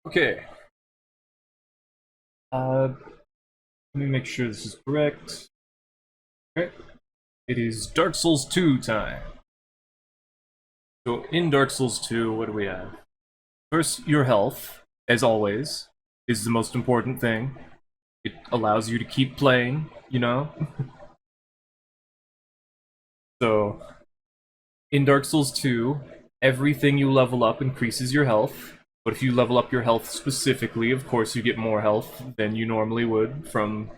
Okay. Let me make sure this is correct. Okay. It is Dark Souls 2 time. So in Dark Souls 2, what do we have? First, your health, as always, is the most important thing. It allows you to keep playing, you know? So, in Dark Souls 2, everything you level up increases your health. But if you level up your health specifically, of course you get more health than you normally would from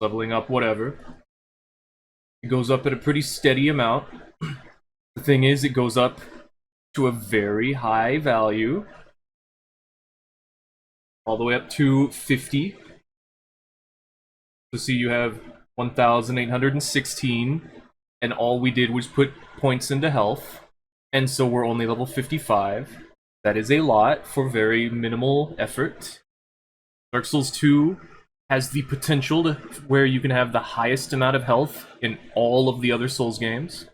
leveling up whatever. It goes up at a pretty steady amount. The thing is, it goes up to a very high value, all the way up to 50. So see, you have 1,816, and all we did was put points into health, and so we're only level 55. That is a lot for very minimal effort. Dark Souls 2 has the potential to where you can have the highest amount of health in all of the other Souls games.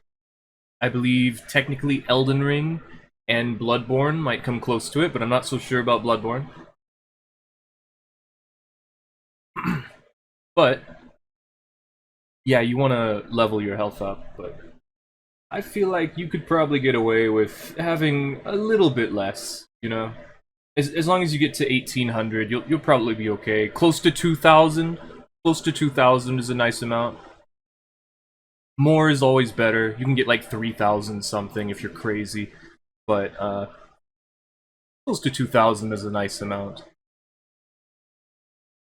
I believe technically Elden Ring and Bloodborne might come close to it, but I'm not so sure about Bloodborne. But yeah, you want to level your health up, but I feel like you could probably get away with having a little bit less, you know? As long as you get to 1,800, you'll probably be okay. Close to 2,000. Close to 2,000 is a nice amount. More is always better. You can get like 3,000 something if you're crazy. But, close to 2,000 is a nice amount.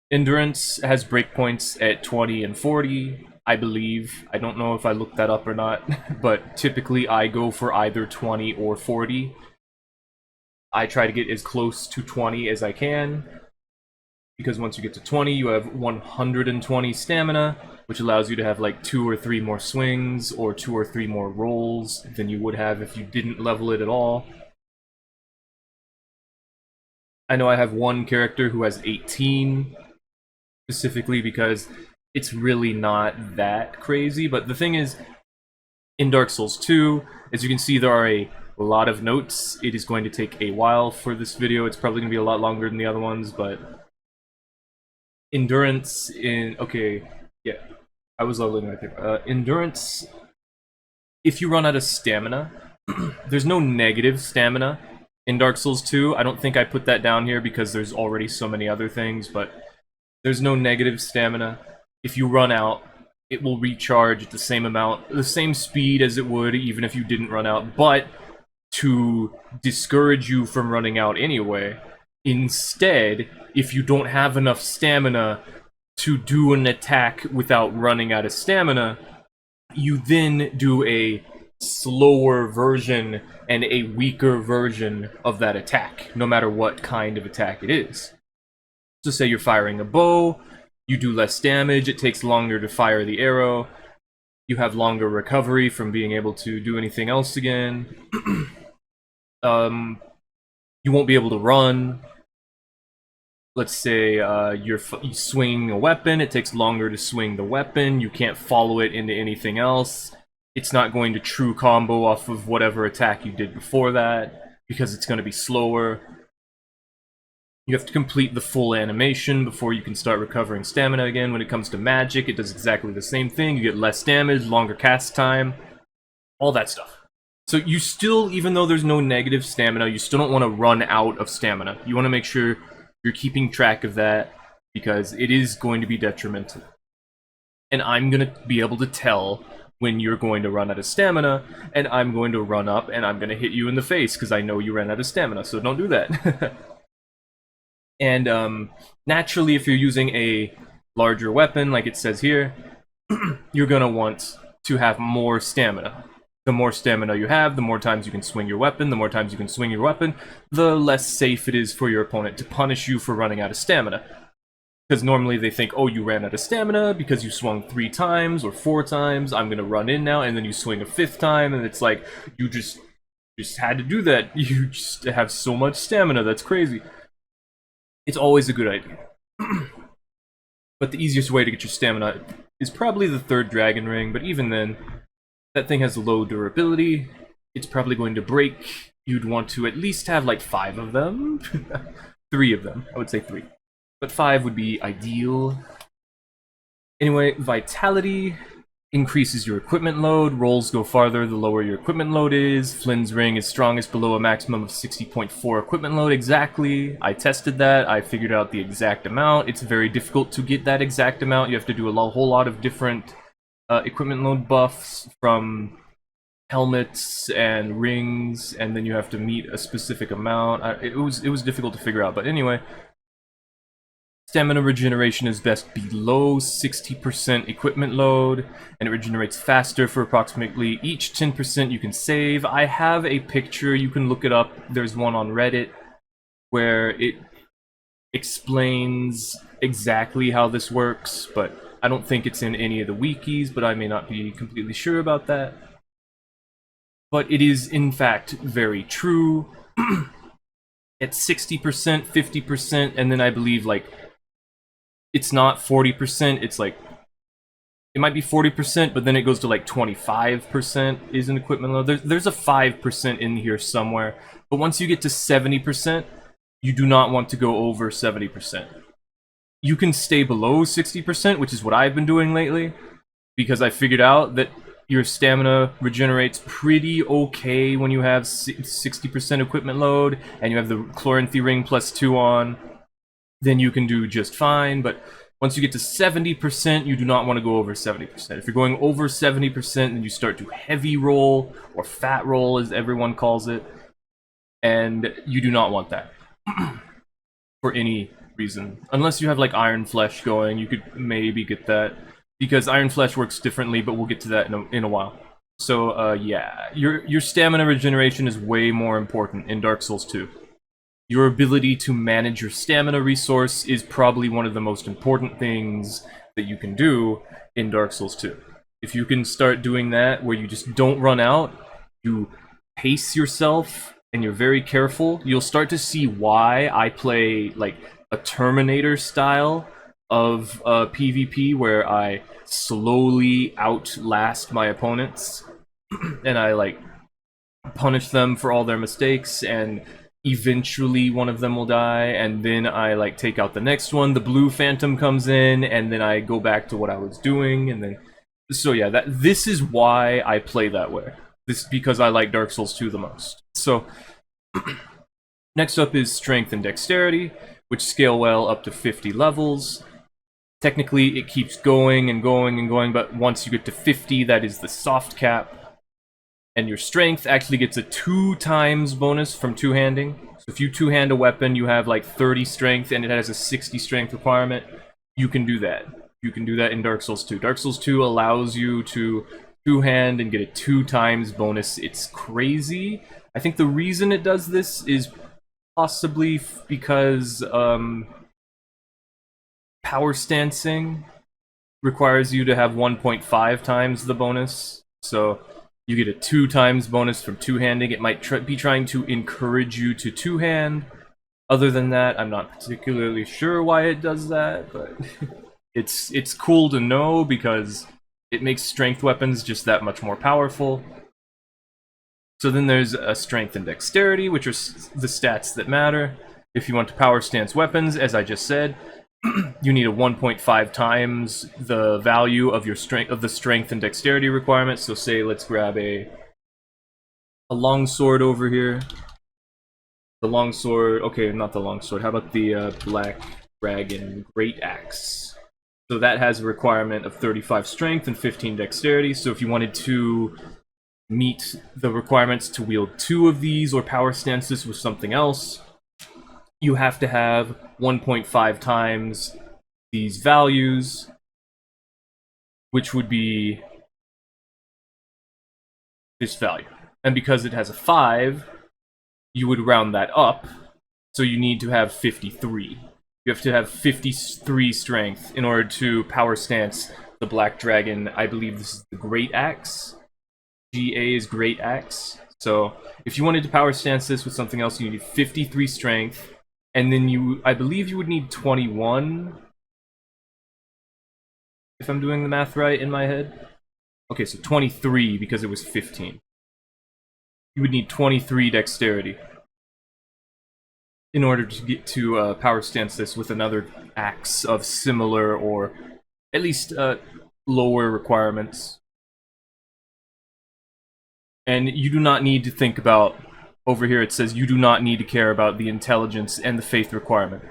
Endurance has breakpoints at 20 and 40, I believe. I don't know if I looked that up or not, but typically I go for either 20 or 40. I try to get as close to 20 as I can, because once you get to 20, you have 120 stamina, which allows you to have like 2 or 3 more swings, or 2 or 3 more rolls than you would have if you didn't level it at all. I know I have one character who has 18, specifically because it's really not that crazy, but the thing is, in Dark Souls 2, as you can see, there are a lot of notes. It is going to take a while for this video. It's probably going to be a lot longer than the other ones, but endurance in... Okay, yeah, I was leveling right there. Endurance, if you run out of stamina, there's no negative stamina in Dark Souls 2. I don't think I put that down here because there's already so many other things, but there's no negative stamina. If you run out, it will recharge at the same amount, the same speed as it would even if you didn't run out, but to discourage you from running out anyway, instead, if you don't have enough stamina to do an attack without running out of stamina, you then do a slower version and a weaker version of that attack, no matter what kind of attack it is. So say you're firing a bow, you do less damage, it takes longer to fire the arrow, you have longer recovery from being able to do anything else again. You won't be able to run. Let's say you're swinging a weapon, it takes longer to swing the weapon, you can't follow it into anything else. It's not going to true combo off of whatever attack you did before that, because it's going to be slower. You have to complete the full animation before you can start recovering stamina again. When it comes to magic, it does exactly the same thing. You get less damage, longer cast time, all that stuff. So you still, even though there's no negative stamina, you still don't want to run out of stamina. You want to make sure you're keeping track of that, because it is going to be detrimental. And I'm going to be able to tell when you're going to run out of stamina, and I'm going to run up and I'm going to hit you in the face because I know you ran out of stamina, so don't do that. And naturally, if you're using a larger weapon, like it says here, you're going to want to have more stamina. The more stamina you have, the more times you can swing your weapon. The more times you can swing your weapon, the less safe it is for your opponent to punish you for running out of stamina. Because normally they think, oh, you ran out of stamina because you swung 3 times or 4 times, I'm going to run in now, and then you swing a 5th time, and it's like, you just had to do that. You just have so much stamina, that's crazy. It's always a good idea. But the easiest way to get your stamina is probably the 3rd dragon ring, but even then, that thing has low durability, it's probably going to break. You'd want to at least have like 5 of them. 3 of them. I would say 3. But 5 would be ideal. Anyway, Vitality increases your equipment load. Rolls go farther the lower your equipment load is. Flynn's Ring is strongest below a maximum of 60.4 equipment load exactly. I tested that. I figured out the exact amount. It's very difficult to get that exact amount. You have to do a whole lot of different equipment load buffs from helmets and rings, and then you have to meet a specific amount. It was difficult to figure out, but anyway. Stamina regeneration is best below 60% equipment load, and it regenerates faster for approximately each 10% you can save. I have a picture, you can look it up. There's one on Reddit where it explains exactly how this works, but I don't think it's in any of the wikis, but I may not be completely sure about that. But it is, in fact, very true. At 60%, 50%, and then I believe, like, it's not 40%, it's like, it might be 40%, but then it goes to like 25% is an equipment load. There's a 5% in here somewhere, but once you get to 70%, you do not want to go over 70%. You can stay below 60%, which is what I've been doing lately, because I figured out that your stamina regenerates pretty okay when you have 60% equipment load, and you have the Chloranthy Ring +2 on. Then you can do just fine, but once you get to 70%, you do not want to go over 70%. If you're going over 70%, then you start to heavy roll, or fat roll as everyone calls it, and you do not want that. For any reason. Unless you have like Iron Flesh going, you could maybe get that, because Iron Flesh works differently, but we'll get to that in a while. So, yeah, your stamina regeneration is way more important in Dark Souls 2. Your ability to manage your stamina resource is probably one of the most important things that you can do in Dark Souls 2. If you can start doing that, where you just don't run out, you pace yourself, and you're very careful, you'll start to see why I play, like, a Terminator style of PvP, where I slowly outlast my opponents, and I, like, punish them for all their mistakes, and eventually one of them will die, and then I like take out the next one, the blue phantom comes in, and then I go back to what I was doing, and then... So yeah, this is why I play that way. This is because I like Dark Souls 2 the most. So, next up is Strength and Dexterity, which scale well up to 50 levels. Technically, it keeps going and going and going, but once you get to 50, that is the soft cap. And your strength actually gets a 2 times bonus from two-handing. So if you two-hand a weapon, you have like 30 strength, and it has a 60 strength requirement. You can do that. You can do that in Dark Souls 2. Dark Souls 2 allows you to two-hand and get a 2 times bonus. It's crazy. I think the reason it does this is possibly because power stancing requires you to have 1.5 times the bonus. So you get a 2 times bonus from two-handing. It might be trying to encourage you to two-hand. Other than that, I'm not particularly sure why it does that, but it's cool to know because it makes strength weapons just that much more powerful. So then there's a strength and dexterity, which are the stats that matter. If you want to power stance weapons, as I just said, you need a 1.5 times the value of your strength and dexterity requirements. So say let's grab a longsword over here. The longsword, okay, not the longsword. How about the black dragon Greataxe? So that has a requirement of 35 strength and 15 dexterity. So if you wanted to meet the requirements to wield 2 of these or power stance this with something else, you have to have 1.5 times these values, which would be this value. And because it has a 5, you would round that up, so you need to have 53. You have to have 53 strength in order to power stance the Black Dragon. I believe this is the Greataxe. GA is Greataxe. So if you wanted to power stance this with something else, you need 53 strength. And then I believe you would need 21, if I'm doing the math right in my head. Okay, so 23 because it was 15. You would need 23 dexterity in order to get to power stance this with another axe of similar or at least lower requirements. And you do not need to think about, over here it says you do not need to care about the intelligence and the faith requirement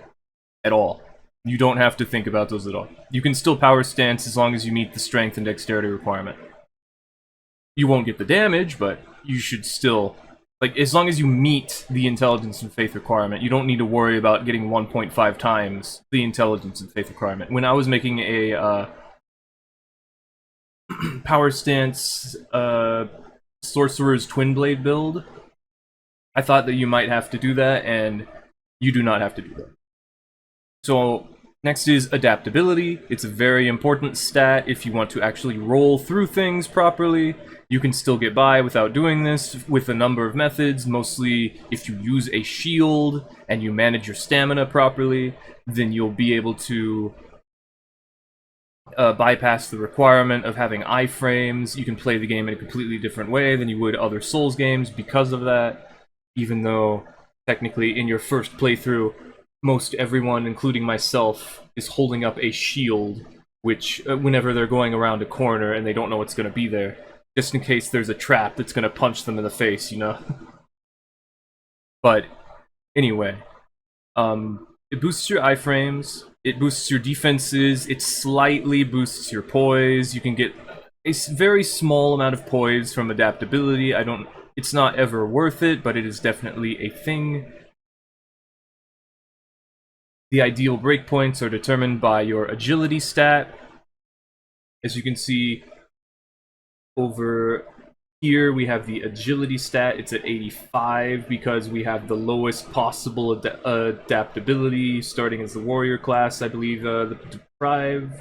at all. You don't have to think about those at all. You can still power stance as long as you meet the strength and dexterity requirement. You won't get the damage, but you should still, like, as long as you meet the intelligence and faith requirement, you don't need to worry about getting 1.5 times the intelligence and faith requirement. When I was making a power stance Sorcerer's Twinblade build, I thought that you might have to do that, and you do not have to do that. So, next is adaptability. It's a very important stat if you want to actually roll through things properly. You can still get by without doing this with a number of methods. Mostly, if you use a shield and you manage your stamina properly, then you'll be able to bypass the requirement of having iframes. You can play the game in a completely different way than you would other Souls games because of that. Even though, technically, in your first playthrough, most everyone, including myself, is holding up a shield, which, whenever they're going around a corner and they don't know what's going to be there, just in case there's a trap that's going to punch them in the face, you know? But, anyway, it boosts your iframes, it boosts your defenses, it slightly boosts your poise. You can get a very small amount of poise from adaptability. It's not ever worth it, but it is definitely a thing. The ideal breakpoints are determined by your agility stat. As you can see over here, we have the agility stat. It's at 85 because we have the lowest possible adaptability, starting as the warrior class. I believe the deprived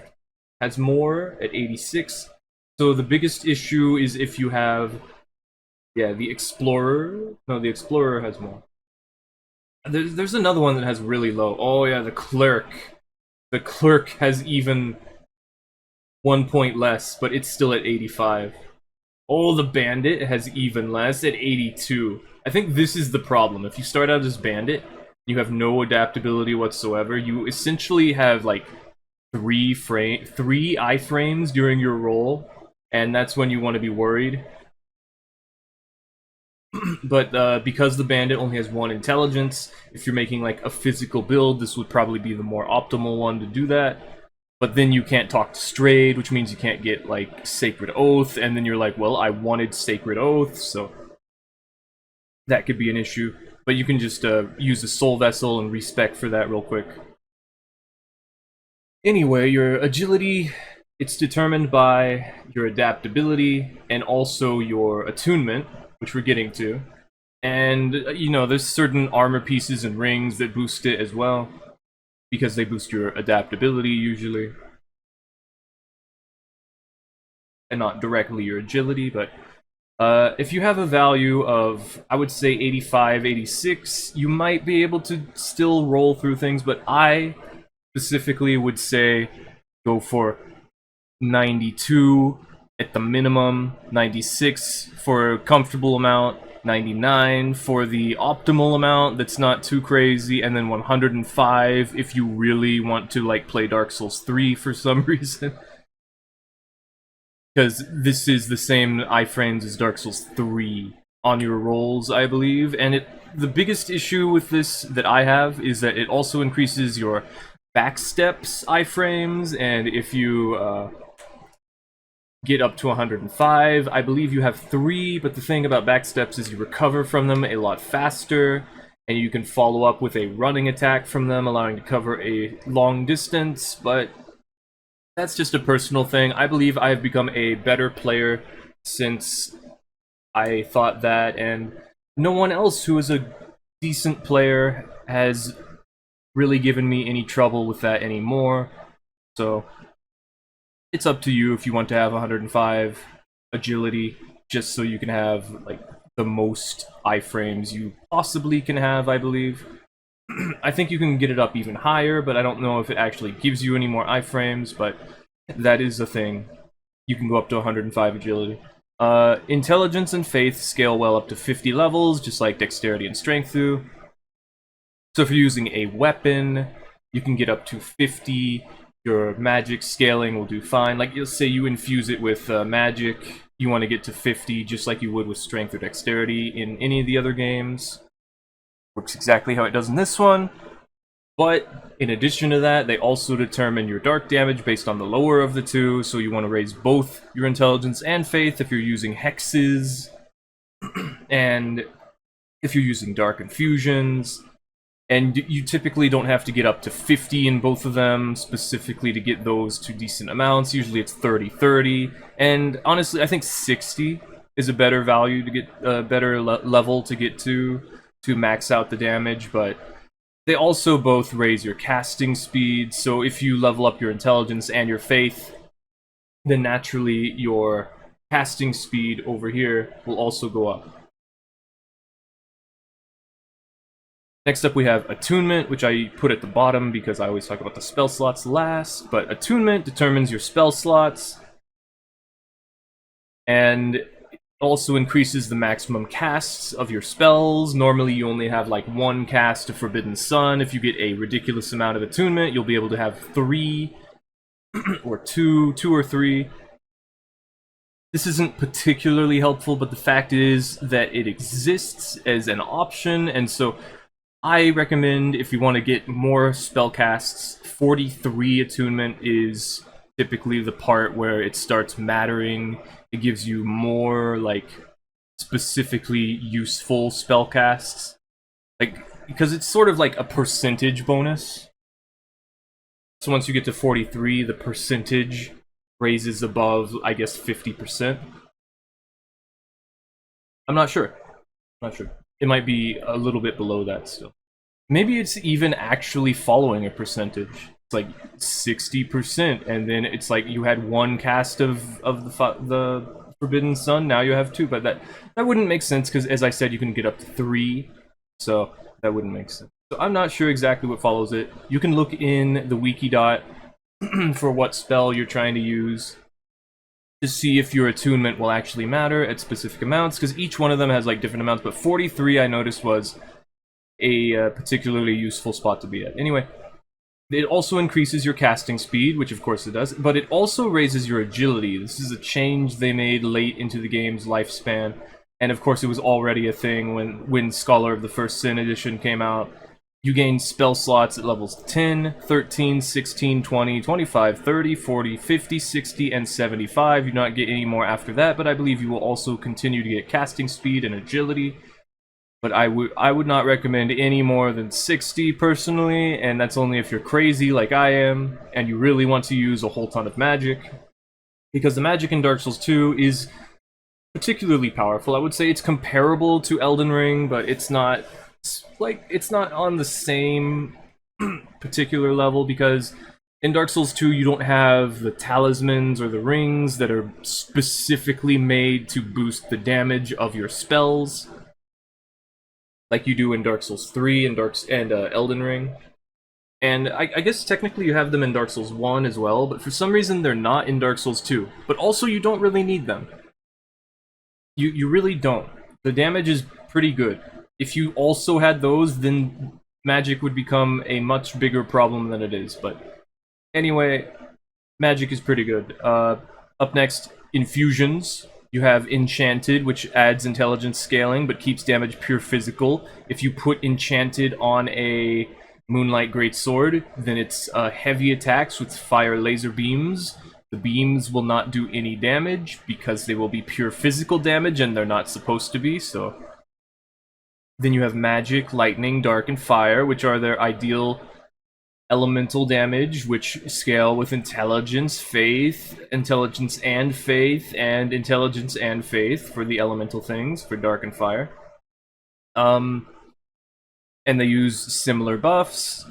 has more at 86. So the biggest issue is if you have, yeah, the explorer. No, the explorer has more. There's another one that has really low. Oh yeah, the clerk. The clerk has even 1 point less, but it's still at 85. Oh, the bandit has even less at 82. I think this is the problem. If you start out as bandit, you have no adaptability whatsoever. You essentially have like three iframes during your roll, and that's when you want to be worried. But because the bandit only has 1 intelligence, if you're making like a physical build, this would probably be the more optimal one to do that. But then you can't talk to Strayed, which means you can't get like Sacred Oath, and then you're like, well, I wanted Sacred Oath, so that could be an issue. But you can just use a Soul Vessel and respec for that real quick. Anyway, your agility, it's determined by your adaptability and also your attunement, which we're getting to. And, you know, there's certain armor pieces and rings that boost it as well, because they boost your adaptability usually. And not directly your agility, but if you have a value of, I would say 85, 86, you might be able to still roll through things, but I specifically would say go for 92 at the minimum, 96 for a comfortable amount, 99 for the optimal amount that's not too crazy, and then 105 if you really want to like play Dark Souls 3 for some reason. Because this is the same iframes as Dark Souls 3 on your rolls, I believe, and the biggest issue with this that I have is that it also increases your backsteps iframes, and if you get up to 105. I believe you have 3, but the thing about backsteps is you recover from them a lot faster, and you can follow up with a running attack from them, allowing you to cover a long distance, but that's just a personal thing. I believe I have become a better player since I thought that, and no one else who is a decent player has really given me any trouble with that anymore, so it's up to you if you want to have 105 agility, just so you can have like the most iframes you possibly can have, I believe. I think you can get it up even higher, but I don't know if it actually gives you any more iframes, but that is a thing. You can go up to 105 agility. Intelligence and faith scale well up to 50 levels, just like dexterity and strength do. So if you're using a weapon, you can get up to 50. Your magic scaling will do fine. Like, you'll say you infuse it with magic, you want to get to 50, just like you would with strength or dexterity in any of the other games. Works exactly how it does in this one. But in addition to that, they also determine your dark damage based on the lower of the two, so you want to raise both your intelligence and faith if you're using hexes, and if you're using dark infusions. And you typically don't have to get up to 50 in both of them, specifically to get those to decent amounts. Usually it's 30-30, and honestly, I think 60 is a better value to get a better level to get to max out the damage, but they also both raise your casting speed, so if you level up your intelligence and your faith, then naturally your casting speed over here will also go up. Next up we have Attunement, which I put at the bottom because I always talk about the spell slots last, but Attunement determines your spell slots, and it also increases the maximum casts of your spells. Normally you only have like one cast of Forbidden Sun. If you get a ridiculous amount of Attunement, you'll be able to have 3, or 2 or 3. This isn't particularly helpful, but the fact is that it exists as an option, and so I recommend, if you want to get more spellcasts, 43 Attunement is typically the part where it starts mattering. It gives you more, like, specifically useful spellcasts. Like, because it's sort of like a percentage bonus. So once you get to 43, the percentage raises above, I guess, 50%. I'm not sure. It might be a little bit below that still. Maybe it's even actually following a percentage. It's like 60%, and then it's like you had one cast of the Forbidden Sun, now you have 2, but that wouldn't make sense, because as I said, you can get up to 3, so that wouldn't make sense. So I'm not sure exactly what follows it. You can look in the wiki dot for what spell you're trying to use to see if your attunement will actually matter at specific amounts, because each one of them has like different amounts, but 43 I noticed was a particularly useful spot to be at. Anyway, it also increases your casting speed, which of course it does, but it also raises your agility. This is a change they made late into the game's lifespan, and of course it was already a thing when Scholar of the First Sin edition came out. You gain spell slots at levels 10, 13, 16, 20, 25, 30, 40, 50, 60, and 75. You do not get any more after that, but I believe you will also continue to get casting speed and agility. But I would not recommend any more than 60 personally, and that's only if you're crazy like I am, and you really want to use a whole ton of magic. Because the magic in Dark Souls 2 is particularly powerful. I would say it's comparable to Elden Ring, but it's not on the same particular level, because in Dark Souls 2 you don't have the talismans or the rings that are specifically made to boost the damage of your spells, like you do in Dark Souls 3 and Elden Ring. And I guess technically you have them in Dark Souls 1 as well, but for some reason they're not in Dark Souls 2. But also you don't really need them. You really don't. The damage is pretty good. If you also had those, then magic would become a much bigger problem than it is. But anyway, magic is pretty good. Up next, Infusions. You have Enchanted, which adds intelligence scaling, but keeps damage pure physical. If you put Enchanted on a Moonlight Greatsword, then it's heavy attacks with fire laser beams. The beams will not do any damage, because they will be pure physical damage, and they're not supposed to be, so... Then you have Magic, Lightning, Dark, and Fire, which are their ideal elemental damage, which scale with Intelligence, Faith, Intelligence and Faith, and Intelligence and Faith for the elemental things, for Dark and Fire. And they use similar buffs.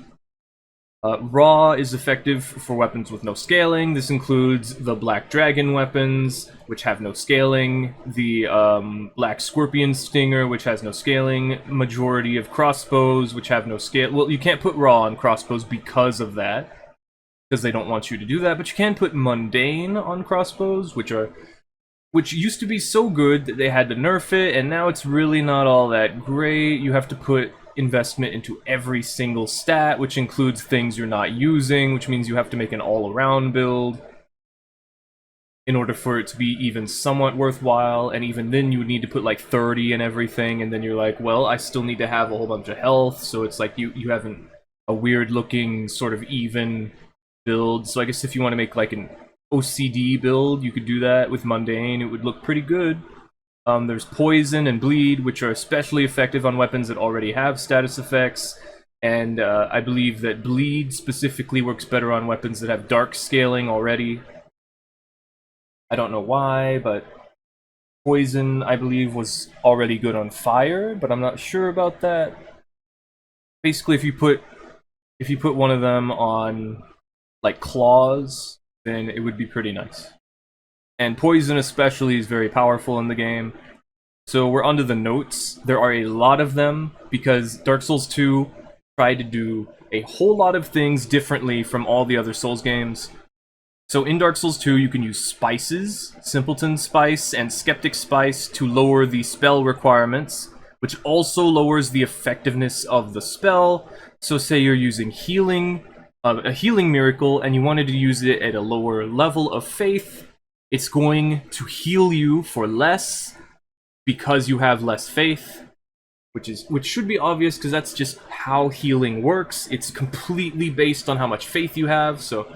Raw is effective for weapons with no scaling. This includes the Black Dragon weapons, which have no scaling, the Black Scorpion Stinger, which has no scaling, majority of crossbows, which have no scale. Well, you can't put Raw on crossbows because of that, because they don't want you to do that, but you can put Mundane on crossbows, which used to be so good that they had to nerf it, and now it's really not all that great. You have to put investment into every single stat, which includes things you're not using, which means you have to make an all-around build in order for it to be even somewhat worthwhile, and even then you would need to put like 30 and everything, and then you're like, well, I still need to have a whole bunch of health, so it's like you have a weird looking sort of even build. So I guess if you want to make like an OCD build, you could do that with Mundane. It would look pretty good. There's Poison and Bleed, which are especially effective on weapons that already have status effects, and I believe that Bleed specifically works better on weapons that have dark scaling already. I don't know why, but Poison, I believe, was already good on Fire, but I'm not sure about that. Basically, if you put one of them on like Claws, then it would be pretty nice. And Poison especially is very powerful in the game. So we're onto the notes. There are a lot of them because Dark Souls 2 tried to do a whole lot of things differently from all the other Souls games. So in Dark Souls 2, you can use spices, Simpleton Spice and Skeptic Spice, to lower the spell requirements, which also lowers the effectiveness of the spell. So say you're using healing, a healing miracle, and you wanted to use it at a lower level of faith, it's going to heal you for less because you have less faith, which should be obvious because that's just how healing works. It's completely based on how much faith you have, so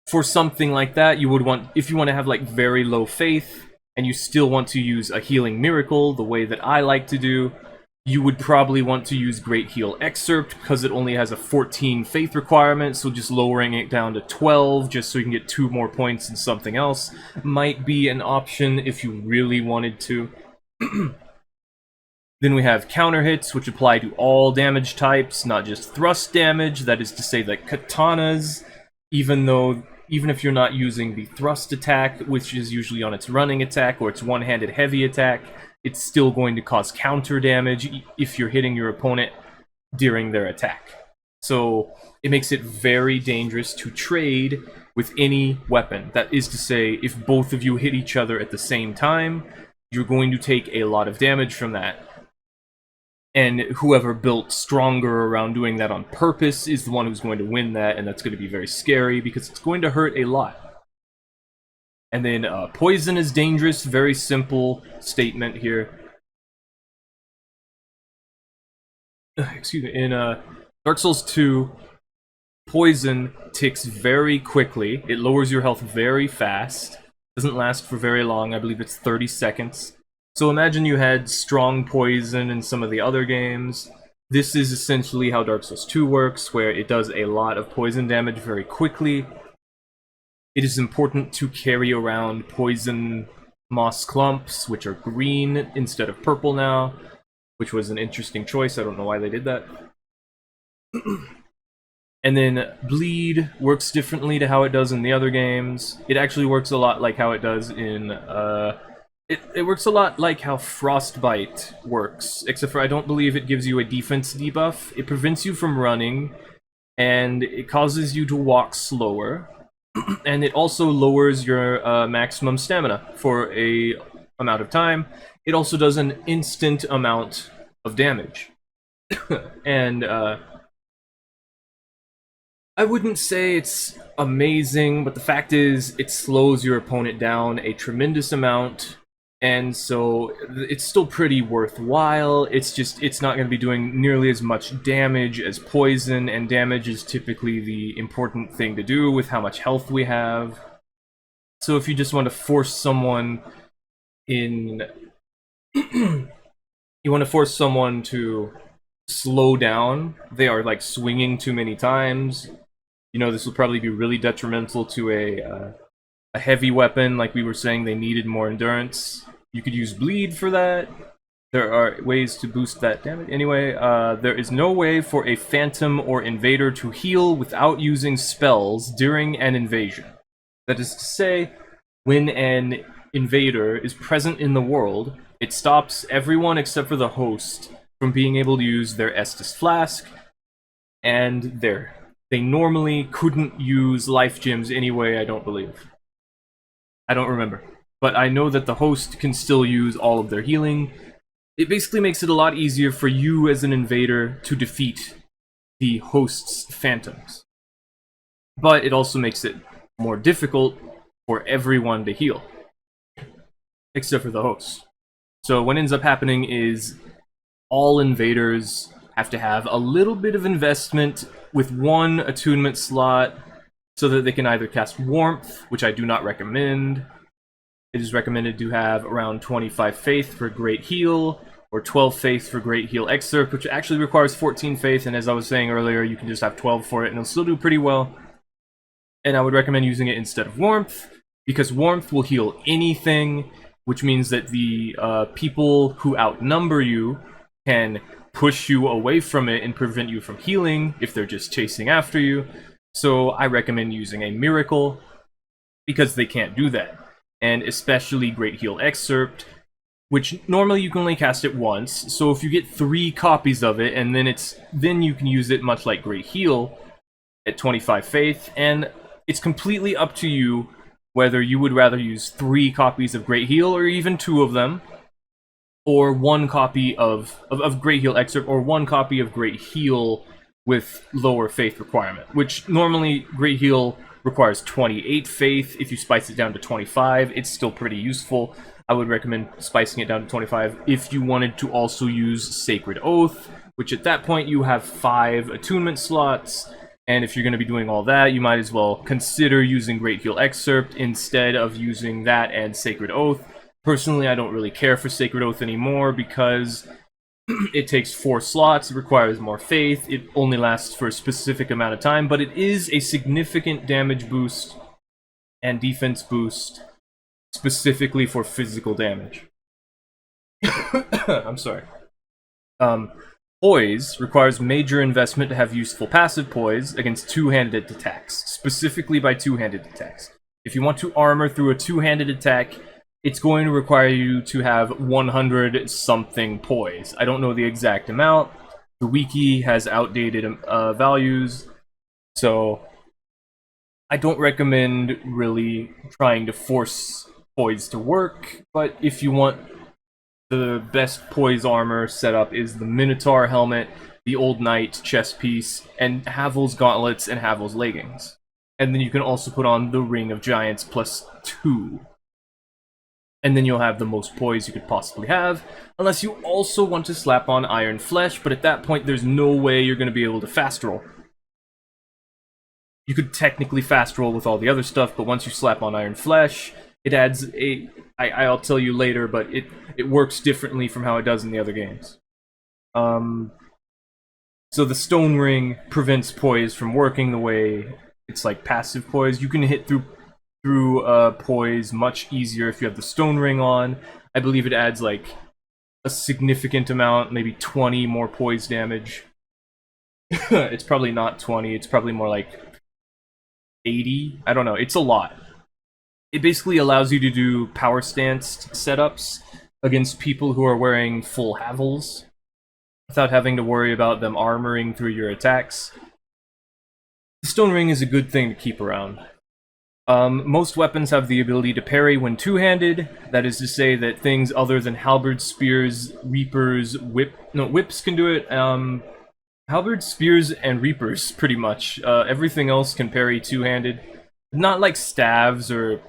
for something like that, you would want, if you want to have like very low faith and you still want to use a healing miracle the way that I like to do, you would probably want to use Great Heal Excerpt because it only has a 14 faith requirement, so just lowering it down to 12 just so you can get 2 more points in something else might be an option if you really wanted to. Then we have counter hits, which apply to all damage types, not just thrust damage. That is to say that Katanas, even if you're not using the thrust attack, which is usually on its running attack or its one-handed heavy attack, it's still going to cause counter damage if you're hitting your opponent during their attack. So it makes it very dangerous to trade with any weapon. That is to say, if both of you hit each other at the same time, you're going to take a lot of damage from that. And whoever built stronger around doing that on purpose is the one who's going to win that, and that's going to be very scary because it's going to hurt a lot. And then Poison is dangerous, very simple statement here. Excuse me, in Dark Souls 2, Poison ticks very quickly. It lowers your health very fast. Doesn't last for very long, I believe it's 30 seconds. So imagine you had strong poison in some of the other games. This is essentially how Dark Souls 2 works, where it does a lot of poison damage very quickly. It is important to carry around poison moss clumps, which are green instead of purple now, which was an interesting choice. I don't know why they did that. And then Bleed works differently to how it does in the other games. It actually works a lot like how it does in... It works a lot like how Frostbite works, except for I don't believe it gives you a defense debuff. It prevents you from running, and it causes you to walk slower, and it also lowers your maximum stamina for a amount of time. It also does an instant amount of damage. And I wouldn't say it's amazing, but the fact is it slows your opponent down a tremendous amount. And so it's still pretty worthwhile. It's just, it's not going to be doing nearly as much damage as poison, and damage is typically the important thing to do with how much health we have. So if you just want to force someone in... you want to force someone to slow down, they are like swinging too many times, you know, this will probably be really detrimental to a heavy weapon. Like we were saying, they needed more endurance. You could use Bleed for that. There are ways to boost that damage. Anyway, there is no way for a Phantom or Invader to heal without using spells during an invasion. That is to say, when an invader is present in the world, it stops everyone except for the host from being able to use their Estus Flask, and they normally couldn't use life gems anyway, I don't believe. I don't remember. But I know that the host can still use all of their healing. it basically makes it a lot easier for you as an invader to defeat the host's phantoms. But it also makes it more difficult for everyone to heal, except for the host. So what ends up happening is all invaders have to have a little bit of investment with one attunement slot so that they can either cast Warmth, which I do not recommend. It is recommended to have around 25 Faith for Great Heal, or 12 Faith for Great Heal Excerpt, which actually requires 14 Faith, and as I was saying earlier, you can just have 12 for it, and it'll still do pretty well. And I would recommend using it instead of Warmth, because Warmth will heal anything, which means that the people who outnumber you can push you away from it and prevent you from healing if they're just chasing after you. So I recommend using a Miracle, because they can't do that. And especially Great Heal Excerpt, which normally you can only cast it once, so if you get 3 copies of it, and then you can use it much like Great Heal at 25 Faith, and it's completely up to you whether you would rather use 3 copies of Great Heal, or even 2 of them, or 1 copy of Great Heal Excerpt, or 1 copy of Great Heal with lower Faith requirement, which normally Great Heal requires 28 Faith. If you spice it down to 25, it's still pretty useful. I would recommend spicing it down to 25 if you wanted to also use Sacred Oath, which at that point you have 5 attunement slots, and if you're going to be doing all that, you might as well consider using Great Heal Excerpt instead of using that and Sacred Oath. Personally, I don't really care for Sacred Oath anymore because it takes 4 slots, it requires more Faith, it only lasts for a specific amount of time, but it is a significant damage boost and defense boost specifically for physical damage. I'm sorry. Poise requires major investment to have useful passive poise against two-handed attacks, specifically by two-handed attacks. If you want to armor through a two-handed attack, it's going to require you to have 100-something poise. I don't know the exact amount. The wiki has outdated values, so I don't recommend really trying to force poise to work, but if you want the best poise armor setup is the Minotaur helmet, the Old Knight chest piece, and Havel's gauntlets and Havel's leggings. And then you can also put on the Ring of Giants +2. And then you'll have the most poise you could possibly have, unless you also want to slap on Iron Flesh, but at that point there's no way you're going to be able to fast roll. You could technically fast roll with all the other stuff, but once you slap on Iron Flesh, it adds a... I'll tell you later, but it works differently from how it does in the other games. So the Stone Ring prevents poise from working the way it's like passive poise. You can hit through poise much easier if you have the Stone Ring on. I believe it adds like a significant amount, maybe 20 more poise damage. It's probably not 20, it's probably more like 80. I don't know, it's a lot. It basically allows you to do power stance setups against people who are wearing full Havels without having to worry about them armoring through your attacks. The Stone Ring is a good thing to keep around. Most weapons have the ability to parry when two-handed. That is to say that things other than halberds, spears, reapers, whips can do it. Halberds, spears, and reapers, pretty much. Everything else can parry two-handed. Not like staves or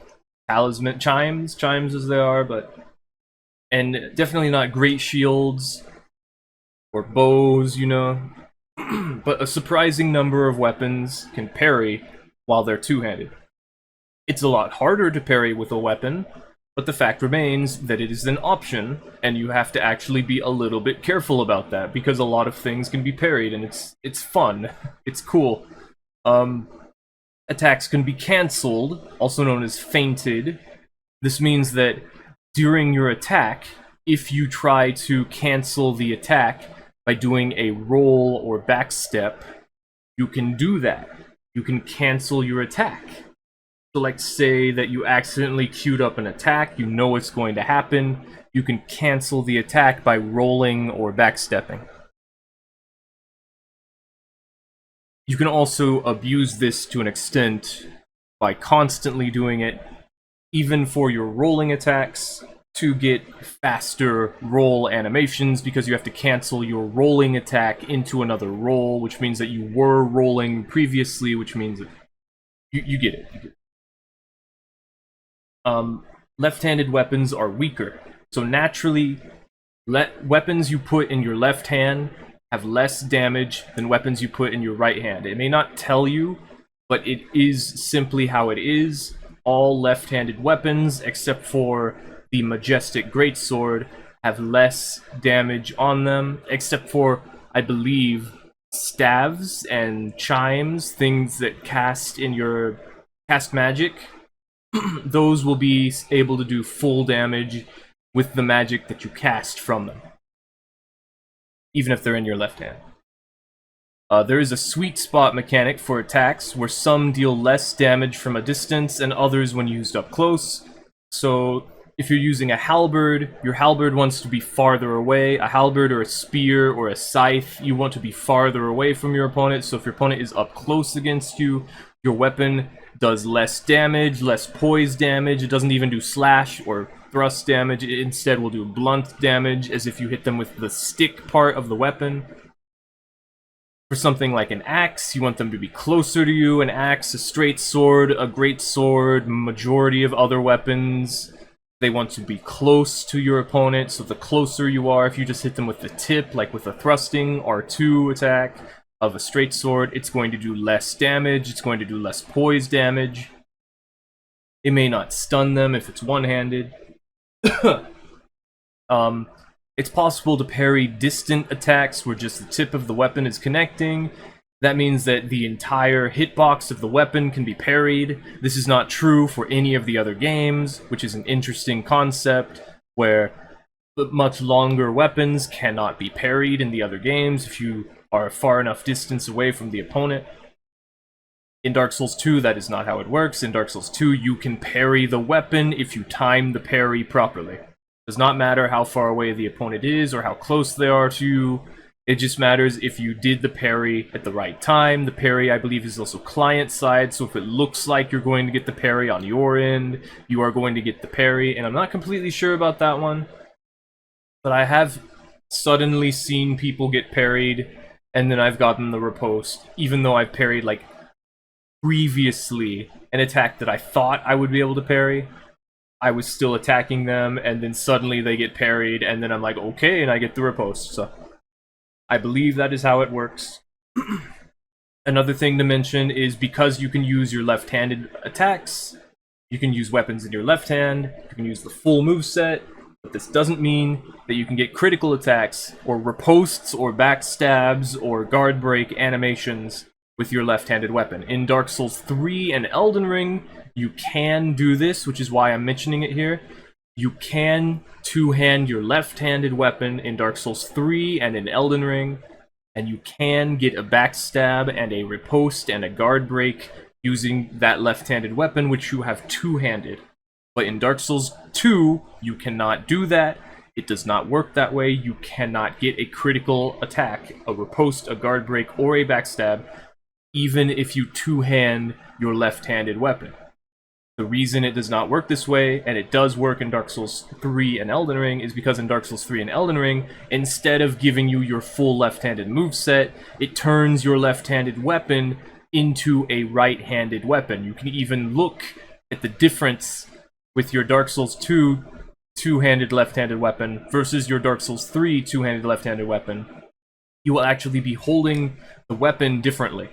talisman chimes as they are, but... And definitely not great shields or bows, you know. But a surprising number of weapons can parry while they're two-handed. It's a lot harder to parry with a weapon, but the fact remains that it is an option, and you have to actually be a little bit careful about that, because a lot of things can be parried, and it's fun. It's cool. Attacks can be cancelled, also known as feinted. This means that during your attack, if you try to cancel the attack by doing a roll or backstep, you can do that. You can cancel your attack. So like say that you accidentally queued up an attack, you know it's going to happen, you can cancel the attack by rolling or backstepping. You can also abuse this to an extent by constantly doing it, even for your rolling attacks. to get faster roll animations because you have to cancel your rolling attack into another roll, which means that you were rolling previously, which means that you get it. You get it. Left-handed weapons are weaker, so naturally, weapons you put in your left hand have less damage than weapons you put in your right hand. It may not tell you, but it is simply how it is. All left-handed weapons, except for the Majestic Greatsword, have less damage on them, except for, I believe, Staves and Chimes, things that cast magic. Those will be able to do full damage with the magic that you cast from them, even if they're in your left hand. There is a sweet spot mechanic for attacks, where some deal less damage from a distance and others when used up close. So, if you're using a halberd, your halberd wants to be farther away. A halberd or a spear or a scythe, you want to be farther away from your opponent, so if your opponent is up close against you, your weapon does less damage, less poise damage, it doesn't even do slash or thrust damage, it instead will do blunt damage, as if you hit them with the stick part of the weapon. For something like an axe, you want them to be closer to you. An axe, a straight sword, a great sword, majority of other weapons, they want to be close to your opponent, so the closer you are, if you just hit them with the tip, like with a thrusting R2 attack of a straight sword, it's going to do less damage, it's going to do less poise damage. It may not stun them if it's one-handed. It's possible to parry distant attacks where just the tip of the weapon is connecting. That means that the entire hitbox of the weapon can be parried. This is not true for any of the other games, which is an interesting concept, where much longer weapons cannot be parried in the other games if you are far enough distance away from the opponent. In Dark Souls 2, that is not how it works. In Dark Souls 2, you can parry the weapon if you time the parry properly. It does not matter how far away the opponent is or how close they are to you. It just matters if you did the parry at the right time. The parry, I believe, is also client-side, so if it looks like you're going to get the parry on your end, you are going to get the parry, and I'm not completely sure about that one, but I have suddenly seen people get parried, and then I've gotten the riposte, even though I've parried, like, previously an attack that I thought I would be able to parry. I was still attacking them, and then suddenly they get parried, and then I'm like, okay, and I get the riposte, so I believe that is how it works. Another thing to mention is because you can use your left-handed attacks, you can use weapons in your left hand, you can use the full moveset, but this doesn't mean that you can get critical attacks, or ripostes, or backstabs, or guard break animations with your left-handed weapon. In Dark Souls 3 and Elden Ring, you can do this, which is why I'm mentioning it here. You can two-hand your left-handed weapon in Dark Souls 3 and in Elden Ring, and you can get a backstab and a riposte and a guard break using that left-handed weapon, which you have two-handed. But in Dark Souls 2, you cannot do that. It does not work that way. You cannot get a critical attack, a riposte, a guard break, or a backstab, even if you two-hand your left-handed weapon. The reason it does not work this way, and it does work in Dark Souls 3 and Elden Ring, is because in Dark Souls 3 and Elden Ring, instead of giving you your full left-handed moveset, it turns your left-handed weapon into a right-handed weapon. You can even look at the difference with your Dark Souls 2 two-handed left-handed weapon versus your Dark Souls 3 two-handed left-handed weapon. You will actually be holding the weapon differently,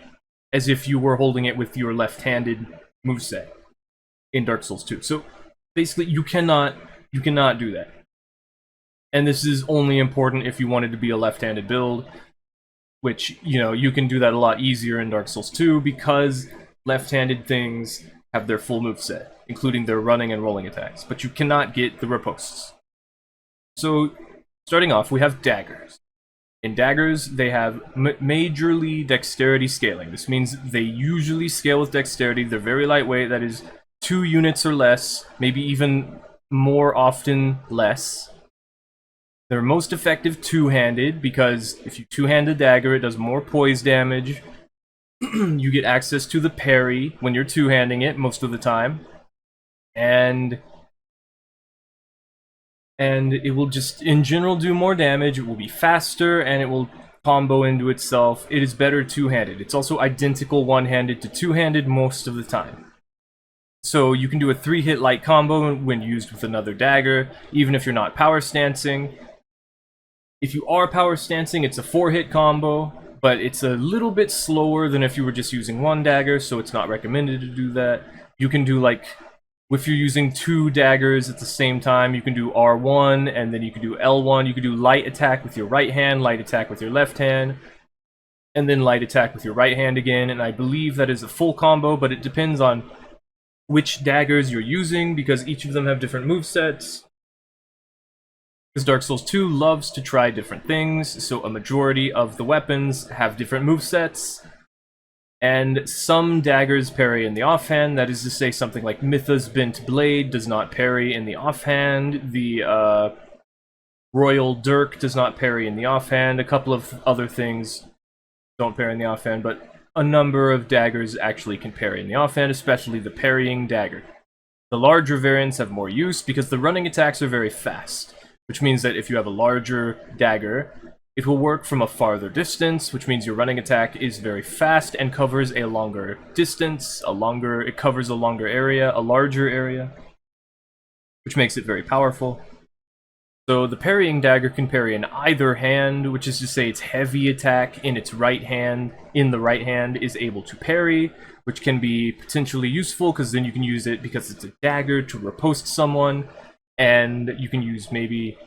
as if you were holding it with your left-handed moveset in Dark Souls 2. So basically, you cannot do that. And this is only important if you wanted to be a left-handed build, which, you know, you can do that a lot easier in Dark Souls 2 because left-handed things have their full moveset, including their running and rolling attacks, but you cannot get the ripostes. So, starting off, we have Daggers. In Daggers, they have majorly dexterity scaling. This means they usually scale with dexterity. They're very lightweight, that is 2 units or less, maybe even more often less. They're most effective two-handed, because if you two-hand a dagger, it does more poise damage. You get access to the parry when you're two-handing it most of the time. And and it will just, in general, do more damage. It will be faster, and it will combo into itself. It is better two-handed. It's also identical one-handed to two-handed most of the time. So you can do a 3-hit light combo when used with another dagger, even if you're not power stancing. If you are power stancing, it's a 4-hit combo, but it's a little bit slower than if you were just using one dagger, so it's not recommended to do that. You can do, like, if you're using 2 daggers at the same time, you can do R1, and then you can do L1. You can do light attack with your right hand, light attack with your left hand, and then light attack with your right hand again, and I believe that is a full combo, but it depends on which daggers you're using, because each of them have different movesets. Because Dark Souls 2 loves to try different things, so a majority of the weapons have different movesets. And some daggers parry in the offhand, that is to say something like Mytha's Bent Blade does not parry in the offhand, the Royal Dirk does not parry in the offhand, a couple of other things don't parry in the offhand, but a number of daggers actually can parry in the offhand, especially the parrying dagger. The larger variants have more use because the running attacks are very fast, which means that if you have a larger dagger, it will work from a farther distance, which means your running attack is very fast and covers a longer distance, it covers a longer area, a larger area, which makes it very powerful. So the parrying dagger can parry in either hand, which is to say its heavy attack in its right hand, is able to parry, which can be potentially useful because then you can use it because it's a dagger to riposte someone, and you can use maybe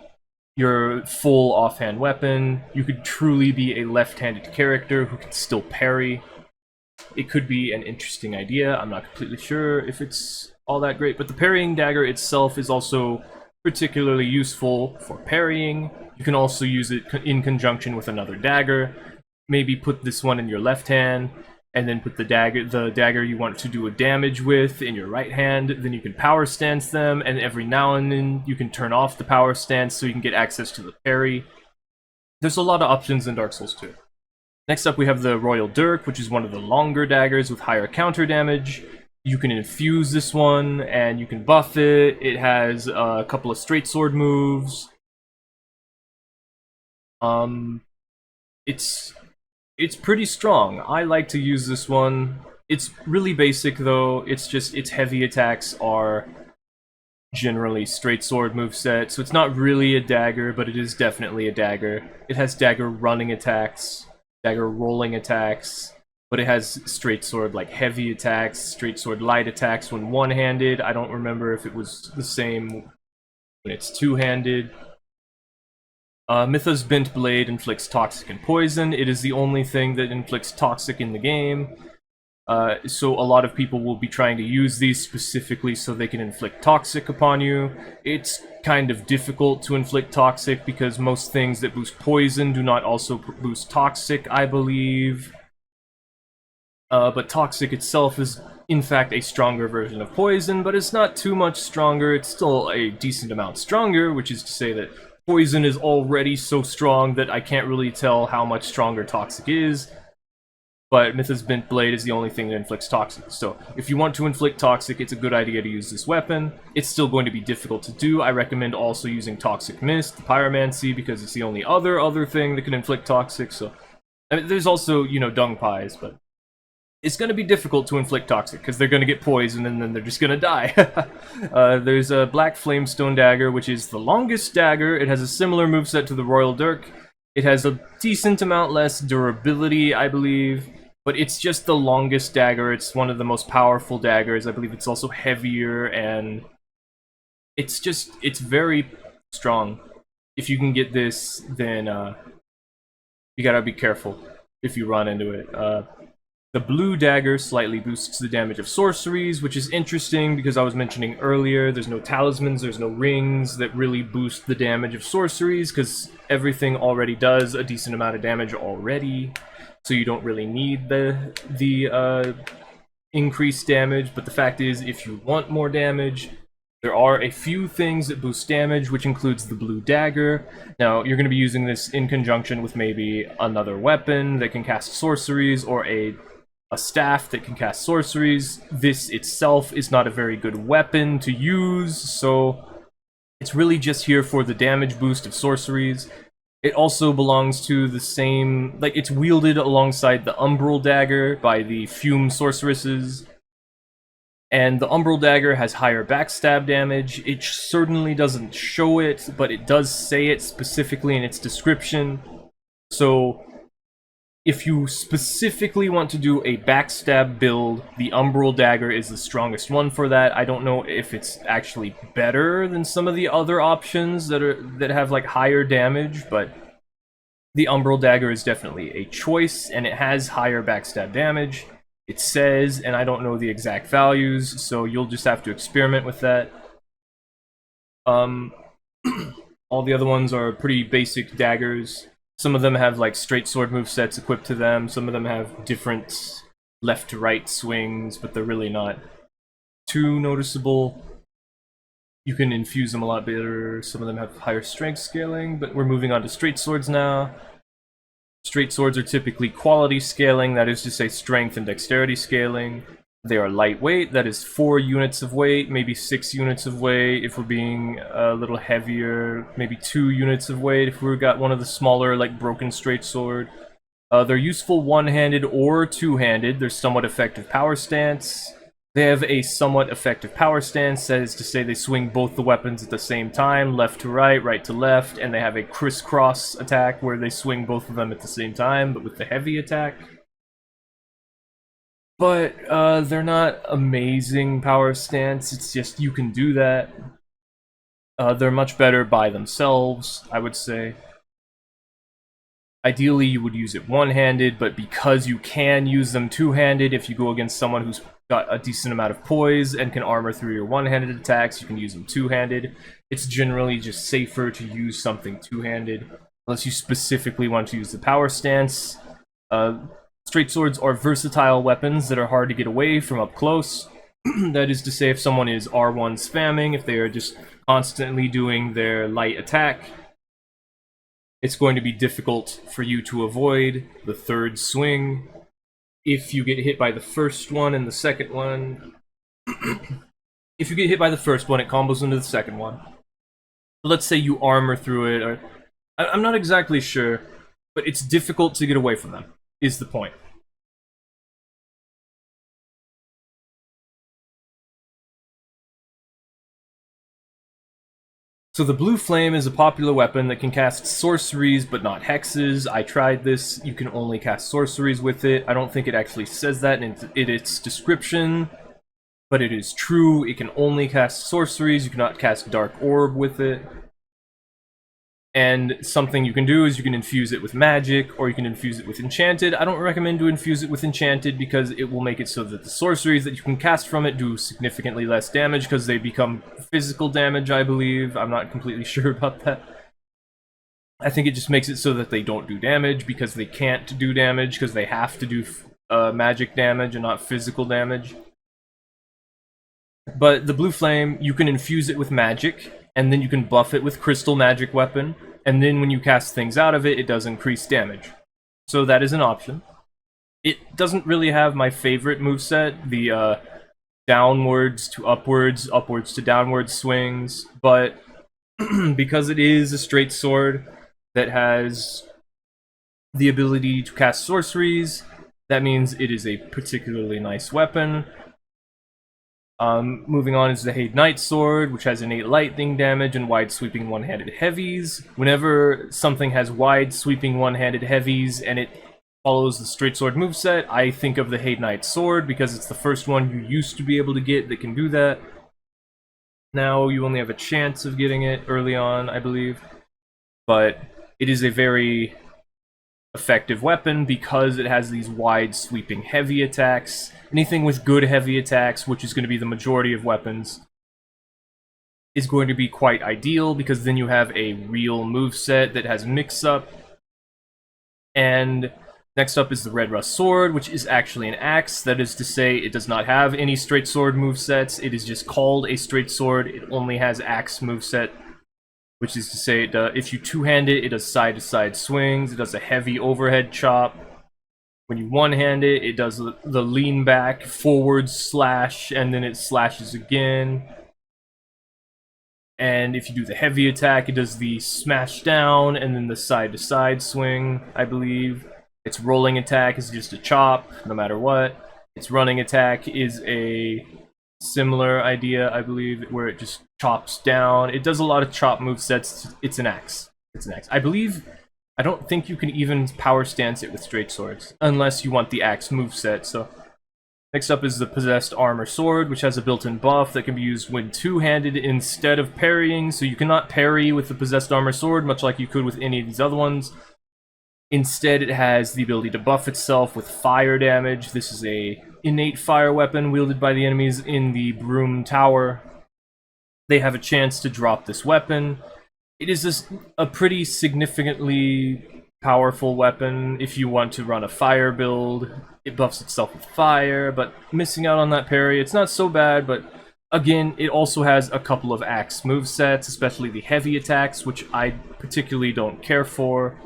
your full offhand weapon. You could truly be a left-handed character who can still parry. It could be an interesting idea. I'm not completely sure if it's all that great, but the parrying dagger itself is also particularly useful for parrying. You can also use it in conjunction with another dagger. Maybe put this one in your left hand, and then put the dagger you want to do a damage with in your right hand. Then you can power stance them, and every now and then you can turn off the power stance so you can get access to the parry. There's a lot of options in Dark Souls 2. Next up we have the Royal Dirk, which is one of the longer daggers with higher counter damage. You can infuse this one, and you can buff it. It has a couple of straight sword moves. It's pretty strong. I like to use this one. It's really basic though. It's just its heavy attacks are generally straight sword moveset, so it's not really a dagger, but it is definitely a dagger. It has dagger running attacks, dagger rolling attacks, but it has straight sword like heavy attacks, straight sword light attacks when one-handed. I don't remember if it was the same when it's two-handed. Mytha's Bent Blade inflicts toxic and poison. It is the only thing that inflicts toxic in the game. So a lot of people will be trying to use these specifically so they can inflict toxic upon you. It's kind of difficult to inflict toxic because most things that boost poison do not also boost toxic, I believe. But toxic itself is in fact a stronger version of poison, but it's not too much stronger. It's still a decent amount stronger, which is to say that poison is already so strong that I can't really tell how much stronger toxic is. But Mytha's Bent Blade is the only thing that inflicts toxic. So if you want to inflict toxic, it's a good idea to use this weapon. It's still going to be difficult to do. I recommend also using Toxic Mist, the Pyromancy, because it's the only other thing that can inflict toxic. So I mean, there's also, you know, dung pies, but it's going to be difficult to inflict toxic because they're going to get poisoned and then they're just going to die. There's a Black Flamestone Dagger, which is the longest dagger. It has a similar moveset to the Royal Dirk. It has a decent amount less durability, I believe, but it's just the longest dagger. It's one of the most powerful daggers. I believe it's also heavier, and it's very strong. If you can get this, then you gotta be careful if you run into it. The blue dagger slightly boosts the damage of sorceries, which is interesting because I was mentioning earlier there's no talismans, there's no rings that really boost the damage of sorceries because everything already does a decent amount of damage already, so you don't really need the increased damage. But the fact is, if you want more damage, there are a few things that boost damage, which includes the blue dagger. Now, you're going to be using this in conjunction with maybe another weapon that can cast sorceries, or a staff that can cast sorceries. This itself is not a very good weapon to use, so It's really just here for the damage boost of sorceries. It also belongs to the same, like, it's wielded alongside the Umbral Dagger by the Fume Sorceresses. And the Umbral Dagger has higher backstab damage. It certainly doesn't show it, but it does say it specifically in its description. So, if you specifically want to do a backstab build, the Umbral Dagger is the strongest one for that. I don't know if it's actually better than some of the other options that have like higher damage, but the Umbral Dagger is definitely a choice, and it has higher backstab damage. It says, and I don't know the exact values, so you'll just have to experiment with that. All the other ones are pretty basic daggers. Some of them have like straight sword movesets equipped to them. Some of them have different left to right swings, but they're really not too noticeable. You can infuse them a lot better. Some of them have higher strength scaling, but we're moving on to straight swords now. Straight swords are typically quality scaling, that is to say strength and dexterity scaling. They are lightweight, that is 4 units of weight, maybe 6 units of weight if we're being a little heavier, maybe 2 units of weight if we've got one of the smaller, like broken straight sword. They're useful one-handed or two-handed. They're somewhat effective power stance. They have a somewhat effective power stance, that is to say they swing both the weapons at the same time, left to right to left, and they have a crisscross attack where they swing both of them at the same time, but with the heavy attack. But they're not amazing power stance, it's just you can do that. They're much better by themselves, I would say. Ideally, you would use it one-handed, but because you can use them two-handed, if you go against someone who's got a decent amount of poise and can armor through your one-handed attacks, you can use them two-handed. It's generally just safer to use something two-handed, unless you specifically want to use the power stance. Straight swords are versatile weapons that are hard to get away from up close. That is to say, if someone is R1 spamming, if they are just constantly doing their light attack, it's going to be difficult for you to avoid the third swing. If you get hit by the first one and the second one... if you get hit by the first one, it combos into the second one. Let's say you armor through it, or... I'm not exactly sure, but it's difficult to get away from them, is the point. So the Blue Flame is a popular weapon that can cast sorceries but not hexes. I tried this, you can only cast sorceries with it. I don't think it actually says that in its description, but it is true. It can only cast sorceries, you cannot cast Dark Orb with it. And something you can do is you can infuse it with magic, or you can infuse it with enchanted. I don't recommend to infuse it with enchanted because it will make it so that the sorceries that you can cast from it do significantly less damage because they become physical damage, I believe. I'm not completely sure about that. I think it just makes it so that they don't do damage because they can't do damage because they have to do magic damage and not physical damage. But the Blue Flame, you can infuse it with magic, and then you can buff it with Crystal Magic Weapon, and then when you cast things out of it, it does increase damage. So that is an option. It doesn't really have my favorite moveset, the downwards to upwards, upwards to downwards swings, but because it is a straight sword that has the ability to cast sorceries, that means it is a particularly nice weapon. Moving on is the Hade Knight Sword, which has innate lightning damage and wide sweeping one-handed heavies. Whenever something has wide sweeping one-handed heavies and it follows the straight sword moveset, I think of the Hade Knight Sword because it's the first one you used to be able to get that can do that. Now you only have a chance of getting it early on, I believe. But it is a very effective weapon because it has these wide sweeping heavy attacks. Anything with good heavy attacks, which is going to be the majority of weapons, is going to be quite ideal because then you have a real moveset that has mix-up. And next up is the Red Rust Sword, which is actually an axe. That is to say, it does not have any straight sword movesets. It is just called a straight sword. It only has axe moveset, which is to say, if you two-hand it, it does side-to-side swings. It does a heavy overhead chop. When you one-hand it, it does the lean back, forward slash, and then it slashes again. And if you do the heavy attack, it does the smash down and then the side-to-side swing, I believe. Its rolling attack is just a chop, no matter what. Its running attack is a similar idea, I believe, where it just chops down. It does a lot of chop movesets. It's an axe. It's an axe. I don't think you can even power stance it with straight swords, unless you want the axe moveset, so... Next up is the Possessed Armor Sword, which has a built-in buff that can be used when two-handed instead of parrying, so you cannot parry with the Possessed Armor Sword, much like you could with any of these other ones. Instead, it has the ability to buff itself with fire damage. This is a innate fire weapon wielded by the enemies in the Broom Tower. They have a chance to drop this weapon. It is a pretty significantly powerful weapon if you want to run a fire build. It buffs itself with fire, but missing out on that parry, it's not so bad, but again, it also has a couple of axe movesets, especially the heavy attacks, which I particularly don't care for.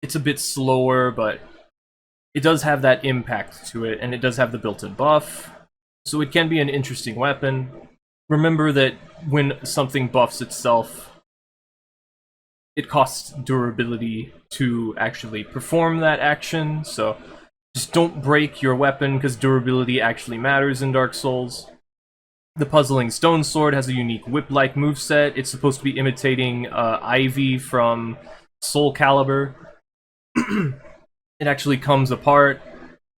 It's a bit slower, but it does have that impact to it, and it does have the built-in buff, so it can be an interesting weapon. Remember that when something buffs itself, it costs durability to actually perform that action, so just don't break your weapon, because durability actually matters in Dark Souls. The Puzzling Stone Sword has a unique whip-like moveset. It's supposed to be imitating Ivy from Soul Calibur. It actually comes apart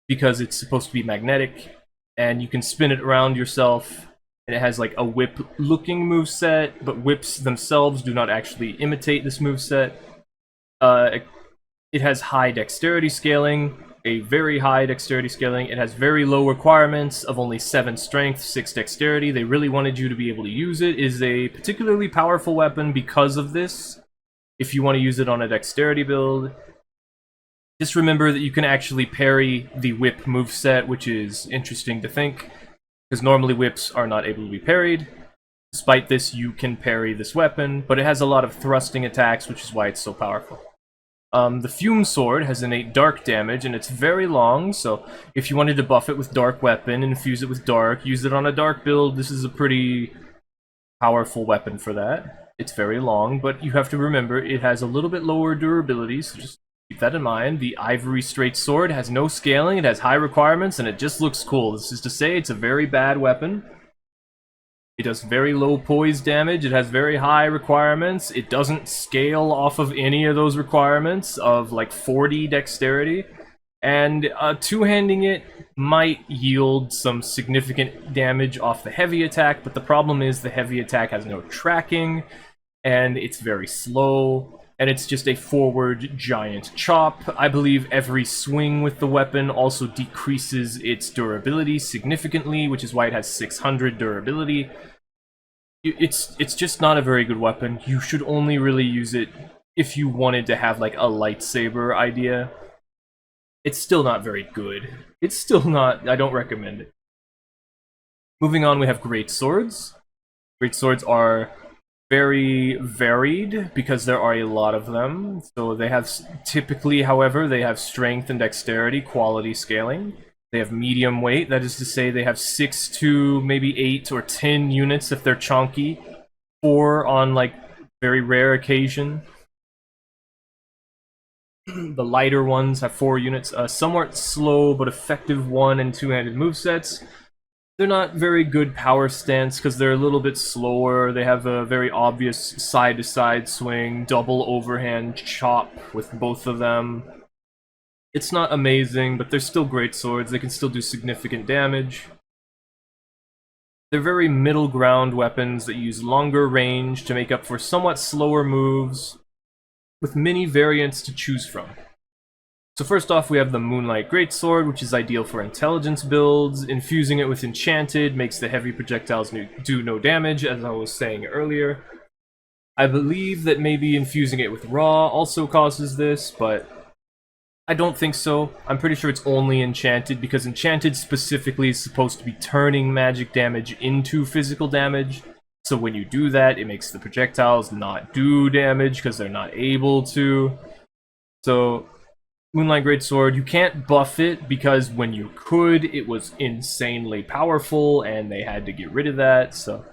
because it's supposed to be magnetic, and you can spin it around yourself, and it has like a whip-looking moveset, but whips themselves do not actually imitate this moveset. It has high dexterity scaling, a very high dexterity scaling. It has very low requirements of only 7 strength, 6 dexterity. They really wanted you to be able to use it. It is a particularly powerful weapon because of this, if you want to use it on a dexterity build. Just remember that you can actually parry the whip moveset, which is interesting to think, because normally whips are not able to be parried. Despite this, you can parry this weapon, but it has a lot of thrusting attacks, which is why it's so powerful. The Fume Sword has innate dark damage, and it's very long, so if you wanted to buff it with Dark Weapon, infuse it with Dark, use it on a Dark build, this is a pretty powerful weapon for that. It's very long, but you have to remember it has a little bit lower durability, so just keep that in mind. The Ivory Straight Sword has no scaling, it has high requirements, and it just looks cool. This is to say it's a very bad weapon. It does very low poise damage, it has very high requirements, it doesn't scale off of any of those requirements of like 40 dexterity, and two-handing it might yield some significant damage off the heavy attack, but the problem is the heavy attack has no tracking, and it's very slow, and it's just a forward giant chop. I believe every swing with the weapon also decreases its durability significantly, which is why it has 600 durability. It's just not a very good weapon. You should only really use it if you wanted to have like a lightsaber idea. It's still not very good. It's still not... I don't recommend it. Moving on, we have Greatswords. Greatswords are very varied because there are a lot of them. So they have, typically, however, they have strength and dexterity, quality scaling. They have medium weight, that is to say they have 6 to maybe 8 or 10 units if they're chunky, 4 on like very rare occasion. The lighter ones have 4 units, somewhat slow but effective 1- and 2-handed movesets. They're not very good power stance because they're a little bit slower. They have a very obvious side-to-side swing, double overhand chop with both of them. It's not amazing, but they're still great swords. They can still do significant damage. They're very middle ground weapons that use longer range to make up for somewhat slower moves, with many variants to choose from. So first off, we have the Moonlight Greatsword, which is ideal for intelligence builds. Infusing it with Enchanted makes the heavy projectiles do no damage, as I was saying earlier. I believe that maybe infusing it with Raw also causes this, but I don't think so. I'm pretty sure it's only Enchanted, because Enchanted specifically is supposed to be turning magic damage into physical damage. So when you do that, it makes the projectiles not do damage, because they're not able to. So Moonlight Greatsword, you can't buff it, because when you could, it was insanely powerful, and they had to get rid of that, so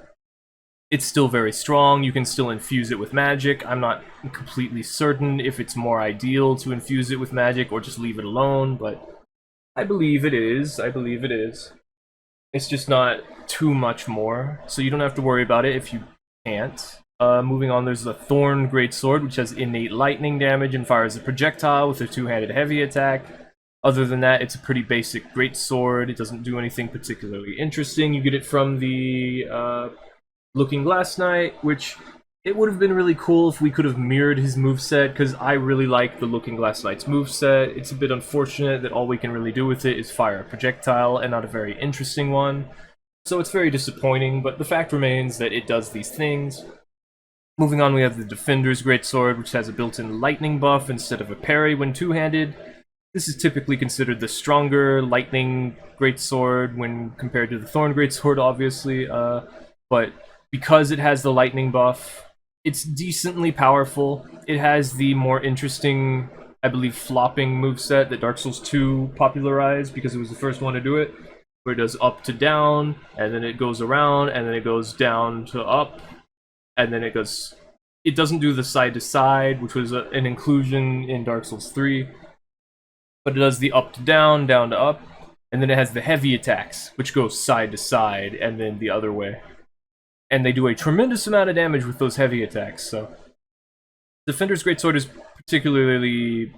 it's still very strong. You can still infuse it with magic. I'm not completely certain if it's more ideal to infuse it with magic or just leave it alone, but I believe it is. I believe it is. It's just not too much more, so you don't have to worry about it if you can't. Moving on, there's the Thorn Greatsword, which has innate lightning damage and fires a projectile with a two-handed heavy attack. Other than that, it's a pretty basic greatsword. It doesn't do anything particularly interesting. You get it from the Looking Glass Knight, which it would have been really cool if we could have mirrored his moveset, because I really like the Looking Glass Knight's moveset. It's a bit unfortunate that all we can really do with it is fire a projectile, and not a very interesting one. So it's very disappointing, but the fact remains that it does these things. Moving on, we have the Defender's Greatsword, which has a built-in lightning buff instead of a parry when two-handed. This is typically considered the stronger lightning greatsword when compared to the Thorn Greatsword, obviously, but because it has the lightning buff, it's decently powerful. It has the more interesting, I believe, flopping moveset that Dark Souls 2 popularized, because it was the first one to do it, where it does up to down, and then it goes around, and then it goes down to up, and then it goes... It doesn't do the side to side, which was an inclusion in Dark Souls 3, but it does the up to down to up, and then it has the heavy attacks, which go side to side, and then the other way. And they do a tremendous amount of damage with those heavy attacks, so... Defender's Greatsword is particularly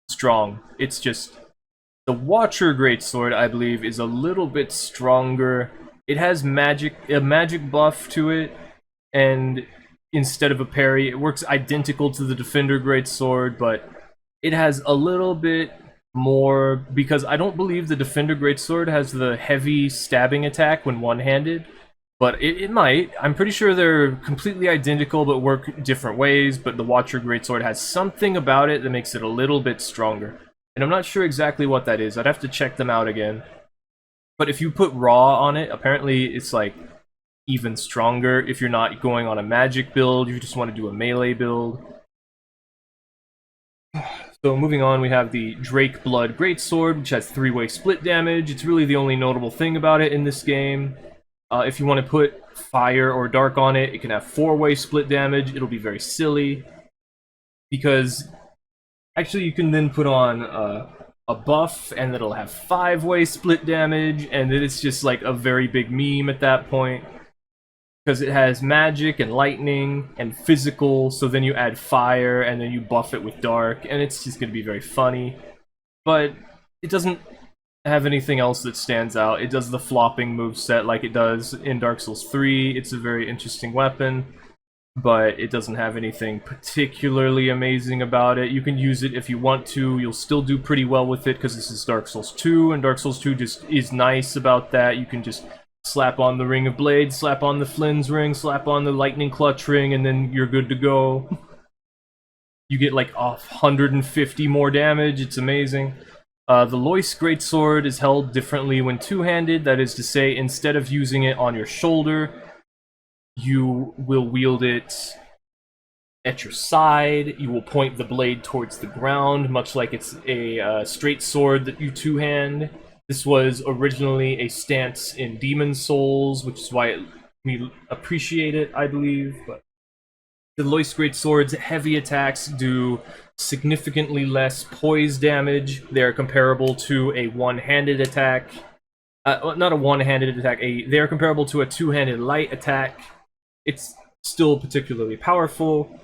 strong. It's just... The Watcher Greatsword, I believe, is a little bit stronger. It has a magic buff to it, and instead of a parry, it works identical to the Defender Greatsword, but it has a little bit more, because I don't believe the Defender Greatsword has the heavy stabbing attack when one-handed. But it might. I'm pretty sure they're completely identical but work different ways, but the Watcher Greatsword has something about it that makes it a little bit stronger. And I'm not sure exactly what that is. I'd have to check them out again. But if you put Raw on it, apparently it's like even stronger if you're not going on a magic build, you just want to do a melee build. So moving on, we have the Drake Blood Greatsword, which has three-way split damage. It's really the only notable thing about it in this game. If you want to put fire or dark on it, it can have four-way split damage. It'll be very silly, because actually you can then put on a buff and it'll have five-way split damage, and then it's just like a very big meme at that point, because it has magic and lightning and physical, so then you add fire and then you buff it with dark, and it's just going to be very funny. But it doesn't have anything else that stands out. It does the flopping moveset like it does in Dark Souls 3. It's a very interesting weapon, but it doesn't have anything particularly amazing about it. You can use it if you want to. You'll still do pretty well with it because this is Dark Souls 2, and Dark Souls 2 just is nice about that. You can just slap on the Ring of Blades, slap on the Flynn's Ring, slap on the Lightning Clutch Ring, and then you're good to go. You get like 150 more damage. It's amazing. The Lois Greatsword is held differently when two-handed. That is to say, instead of using it on your shoulder, you will wield it at your side. You will point the blade towards the ground, much like it's a straight sword that you two-hand. This was originally a stance in Demon Souls, which is why we appreciate it, I believe. But the Lois Greatsword's heavy attacks do significantly less poise damage. They are comparable to a one-handed attack. Not a one-handed attack. They are comparable to a two-handed light attack. It's still particularly powerful.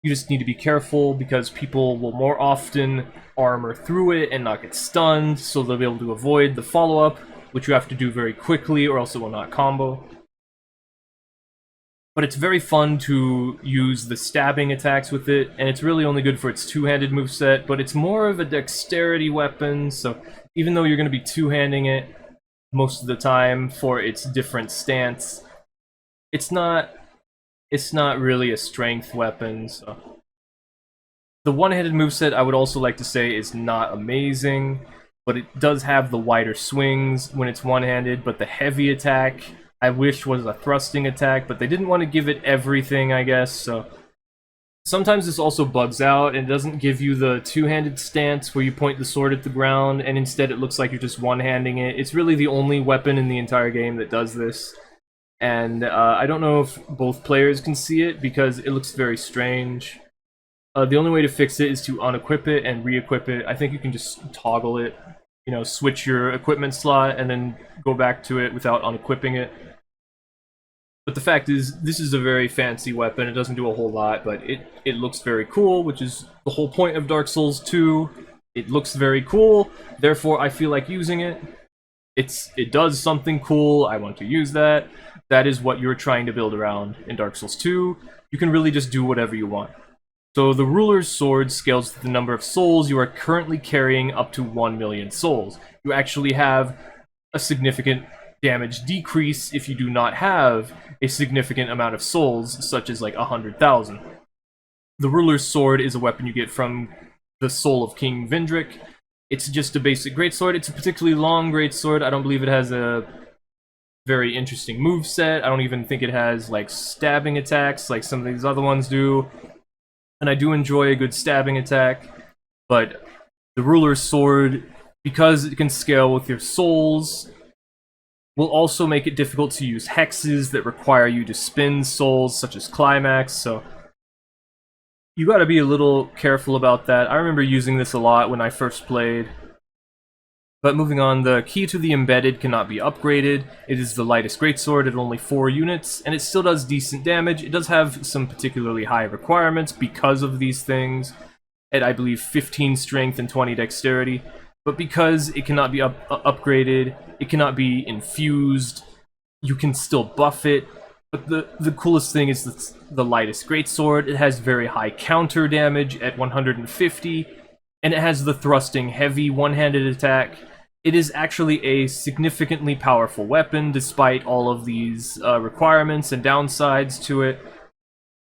You just need to be careful because people will more often armor through it and not get stunned, so they'll be able to avoid the follow-up, which you have to do very quickly or else it will not combo. But it's very fun to use the stabbing attacks with it, and it's really only good for its two-handed moveset, but it's more of a dexterity weapon, so even though you're going to be two-handing it most of the time for its different stance, it's not really a strength weapon, so... The one-handed moveset, I would also like to say, is not amazing, but it does have the wider swings when it's one-handed, but the heavy attack, I wish was a thrusting attack, but they didn't want to give it everything, I guess, so... Sometimes this also bugs out, and it doesn't give you the two-handed stance where you point the sword at the ground, and instead it looks like you're just one-handing it. It's really the only weapon in the entire game that does this. and I don't know if both players can see it because it looks very strange. The only way to fix it is to unequip it and re-equip it. I think you can just toggle it, you know, switch your equipment slot and then go back to it without unequipping it. But the fact is, this is a very fancy weapon. It doesn't do a whole lot, but it looks very cool, which is the whole point of Dark Souls 2. It looks very cool, therefore I feel like using it. It does something cool, I want to use that. That is what you're trying to build around in Dark Souls 2. You can really just do whatever you want. So the Ruler's Sword scales the number of souls you are currently carrying up to 1 million souls. You actually have a significant damage decrease if you do not have a significant amount of souls, such as like 100,000. The Ruler's Sword is a weapon you get from the Soul of King Vindrick. It's just a basic greatsword. It's a particularly long greatsword. I don't believe it has a very interesting moveset. I don't even think it has like stabbing attacks like some of these other ones do. And I do enjoy a good stabbing attack, but the Ruler's Sword, because it can scale with your souls, will also make it difficult to use hexes that require you to spin souls, such as Climax, so you gotta be a little careful about that. I remember using this a lot when I first played. But moving on, the key to the embedded cannot be upgraded. It is the lightest greatsword at only 4 units, and it still does decent damage. It does have some particularly high requirements because of these things, at I believe 15 strength and 20 dexterity. But because it cannot be upgraded, it cannot be infused, you can still buff it. But the coolest thing is the lightest greatsword. It has very high counter damage at 150, and it has the thrusting heavy one-handed attack. It is actually a significantly powerful weapon despite all of these requirements and downsides to it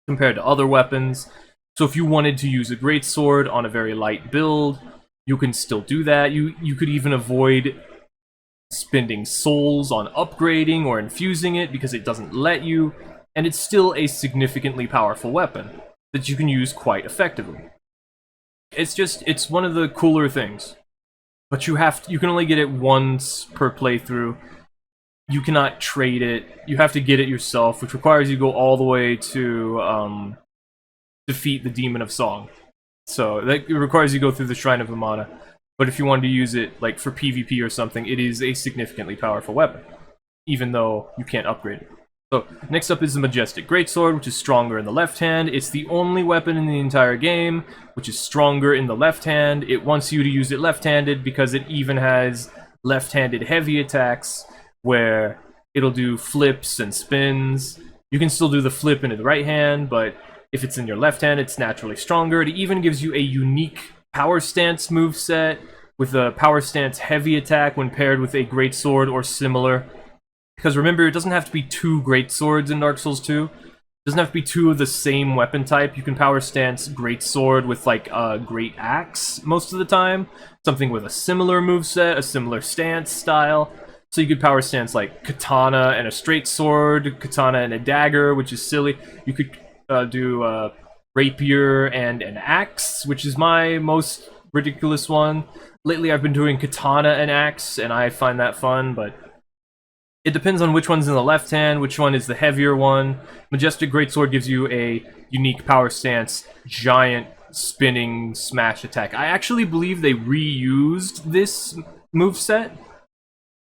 compared to other weapons. So if you wanted to use a greatsword on a very light build, you can still do that. You could even avoid spending souls on upgrading or infusing it because it doesn't let you, and it's still a significantly powerful weapon that you can use quite effectively. It's one of the cooler things. But you can only get it once per playthrough. You cannot trade it. You have to get it yourself, which requires you to go all the way to defeat the Demon of Song. So that requires you to go through the Shrine of Amana. But if you wanted to use it like for PvP or something, it is a significantly powerful weapon, even though you can't upgrade it. So, next up is the Majestic Greatsword, which is stronger in the left hand. It's the only weapon in the entire game which is stronger in the left hand. It wants you to use it left-handed because it even has left-handed heavy attacks where it'll do flips and spins. You can still do the flip into the right hand, but if it's in your left hand, it's naturally stronger. It even gives you a unique Power Stance moveset with a Power Stance heavy attack when paired with a Greatsword or similar. Because remember, it doesn't have to be 2 Greatswords in Dark Souls 2. It doesn't have to be 2 of the same weapon type. You can Power Stance Greatsword with, like, a Great Axe most of the time. Something with a similar moveset, a similar stance style. So you could Power Stance, like, Katana and a Straight Sword, Katana and a Dagger, which is silly. You could do Rapier and an Axe, which is my most ridiculous one. Lately I've been doing Katana and Axe, and I find that fun, but it depends on which one's in the left hand, which one is the heavier one. Majestic Greatsword gives you a unique Power Stance, giant spinning smash attack. I actually believe they reused this moveset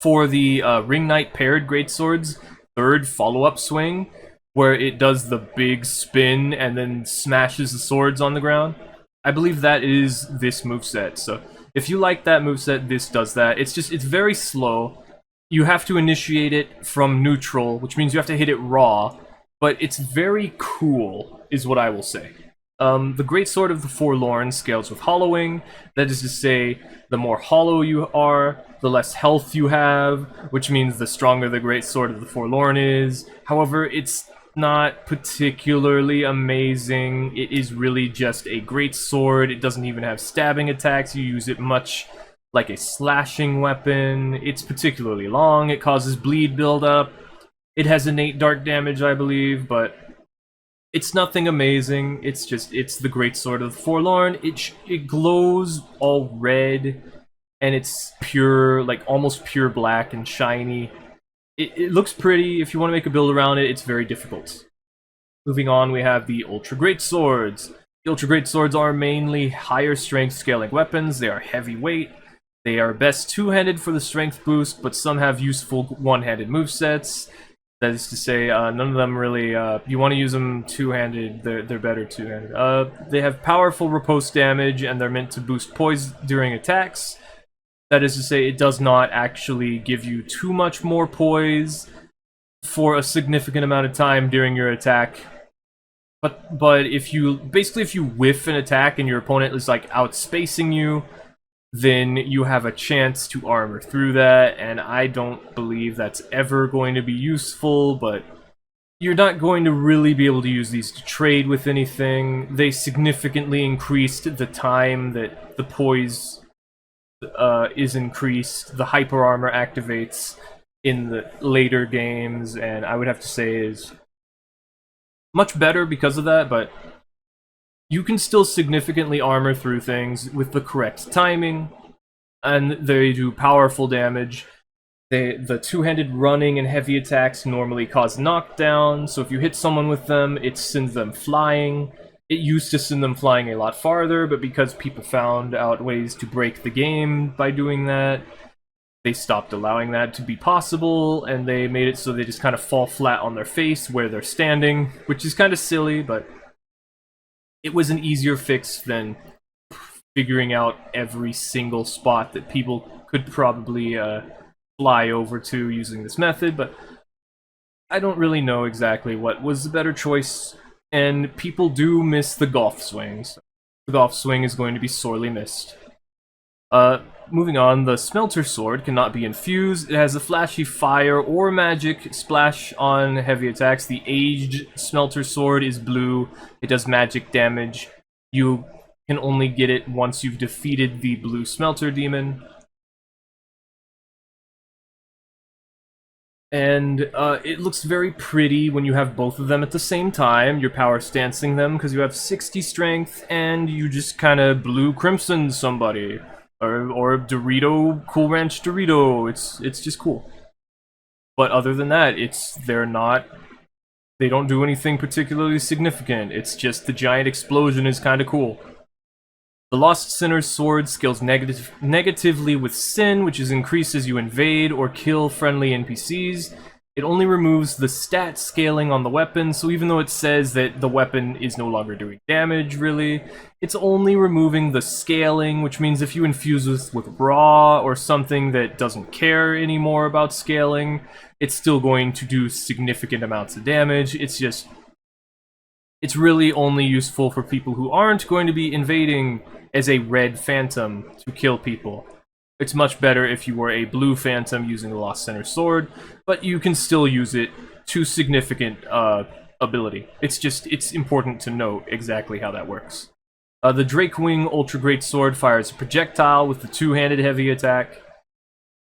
for the Ring Knight paired Greatsword's third follow-up swing, where it does the big spin and then smashes the swords on the ground. I believe that is this moveset, so if you like that moveset, this does that. It's very slow. You have to initiate it from neutral, which means you have to hit it raw, but it's very cool, is what I will say. The Greatsword of the Forlorn scales with hollowing. That is to say, the more hollow you are, the less health you have, which means the stronger the Greatsword of the Forlorn is. However, it's not particularly amazing. It is really just a Greatsword. It doesn't even have stabbing attacks. You use it much like a slashing weapon. It's particularly long. It causes bleed buildup. It has innate dark damage, I believe, but it's nothing amazing. It's the Greatsword of the Forlorn. It glows all red, and it's pure, like almost pure black and shiny. it looks pretty. If you want to make a build around it, it's very difficult. Moving on, we have the Ultra Greatswords. The Ultra Greatswords are mainly higher strength scaling weapons. They are heavyweight. They are best two-handed for the strength boost, but some have useful one-handed movesets. That is to say, none of them really, you want to use them two-handed, they're better two-handed. They have powerful riposte damage, and they're meant to boost poise during attacks. That is to say, it does not actually give you too much more poise for a significant amount of time during your attack. But if you whiff an attack and your opponent is like outspacing you, then you have a chance to armor through that, and I don't believe that's ever going to be useful, but you're not going to really be able to use these to trade with anything. They significantly increased the time that the poise is increased, the hyper armor activates in the later games, and I would have to say is much better because of that, but you can still significantly armor through things with the correct timing, and they do powerful damage. The two-handed running and heavy attacks normally cause knockdown, so if you hit someone with them, it sends them flying. It used to send them flying a lot farther, but because people found out ways to break the game by doing that, they stopped allowing that to be possible, and they made it so they just kind of fall flat on their face where they're standing, which is kind of silly, but it was an easier fix than figuring out every single spot that people could probably fly over to using this method, but I don't really know exactly what was the better choice, and people do miss the golf swings. The golf swing is going to be sorely missed. Moving on, the Smelter Sword cannot be infused. It has a flashy fire or magic splash on heavy attacks. The Aged Smelter Sword is blue. It does magic damage. You can only get it once you've defeated the blue Smelter Demon. And it looks very pretty when you have both of them at the same time. You're power stancing them because you have 60 strength and you just kind of blue crimson somebody. Or Dorito, Cool Ranch Dorito. It's just cool. But other than that, they don't do anything particularly significant. It's just the giant explosion is kind of cool. The Lost Sinner's Sword scales negatively with Sin, which is increased as you invade or kill friendly NPCs. It only removes the stat scaling on the weapon, so even though it says that the weapon is no longer doing damage, really, it's only removing the scaling, which means if you infuse this with Raw or something that doesn't care anymore about scaling, it's still going to do significant amounts of damage. It's really only useful for people who aren't going to be invading as a red phantom to kill people. It's much better if you were a blue phantom using the Lost Sinner's Sword, but you can still use it to significant ability. It's important to note exactly how that works. The Drakewing Ultra Great Sword fires a projectile with the two-handed heavy attack.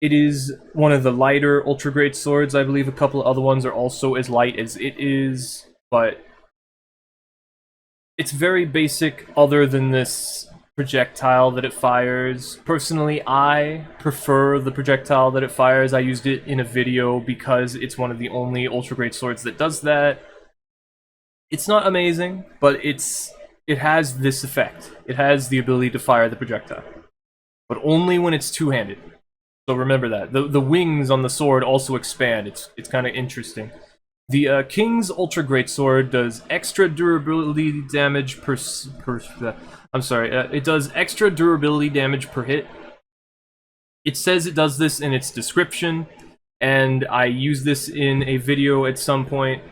It is one of the lighter Ultra Great Swords. I believe a couple of other ones are also as light as it is, but it's very basic other than this projectile that it fires. Personally, I prefer the projectile that it fires. I used it in a video because it's one of the only Ultra Great Swords that does that. It's not amazing, but it has this effect. It has the ability to fire the projectile, but only when it's two-handed. So remember that. The wings on the sword also expand. It's kind of interesting. The King's Ultra Great Sword does extra durability damage it does extra durability damage per hit. It says it does this in its description, and I used this in a video at some point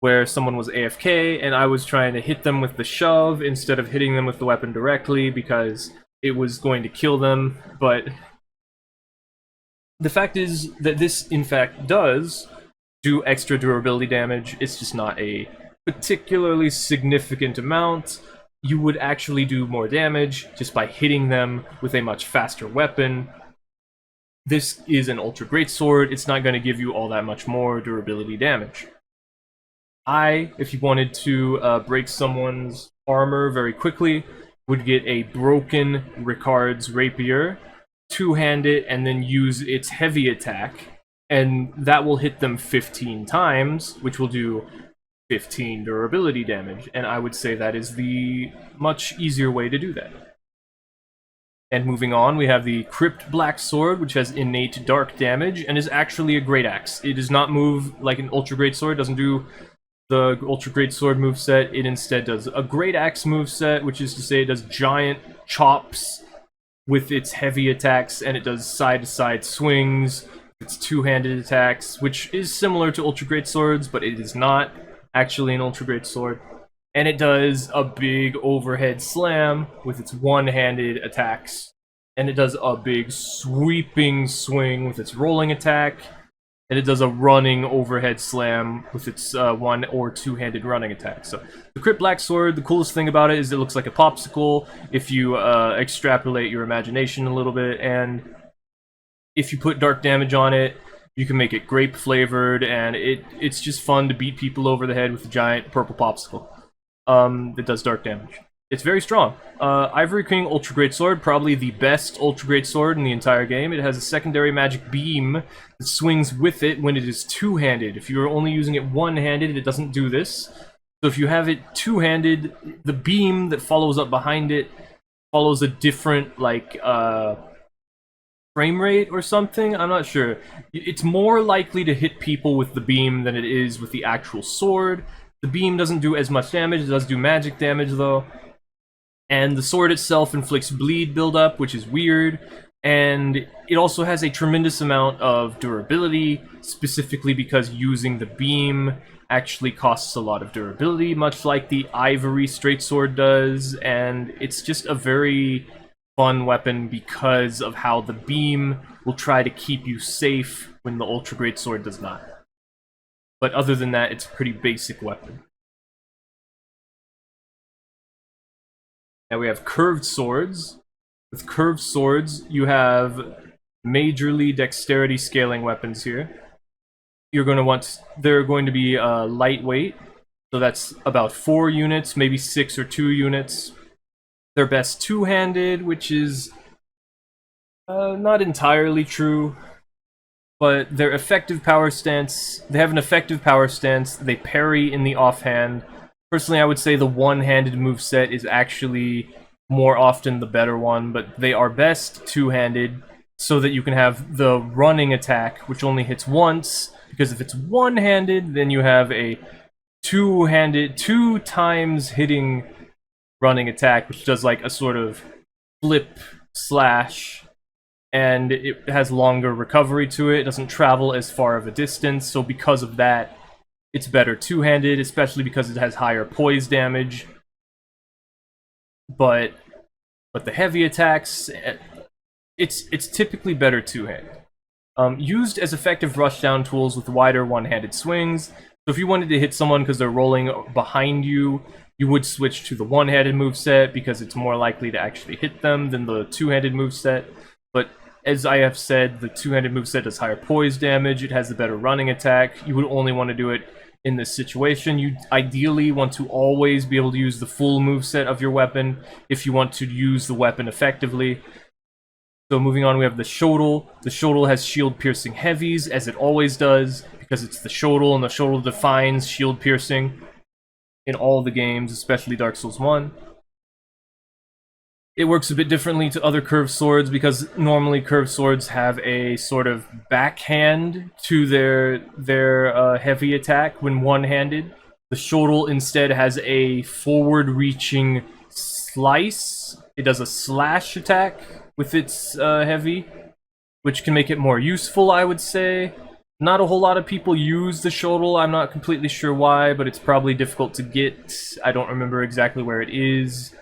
where someone was AFK, and I was trying to hit them with the shove instead of hitting them with the weapon directly because it was going to kill them, but the fact is that this, in fact, does do extra durability damage. It's just not a particularly significant amount. You would actually do more damage just by hitting them with a much faster weapon. This is an Ultra Great Sword. It's not going to give you all that much more durability damage. If you wanted to break someone's armor very quickly, would get a broken Ricard's Rapier, two-hand it, and then use its heavy attack, and that will hit them 15 times, which will do 15 durability damage, and I would say that is the much easier way to do that. And moving on, we have the Crypt Black Sword, which has innate dark damage, and is actually a Great Axe. It does not move like an Ultra Great Sword, doesn't do the Ultra Great Sword moveset, it instead does a Great Axe moveset, which is to say it does giant chops with its heavy attacks, and it does side-to-side swings, its two-handed attacks, which is similar to Ultra Great Swords, but it is not actually an Ultra Great Sword. And it does a big overhead slam with its one-handed attacks. And it does a big sweeping swing with its rolling attack. And it does a running overhead slam with its one or two-handed running attack. So the Crypt Black Sword, the coolest thing about it is it looks like a popsicle if you extrapolate your imagination a little bit. And if you put dark damage on it, you can make it grape flavored, and it's just fun to beat people over the head with a giant purple popsicle that does dark damage. It's very strong. Ivory King Ultra Great Sword, probably the best Ultra Great Sword in the entire game. It has a secondary magic beam that swings with it when it is two-handed. If you're only using it one-handed, it doesn't do this. So if you have it two-handed, the beam that follows up behind it follows a different, like, frame rate or something? I'm not sure. It's more likely to hit people with the beam than it is with the actual sword. The beam doesn't do as much damage, it does do magic damage though. And the sword itself inflicts bleed buildup, which is weird. And it also has a tremendous amount of durability, specifically because using the beam actually costs a lot of durability, much like the Ivory Straight Sword does. And it's just a very fun weapon because of how the beam will try to keep you safe when the Ultra Great Sword does not. But other than that, it's a pretty basic weapon. Now we have curved swords. With curved swords, you have majorly dexterity scaling weapons here. They're going to be lightweight, so that's about 4 units, maybe 6 or 2 units. They're best two-handed, which is not entirely true, but their effective power stance, they have an effective power stance, they parry in the offhand. Personally, I would say the one-handed moveset is actually more often the better one, but they are best two-handed so that you can have the running attack, which only hits once, because if it's one-handed, then you have a two-handed, 2 times hitting running attack, which does like a sort of flip slash, and it has longer recovery to it. It doesn't travel as far of a distance, so because of that, it's better two-handed, especially because it has higher poise damage. But the heavy attacks, it's typically better two-handed. Used as effective rushdown tools with wider one-handed swings. So if you wanted to hit someone because they're rolling behind you, you would switch to the one-handed moveset because it's more likely to actually hit them than the two-handed moveset. But as I have said, the two-handed moveset does higher poise damage, it has a better running attack. You would only want to do it in this situation. You ideally want to always be able to use the full moveset of your weapon if you want to use the weapon effectively. So moving on, we have the Shodel. The Shodel has shield-piercing heavies, as it always does, because it's the Shodel, and the Shodel defines shield-piercing in all the games, especially Dark Souls 1. It works a bit differently to other curved swords because normally curved swords have a sort of backhand to their heavy attack when one-handed. The Shodel instead has a forward-reaching slice. It does a slash attack with its heavy, which can make it more useful, I would say. Not a whole lot of people use the Shodel. I'm not completely sure why, but it's probably difficult to get. I don't remember exactly where it is.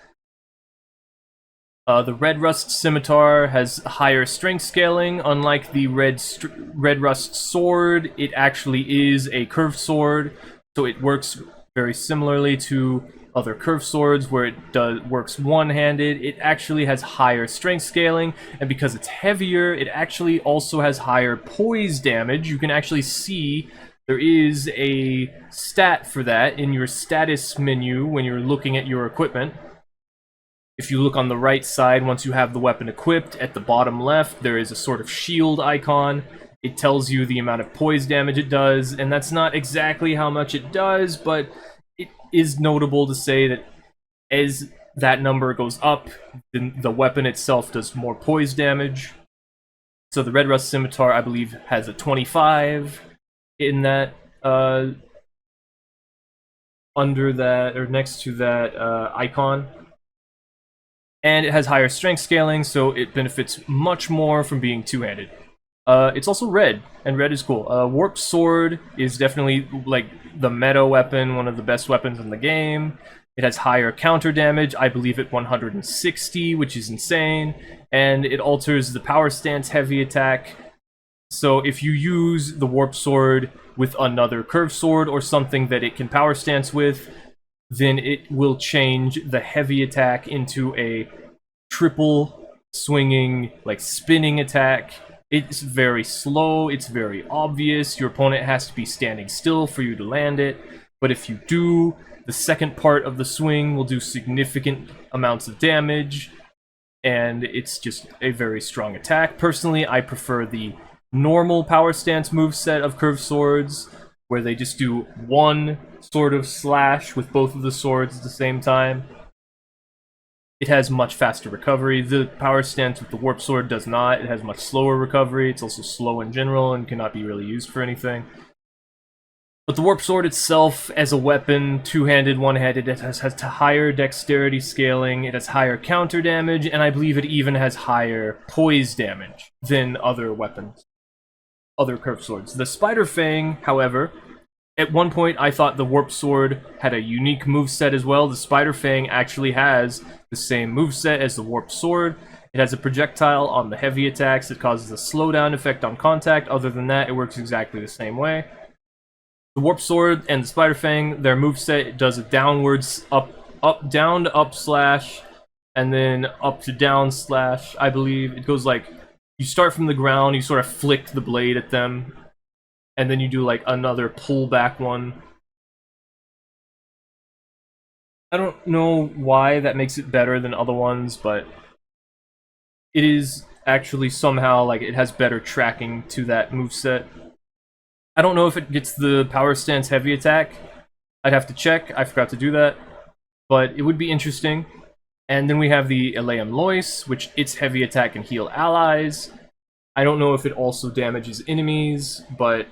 The Red Rust Scimitar has higher strength scaling. Unlike the Red Rust Sword, it actually is a curved sword, so it works very similarly to other curved swords where it works one-handed. It actually has higher strength scaling, and because it's heavier, it actually also has higher poise damage. You can actually see there is a stat for that in your status menu when you're looking at your equipment. If you look on the right side, once you have the weapon equipped, at the bottom left, there is a sort of shield icon, it tells you the amount of poise damage it does, and that's not exactly how much it does, but it is notable to say that as that number goes up, the weapon itself does more poise damage. So the Red Rust Scimitar, I believe, has a 25 in that, under that, or next to that icon. And it has higher strength scaling, so it benefits much more from being two-handed. It's also red, and red is cool. Warp Sword is definitely, like, the meta weapon, one of the best weapons in the game. It has higher counter damage, I believe at 160, which is insane. And it alters the power stance heavy attack. So if you use the Warp Sword with another curved sword or something that it can power stance with, then it will change the heavy attack into a triple swinging, like, spinning attack. It's very slow, it's very obvious, your opponent has to be standing still for you to land it, but if you do, the second part of the swing will do significant amounts of damage, and it's just a very strong attack. Personally, I prefer the normal power stance moveset of curved swords, where they just do one sort of slash with both of the swords at the same time. It has much faster recovery. The power stance with the Warp Sword does not. It has much slower recovery. It's also slow in general and cannot be really used for anything. But the Warp Sword itself, as a weapon, two-handed, one-handed, it has higher dexterity scaling, it has higher counter damage, and I believe it even has higher poise damage than other weapons. Other curved swords. The Spider Fang, however, at one point I thought the Warp Sword had a unique moveset as well. The Spider Fang actually has the same moveset as the Warp Sword. It has a projectile on the heavy attacks that causes a slowdown effect on contact. Other than that, it works exactly the same way. The Warp Sword and the Spider Fang, their moveset does a downwards down to up slash, and then up to down slash, I believe. It goes like, you start from the ground, you sort of flick the blade at them, and then you do like another pull back one. I don't know why that makes it better than other ones, but it is actually somehow, like, it has better tracking to that moveset. I don't know if it gets the power stance heavy attack. I'd have to check, I forgot to do that. But it would be interesting. And then we have the Eleum Lois, which its heavy attack can heal allies. I don't know if it also damages enemies, but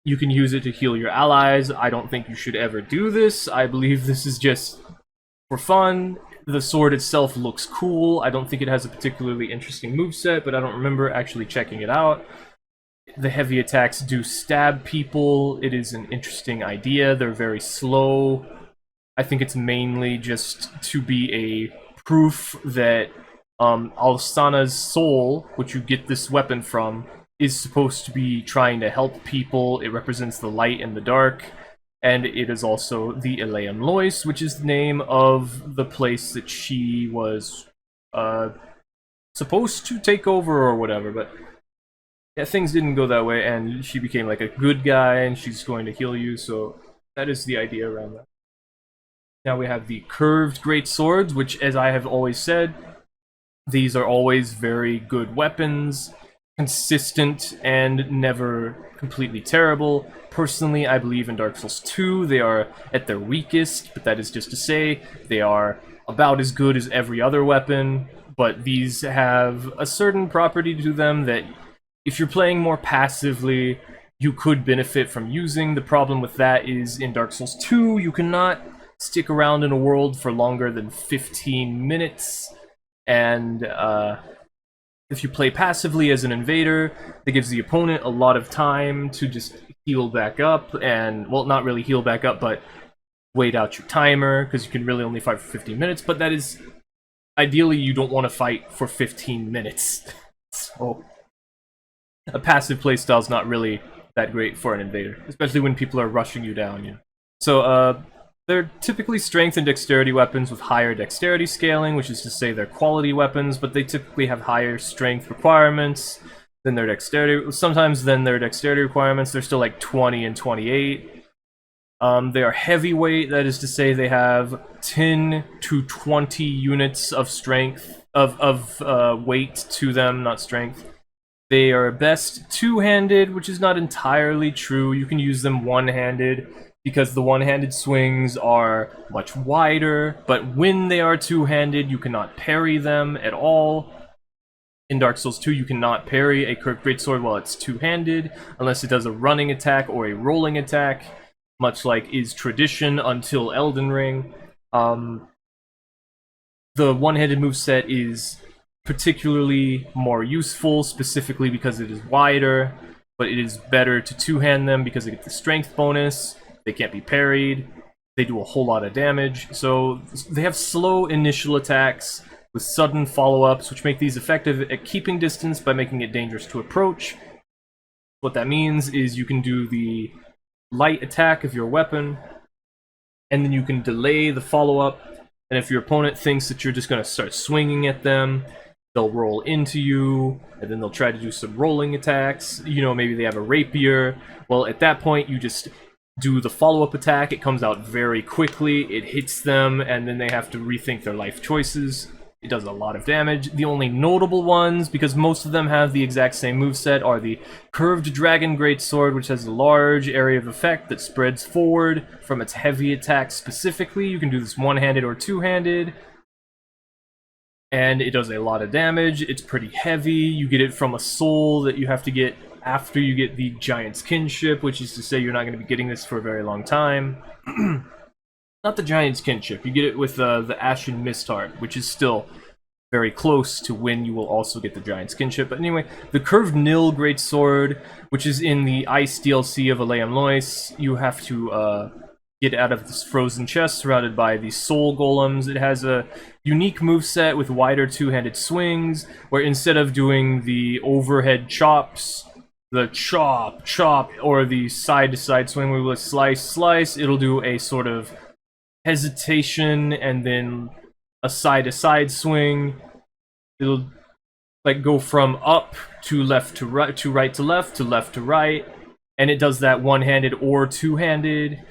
you can use it to heal your allies. I don't think you should ever do this. I believe this is just for fun. The sword itself looks cool. I don't think it has a particularly interesting moveset, but I don't remember actually checking it out. The heavy attacks do stab people. It is an interesting idea. They're very slow. I think it's mainly just to be a proof that Alstana's soul, which you get this weapon from, is supposed to be trying to help people. It represents the light and the dark. And it is also the Eleum Lois, which is the name of the place that she was supposed to take over or whatever, but yeah, things didn't go that way, and she became like a good guy, and she's going to heal you, so that is the idea around that. Now we have the curved Greatswords, which, as I have always said, these are always very good weapons, consistent, and never completely terrible. Personally, I believe in Dark Souls 2, they are at their weakest, but that is just to say, they are about as good as every other weapon, but these have a certain property to them that if you're playing more passively, you could benefit from using. The problem with that is in Dark Souls 2, you cannot stick around in a world for longer than 15 minutes, and if you play passively as an invader, that gives the opponent a lot of time to just heal back up, and, well, not really heal back up, but wait out your timer, because you can really only fight for 15 minutes, but that is, ideally you don't want to fight for 15 minutes. So a passive playstyle is not really that great for an invader, especially when people are rushing you down, you know. So, they're typically strength and dexterity weapons with higher dexterity scaling, which is to say they're quality weapons, but they typically have higher strength requirements than their dexterity. Sometimes than their dexterity requirements, they're still like 20 and 28. They are heavyweight, that is to say they have 10 to 20 units of strength, of weight to them, not strength. They are best two-handed, which is not entirely true. You can use them one-handed because the one-handed swings are much wider, but when they are two-handed, you cannot parry them at all. In Dark Souls 2, you cannot parry a curved greatsword while it's two-handed, unless it does a running attack or a rolling attack, much like is tradition until Elden Ring. The one-handed moveset is particularly more useful, specifically because it is wider, but it is better to two-hand them because they get the strength bonus, they can't be parried, they do a whole lot of damage, so they have slow initial attacks with sudden follow-ups, which make these effective at keeping distance by making it dangerous to approach. What that means is you can do the light attack of your weapon, and then you can delay the follow-up, and if your opponent thinks that you're just going to start swinging at them, they'll roll into you, and then they'll try to do some rolling attacks. You know, maybe they have a rapier. Well, at that point, you just do the follow-up attack. It comes out very quickly, it hits them, and then they have to rethink their life choices. It does a lot of damage. The only notable ones, because most of them have the exact same moveset, are the Curved Dragon Greatsword, which has a large area of effect that spreads forward from its heavy attack specifically. You can do this one-handed or two-handed, and it does a lot of damage. It's pretty heavy. You get it from a soul that you have to get after you get the Giant's Kinship, which is to say you're not going to be getting this for a very long time. Not the Giant's Kinship, you get it with the Ashen Mistheart, which is still very close to when you will also get the Giant's Kinship. But anyway, the Curved Nil Greatsword, which is in the Ice DLC of Aleum Lois, you have to get out of this frozen chest surrounded by these soul golems. It has a unique moveset with wider two-handed swings, where instead of doing the overhead chops, the chop, or the side-to-side swing where we will slice, it'll do a sort of hesitation and then a side-to-side swing. It'll like go from up to left to right to right to left to left to right, and it does that one-handed or two-handed,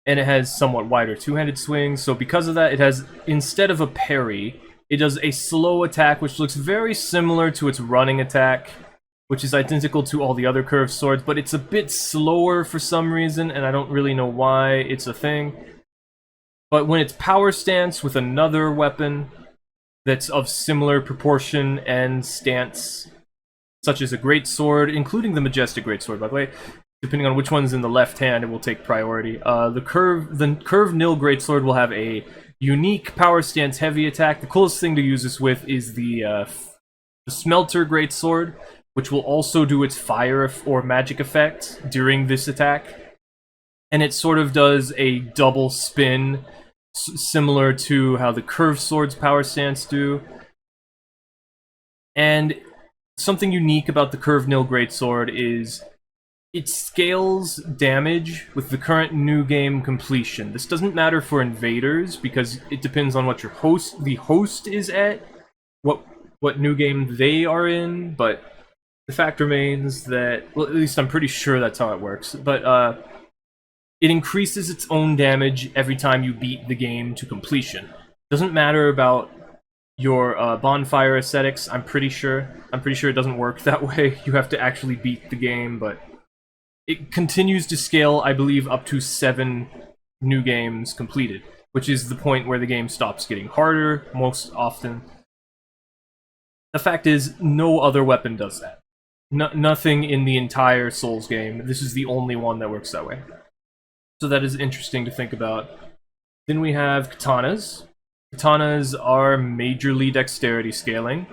and it has somewhat wider two-handed swings. So because of that, it has, instead of a parry, it does a slow attack which looks very similar to its running attack, which is identical to all the other curved swords, but it's a bit slower for some reason, and I don't really know why it's a thing. But when it's power stance with another weapon that's of similar proportion and stance, such as a greatsword, including the Majestic Greatsword, by the way, depending on which one's in the left hand, it will take priority. The curved Nil Greatsword will have a unique power stance heavy attack. The coolest thing to use this with is the Smelter Greatsword, which will also do its fire or magic effect during this attack. And it sort of does a double spin, similar to how the curved sword's power stance do. And something unique about the Curved Nil Greatsword is it scales damage with the current new game completion. This doesn't matter for invaders, because it depends on what the host is at, what new game they are in, but the fact remains that, well, at least I'm pretty sure that's how it works, but it increases its own damage every time you beat the game to completion. Doesn't matter about your bonfire aesthetics, I'm pretty sure it doesn't work that way. You have to actually beat the game, but it continues to scale, I believe, up to 7 new games completed, which is the point where the game stops getting harder most often. The fact is, no other weapon does that. Nothing in the entire Souls game. This is the only one that works that way. So that is interesting to think about. Then we have Katanas. Katanas are majorly dexterity scaling.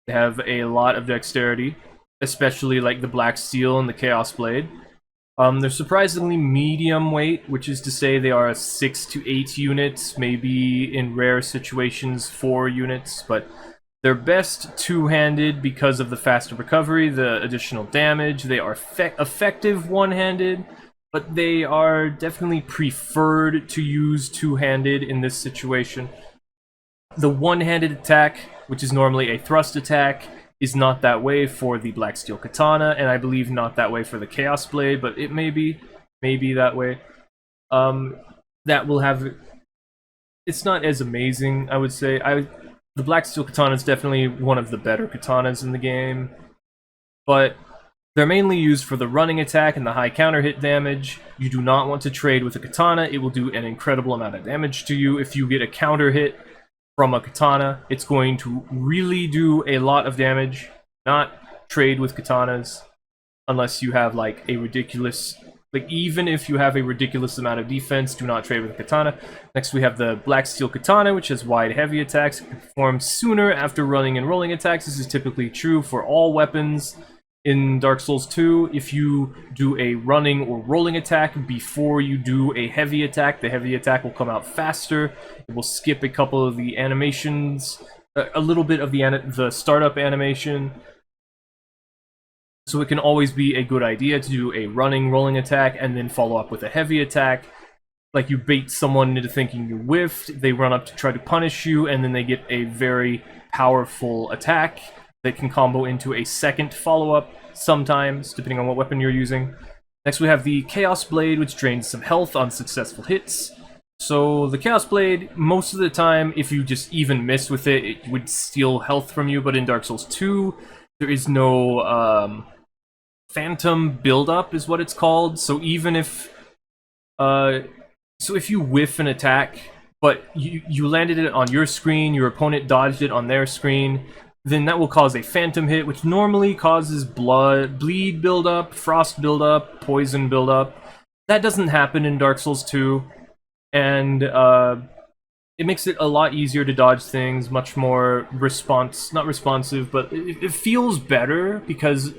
They have a lot of dexterity, especially like the Black Steel and the Chaos Blade. They're surprisingly medium weight, which is to say they are 6 to 8 units, maybe in rare situations 4 units, but they're best two-handed because of the faster recovery, the additional damage. They are effective one-handed, but they are definitely preferred to use two-handed in this situation. The one-handed attack, which is normally a thrust attack, is not that way for the Black Steel Katana, and I believe not that way for the Chaos Blade, but it may be that way. That will have... It's not as amazing, I would say. the Black Steel Katana is definitely one of the better katanas in the game, but they're mainly used for the running attack and the high counter hit damage. You do not want to trade with a katana. It will do an incredible amount of damage to you. If you get a counter hit from a katana, it's going to really do a lot of damage. Not trade with katanas unless you have like a ridiculous... Like, even if you have a ridiculous amount of defense, do not trade with a katana. Next, we have the Black Steel Katana, which has wide heavy attacks. It can perform sooner after running and rolling attacks. This is typically true for all weapons in Dark Souls 2. If you do a running or rolling attack before you do a heavy attack, the heavy attack will come out faster. It will skip a couple of the animations, a little bit of the startup animation. So it can always be a good idea to do a running, rolling attack and then follow up with a heavy attack. Like, you bait someone into thinking you whiffed, they run up to try to punish you, and then they get a very powerful attack that can combo into a second follow-up sometimes, depending on what weapon you're using. Next we have the Chaos Blade, which drains some health on successful hits. So the Chaos Blade, most of the time, if you just even miss with it, it would steal health from you, but in Dark Souls 2, there is no phantom build-up is what it's called. So even if if you whiff an attack, but you landed it on your screen, your opponent dodged it on their screen, then that will cause a phantom hit, which normally causes bleed build-up, frost build-up, poison build-up. That doesn't happen in Dark Souls 2, and it makes it a lot easier to dodge things, much more not responsive, but it feels better because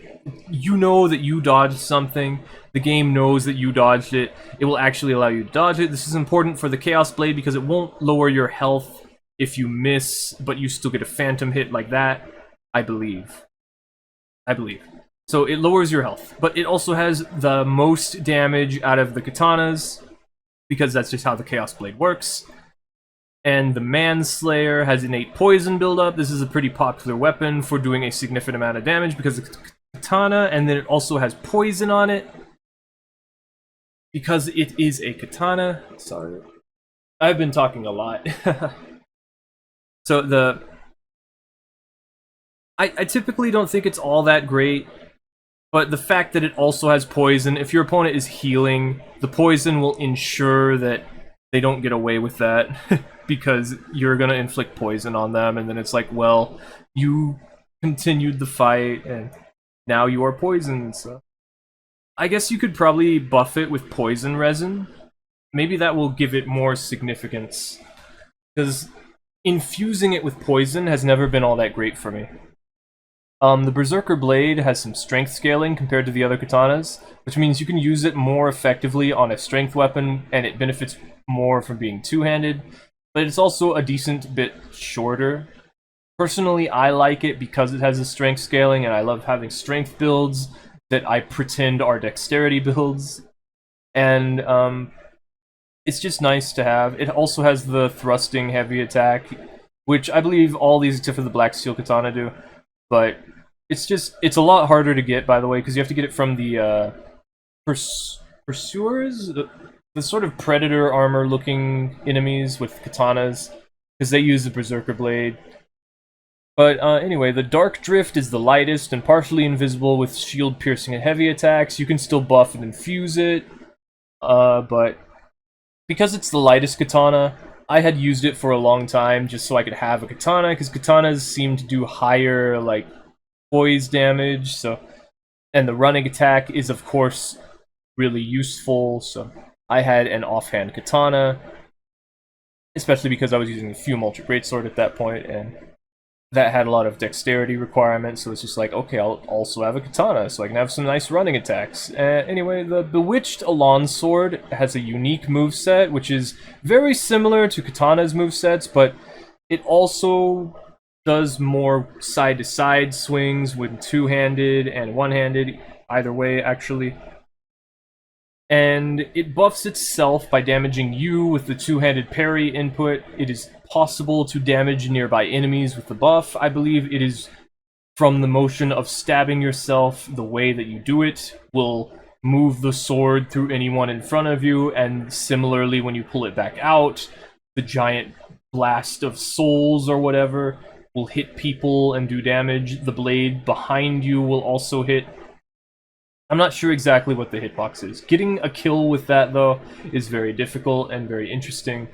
you know that you dodged something, the game knows that you dodged it, it will actually allow you to dodge it. This is important for the Chaos Blade because it won't lower your health if you miss, but you still get a phantom hit like that, I believe. So it lowers your health, but it also has the most damage out of the katanas, because that's just how the Chaos Blade works. And the Manslayer has innate poison buildup. This is a pretty popular weapon for doing a significant amount of damage because it's katana, and then it also has poison on it. Because it is a katana. Sorry. I've been talking a lot. So I typically don't think it's all that great, but the fact that it also has poison, if your opponent is healing, the poison will ensure that they don't get away with that, because you're gonna inflict poison on them, and then it's like, well, you continued the fight, and now you are poisoned, so... I guess you could probably buff it with poison resin. Maybe that will give it more significance, because infusing it with poison has never been all that great for me. The Berserker Blade has some strength scaling compared to the other katanas, which means you can use it more effectively on a strength weapon, and it benefits more from being two-handed, but it's also a decent bit shorter. Personally, I like it because it has a strength scaling, and I love having strength builds that I pretend are dexterity builds, and it's just nice to have. It also has the thrusting heavy attack, which I believe all these except for the Black Steel Katana do, but it's a lot harder to get, by the way, because you have to get it from the pursuers, the sort of predator armor looking enemies with katanas, because they use the Berserker Blade. But anyway, the Dark Drift is the lightest and partially invisible with shield piercing and heavy attacks. You can still buff and infuse it, but because it's the lightest katana, I had used it for a long time just so I could have a katana, because katanas seem to do higher, like, poise damage, so... And the running attack is, of course, really useful, so I had an offhand katana, especially because I was using the Fume Ultra Greatsword at that point, and that had a lot of dexterity requirements, so it's just like, okay, I'll also have a katana, so I can have some nice running attacks. Anyway, the Bewitched Elan Sword has a unique moveset, which is very similar to Katana's movesets, but it also does more side-to-side swings with two-handed and one-handed, either way, actually. And it buffs itself by damaging you with the two-handed parry input. It is possible to damage nearby enemies with the buff. I believe it is from the motion of stabbing yourself. The way that you do it will move the sword through anyone in front of you, and similarly when you pull it back out, the giant blast of souls or whatever will hit people and do damage. The blade behind you will also hit. I'm not sure exactly what the hitbox is. Getting a kill with that, though, is very difficult and very interesting.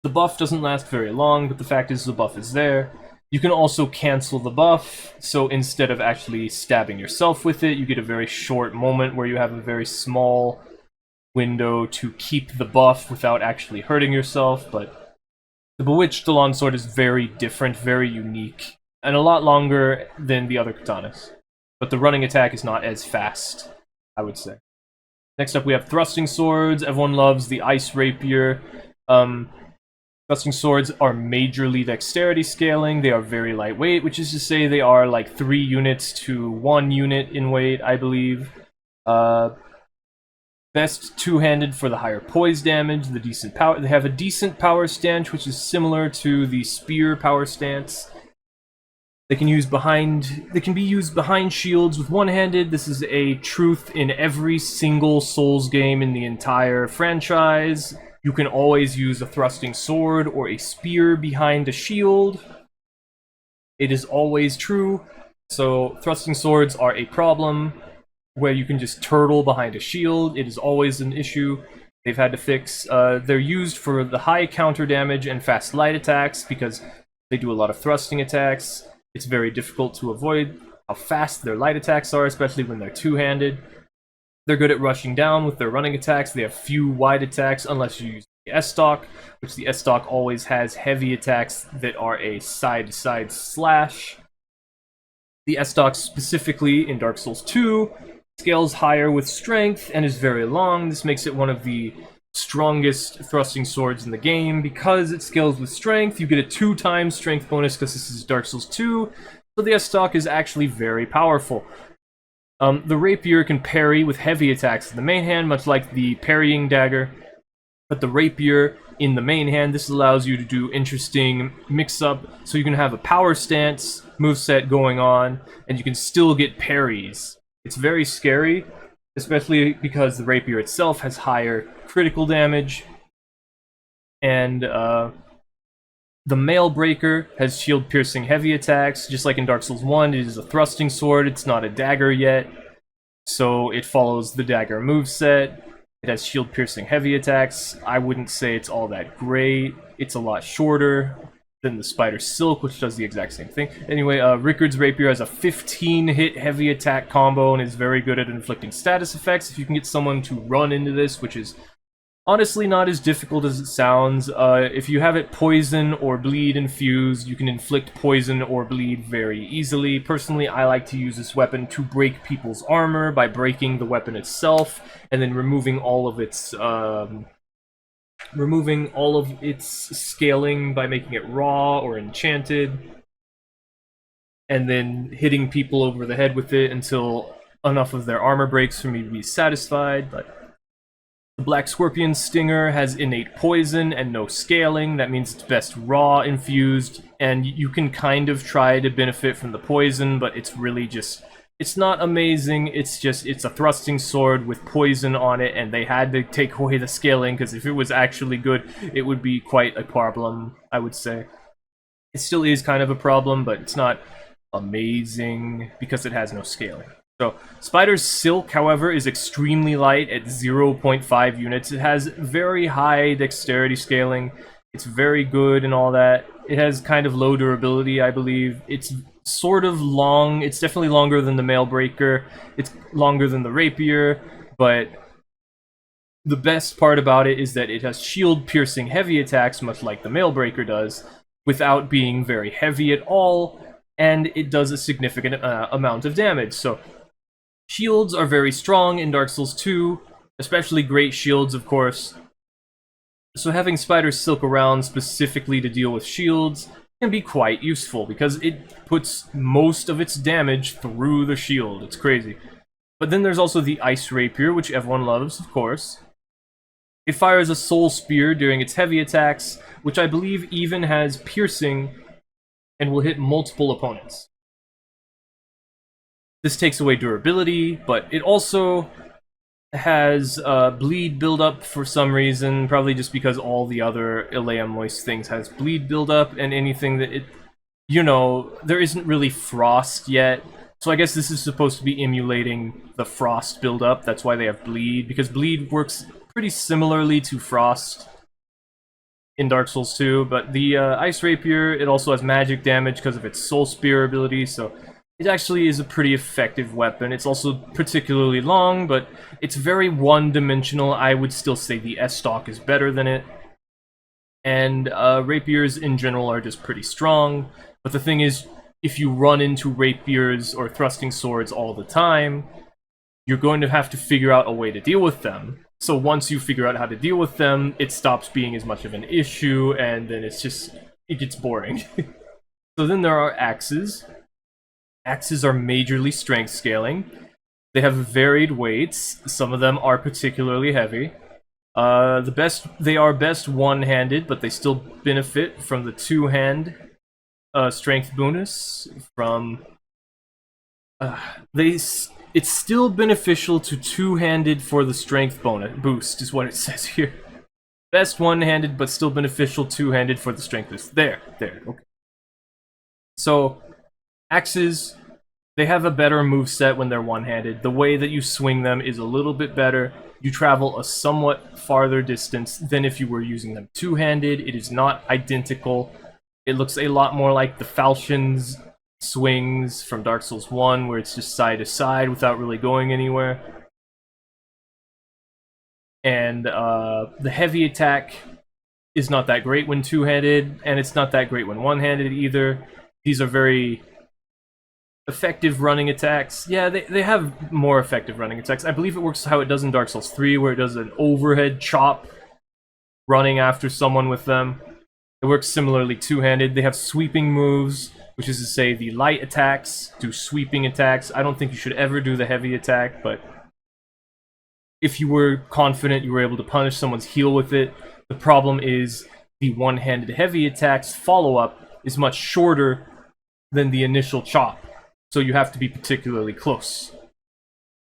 The buff doesn't last very long, but the fact is the buff is there. You can also cancel the buff, so instead of actually stabbing yourself with it, you get a very short moment where you have a very small window to keep the buff without actually hurting yourself, but the Bewitched Longsword is very different, very unique, and a lot longer than the other katanas. But the running attack is not as fast, I would say. Next up we have Thrusting Swords. Everyone loves the Ice Rapier. Thrusting Swords are majorly dexterity scaling. They are very lightweight, which is to say they are like 3 units to 1 unit in weight, I believe. Best two-handed for the higher poise damage, the decent power. They have a decent power stance, which is similar to the spear power stance. They can be used behind shields with one-handed. This is a truth in every single Souls game in the entire franchise. You can always use a thrusting sword or a spear behind a shield. It is always true. So thrusting swords are a problem where you can just turtle behind a shield. It is always an issue they've had to fix. They're used for the high counter damage and fast light attacks because they do a lot of thrusting attacks. It's very difficult to avoid how fast their light attacks are, especially when they're two-handed. They're good at rushing down with their running attacks. They have few wide attacks unless you use the S-Stock, which the S-Stock always has heavy attacks that are a side-to-side slash. The S-Stock specifically in Dark Souls 2 scales higher with strength and is very long. This makes it one of the strongest thrusting swords in the game. Because it scales with strength, you get a 2x strength bonus because this is Dark Souls 2, so the S-Stock is actually very powerful. The Rapier can parry with heavy attacks in the main hand, much like the parrying dagger. But the Rapier in the main hand, this allows you to do interesting mix-up, so you can have a power stance moveset going on, and you can still get parries. It's very scary, especially because the Rapier itself has higher critical damage, and the Mailbreaker has shield-piercing heavy attacks. Just like in Dark Souls 1, it is a thrusting sword, it's not a dagger yet, so it follows the dagger moveset. It has shield-piercing heavy attacks. I wouldn't say it's all that great. It's a lot shorter than the Spider Silk, which does the exact same thing. Anyway, Rickard's Rapier has a 15-hit heavy attack combo and is very good at inflicting status effects. If you can get someone to run into this, which is honestly not as difficult as it sounds. If you have it poison or bleed infused, you can inflict poison or bleed very easily. Personally, I like to use this weapon to break people's armor by breaking the weapon itself and then removing all of its scaling by making it raw or enchanted, and then hitting people over the head with it until enough of their armor breaks for me to be satisfied. But the Black Scorpion Stinger has innate poison and no scaling. That means it's best raw infused, and you can kind of try to benefit from the poison, but it's really just, it's not amazing. It's a thrusting sword with poison on it, and they had to take away the scaling, because if it was actually good, it would be quite a problem, I would say. It still is kind of a problem, but it's not amazing because it has no scaling. So, Spider's Silk, however, is extremely light at 0.5 units. It has very high dexterity scaling. It's very good and all that. It has kind of low durability, I believe. It's sort of long. It's definitely longer than the Mailbreaker. It's longer than the Rapier, but the best part about it is that it has shield-piercing heavy attacks, much like the Mailbreaker does, without being very heavy at all, and it does a significant amount of damage. So, shields are very strong in Dark Souls 2, especially great shields, of course. So having Spider's Silk around specifically to deal with shields can be quite useful, because it puts most of its damage through the shield. It's crazy. But then there's also the Ice Rapier, which everyone loves, of course. It fires a Soul Spear during its heavy attacks, which I believe even has piercing and will hit multiple opponents. This takes away durability, but it also has bleed buildup for some reason, probably just because all the other Ilea Moist things has bleed buildup, and anything that it, you know, there isn't really frost yet. So I guess this is supposed to be emulating the frost buildup. That's why they have bleed, because bleed works pretty similarly to frost in Dark Souls 2. But the Ice Rapier, it also has magic damage because of its Soul Spear ability, so it actually is a pretty effective weapon. It's also particularly long, but it's very one-dimensional. I would still say the S-Stock is better than it. And rapiers in general are just pretty strong. But the thing is, if you run into rapiers or thrusting swords all the time, you're going to have to figure out a way to deal with them. So once you figure out how to deal with them, it stops being as much of an issue, and then it gets boring. So then there are axes. Axes are majorly strength scaling. They have varied weights. Some of them are particularly heavy. They are best one-handed, but they still benefit from the two-hand strength bonus. It's still beneficial to two-handed for the strength bonus boost, is what it says here. Best one-handed, but still beneficial two-handed for the strength boost. There, okay. So, axes, they have a better moveset when they're one-handed. The way that you swing them is a little bit better. You travel a somewhat farther distance than if you were using them two-handed. It is not identical. It looks a lot more like the falchions swings from Dark Souls 1, where it's just side to side without really going anywhere. And the heavy attack is not that great when two-handed, and it's not that great when one-handed either. These are very effective running attacks. Yeah, they have more effective running attacks. I believe it works how it does in Dark Souls 3, where it does an overhead chop running after someone with them. It works similarly two-handed. They have sweeping moves, which is to say the light attacks do sweeping attacks. I don't think you should ever do the heavy attack, but if you were confident you were able to punish someone's heal with it. The problem is the one-handed heavy attack's follow-up is much shorter than the initial chop, so you have to be particularly close.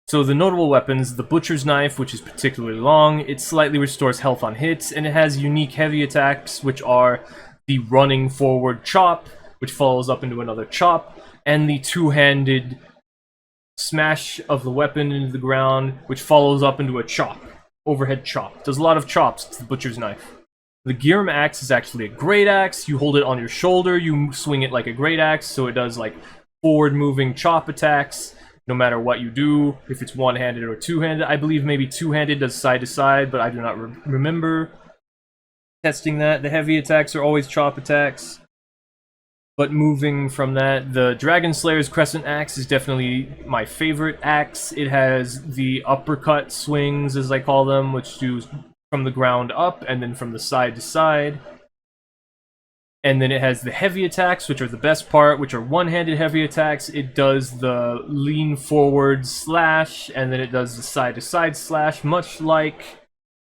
So the notable weapons, the Butcher's Knife, which is particularly long, it slightly restores health on hits, and it has unique heavy attacks, which are the running forward chop, which follows up into another chop, and the two-handed smash of the weapon into the ground, which follows up into a chop, overhead chop. Does a lot of chops to the Butcher's Knife. The Girm Axe is actually a great axe. You hold it on your shoulder, you swing it like a great axe, so it does like forward-moving chop attacks, no matter what you do, if it's one-handed or two-handed. I believe maybe two-handed does side-to-side, but I do not remember testing that. The heavy attacks are always chop attacks. But moving from that, the Dragon Slayer's Crescent Axe is definitely my favorite axe. It has the uppercut swings, as I call them, which do from the ground up and then from the side to side. And then it has the heavy attacks, which are the best part, which are one-handed heavy attacks. It does the lean forward slash, and then it does the side-to-side slash, much like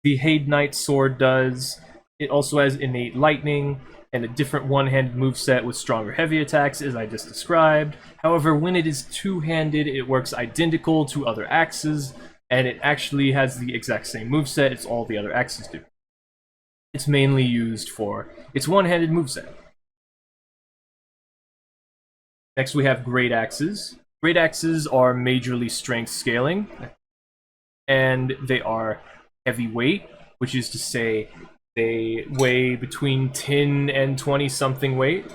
the Haid Knight sword does. It also has innate lightning, and a different one-handed moveset with stronger heavy attacks, as I just described. However, when it is two-handed, it works identical to other axes, and it actually has the exact same moveset as all the other axes do. It's mainly used for its one-handed moveset. Next we have Greataxes. Greataxes are majorly strength scaling, and they are heavyweight, which is to say they weigh between 10 and 20 something weight.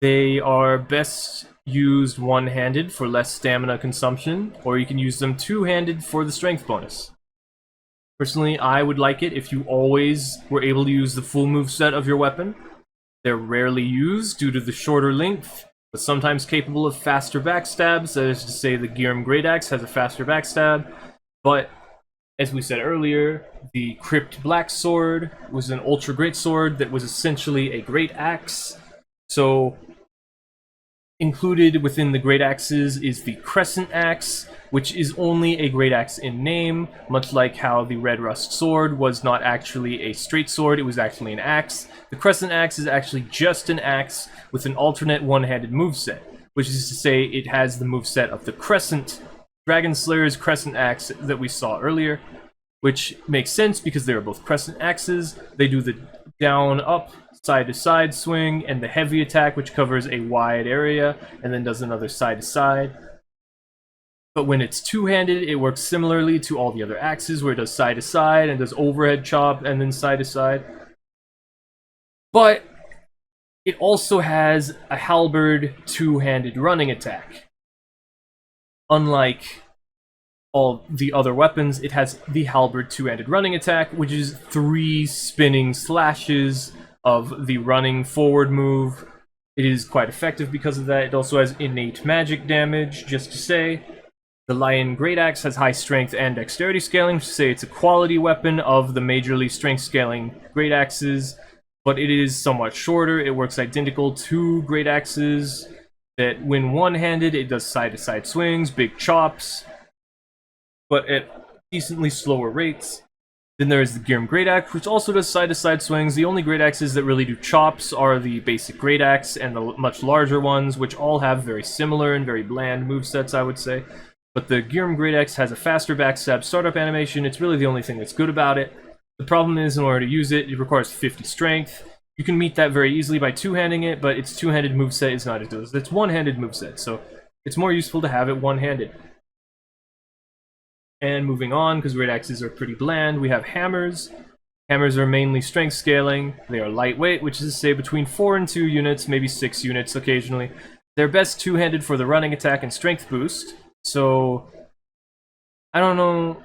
They are best used one-handed for less stamina consumption, or you can use them two-handed for the strength bonus. Personally, I would like it if you always were able to use the full moveset of your weapon. They're rarely used due to the shorter length, but sometimes capable of faster backstabs. That is to say, the Girm Greataxe has a faster backstab, but as we said earlier, the Crypt Black Sword was an ultra great sword that was essentially a great axe. So included within the great axes is the Crescent Axe, which is only a great axe in name, much like how the Red Rust Sword was not actually a straight sword, it was actually an axe. The Crescent Axe is actually just an axe with an alternate one-handed moveset, which is to say it has the moveset of the Crescent Dragon Slayer's Crescent Axe that we saw earlier, which makes sense because they are both Crescent Axes. They do the down, up, side-to-side swing, and the heavy attack, which covers a wide area, and then does another side-to-side. But when it's two-handed, it works similarly to all the other axes, where it does side-to-side, and does overhead chop, and then side-to-side. But it also has a halberd two-handed running attack. Unlike all the other weapons, it has the halberd two-handed running attack, which is 3 spinning slashes of the running forward move. It is quite effective because of that. It also has innate magic damage, just to say. The Lion Greataxe has high strength and dexterity scaling, to say it's a quality weapon of the majorly strength scaling Greataxes, but it is somewhat shorter. It works identical to Greataxes, that when one-handed, it does side-to-side swings, big chops, but at decently slower rates. Then there is the Girm Greataxe, which also does side-to-side swings. The only Greataxes that really do chops are the basic Greataxe and the much larger ones, which all have very similar and very bland movesets, I would say. But the Girm Greataxe has a faster backstab startup animation. It's really the only thing that's good about it. The problem is, in order to use it, it requires 50 strength. You can meet that very easily by two-handing it, but its two-handed moveset is not as good as its one-handed moveset, so it's more useful to have it one-handed. And moving on, because Greataxes are pretty bland, we have hammers. Hammers are mainly strength scaling. They are lightweight, which is to say between 4 and 2 units, maybe 6 units occasionally. They're best two-handed for the running attack and strength boost. So, I don't know,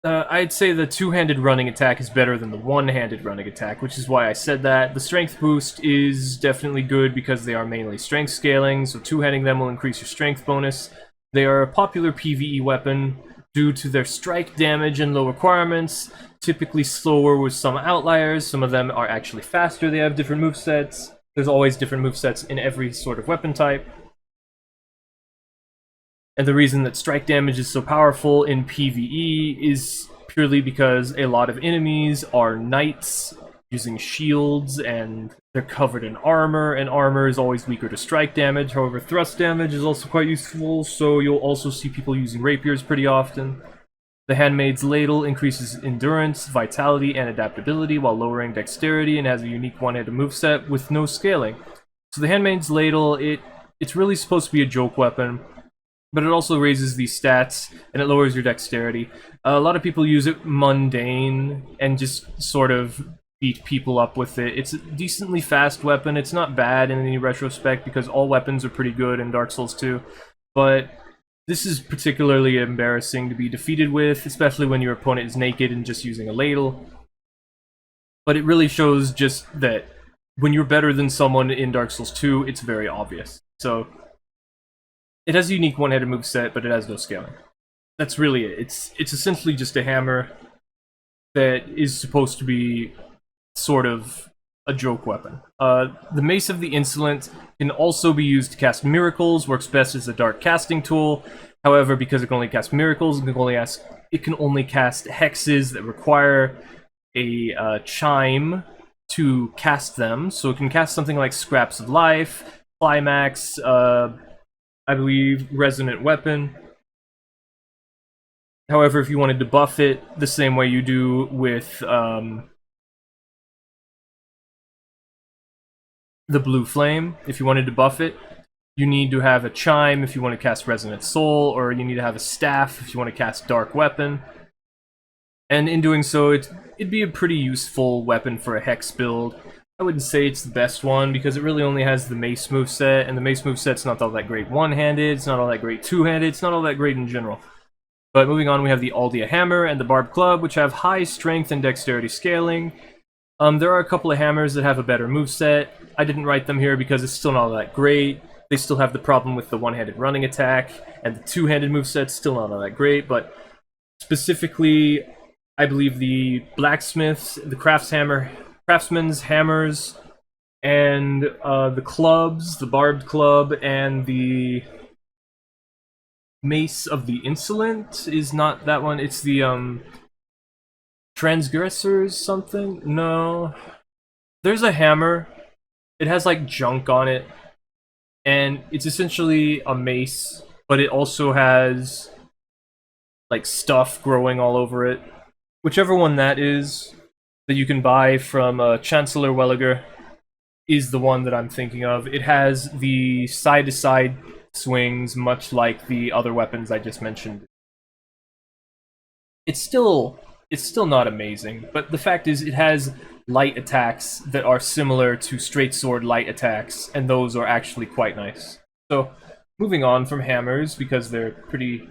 I'd say the two-handed running attack is better than the one-handed running attack, which is why I said that. The strength boost is definitely good because they are mainly strength scaling, so two-handing them will increase your strength bonus. They are a popular PvE weapon due to their strike damage and low requirements, typically slower with some outliers. Some of them are actually faster, they have different movesets. There's always different movesets in every sort of weapon type. And the reason that strike damage is so powerful in PvE is purely because a lot of enemies are knights using shields, and they're covered in armor, and armor is always weaker to strike damage. However, thrust damage is also quite useful, so you'll also see people using rapiers pretty often. The Handmaid's Ladle increases endurance, vitality, and adaptability while lowering dexterity, and has a unique one-handed moveset with no scaling. So the Handmaid's Ladle, it's really supposed to be a joke weapon, but it also raises these stats, and it lowers your dexterity. A lot of people use it mundane, and just sort of beat people up with it. It's a decently fast weapon. It's not bad in any retrospect, because all weapons are pretty good in Dark Souls 2, but this is particularly embarrassing to be defeated with, especially when your opponent is naked and just using a ladle. But it really shows just that when you're better than someone in Dark Souls 2, it's very obvious. So it has a unique one-handed moveset, but it has no scaling. That's really it. It's essentially just a hammer that is supposed to be sort of a joke weapon. The Mace of the Insolent can also be used to cast miracles, works best as a dark casting tool. However, because it can only cast miracles, it can only cast hexes that require a chime to cast them. So it can cast something like Scraps of Life, Climax, I believe Resonant Weapon. However, if you wanted to buff it the same way you do with the Blue Flame, if you wanted to buff it, you need to have a Chime if you want to cast Resonant Soul, or you need to have a Staff if you want to cast Dark Weapon. And in doing so, it'd be a pretty useful weapon for a Hex build. I wouldn't say it's the best one, because it really only has the Mace moveset, and the Mace moveset's not all that great one-handed, it's not all that great two-handed, it's not all that great in general. But moving on, we have the Aldia Hammer and the Barbed Club, which have high strength and dexterity scaling. There are a couple of hammers that have a better moveset. I didn't write them here because it's still not all that great. They still have the problem with the one-handed running attack, and the two-handed moveset's still not all that great, but specifically, I believe the blacksmiths, the craftsman's hammers, and the clubs, the Barbed Club, and the Mace of the Insolent is not that one. It's the Transgressors something? No. There's a hammer. It has like junk on it, and it's essentially a mace, but it also has like stuff growing all over it. Whichever one that is that you can buy from Chancellor Welliger is the one that I'm thinking of. It has the side-to-side swings, much like the other weapons I just mentioned. It's still not amazing, but the fact is it has light attacks that are similar to straight sword light attacks, and those are actually quite nice. So, moving on from hammers, because they're pretty...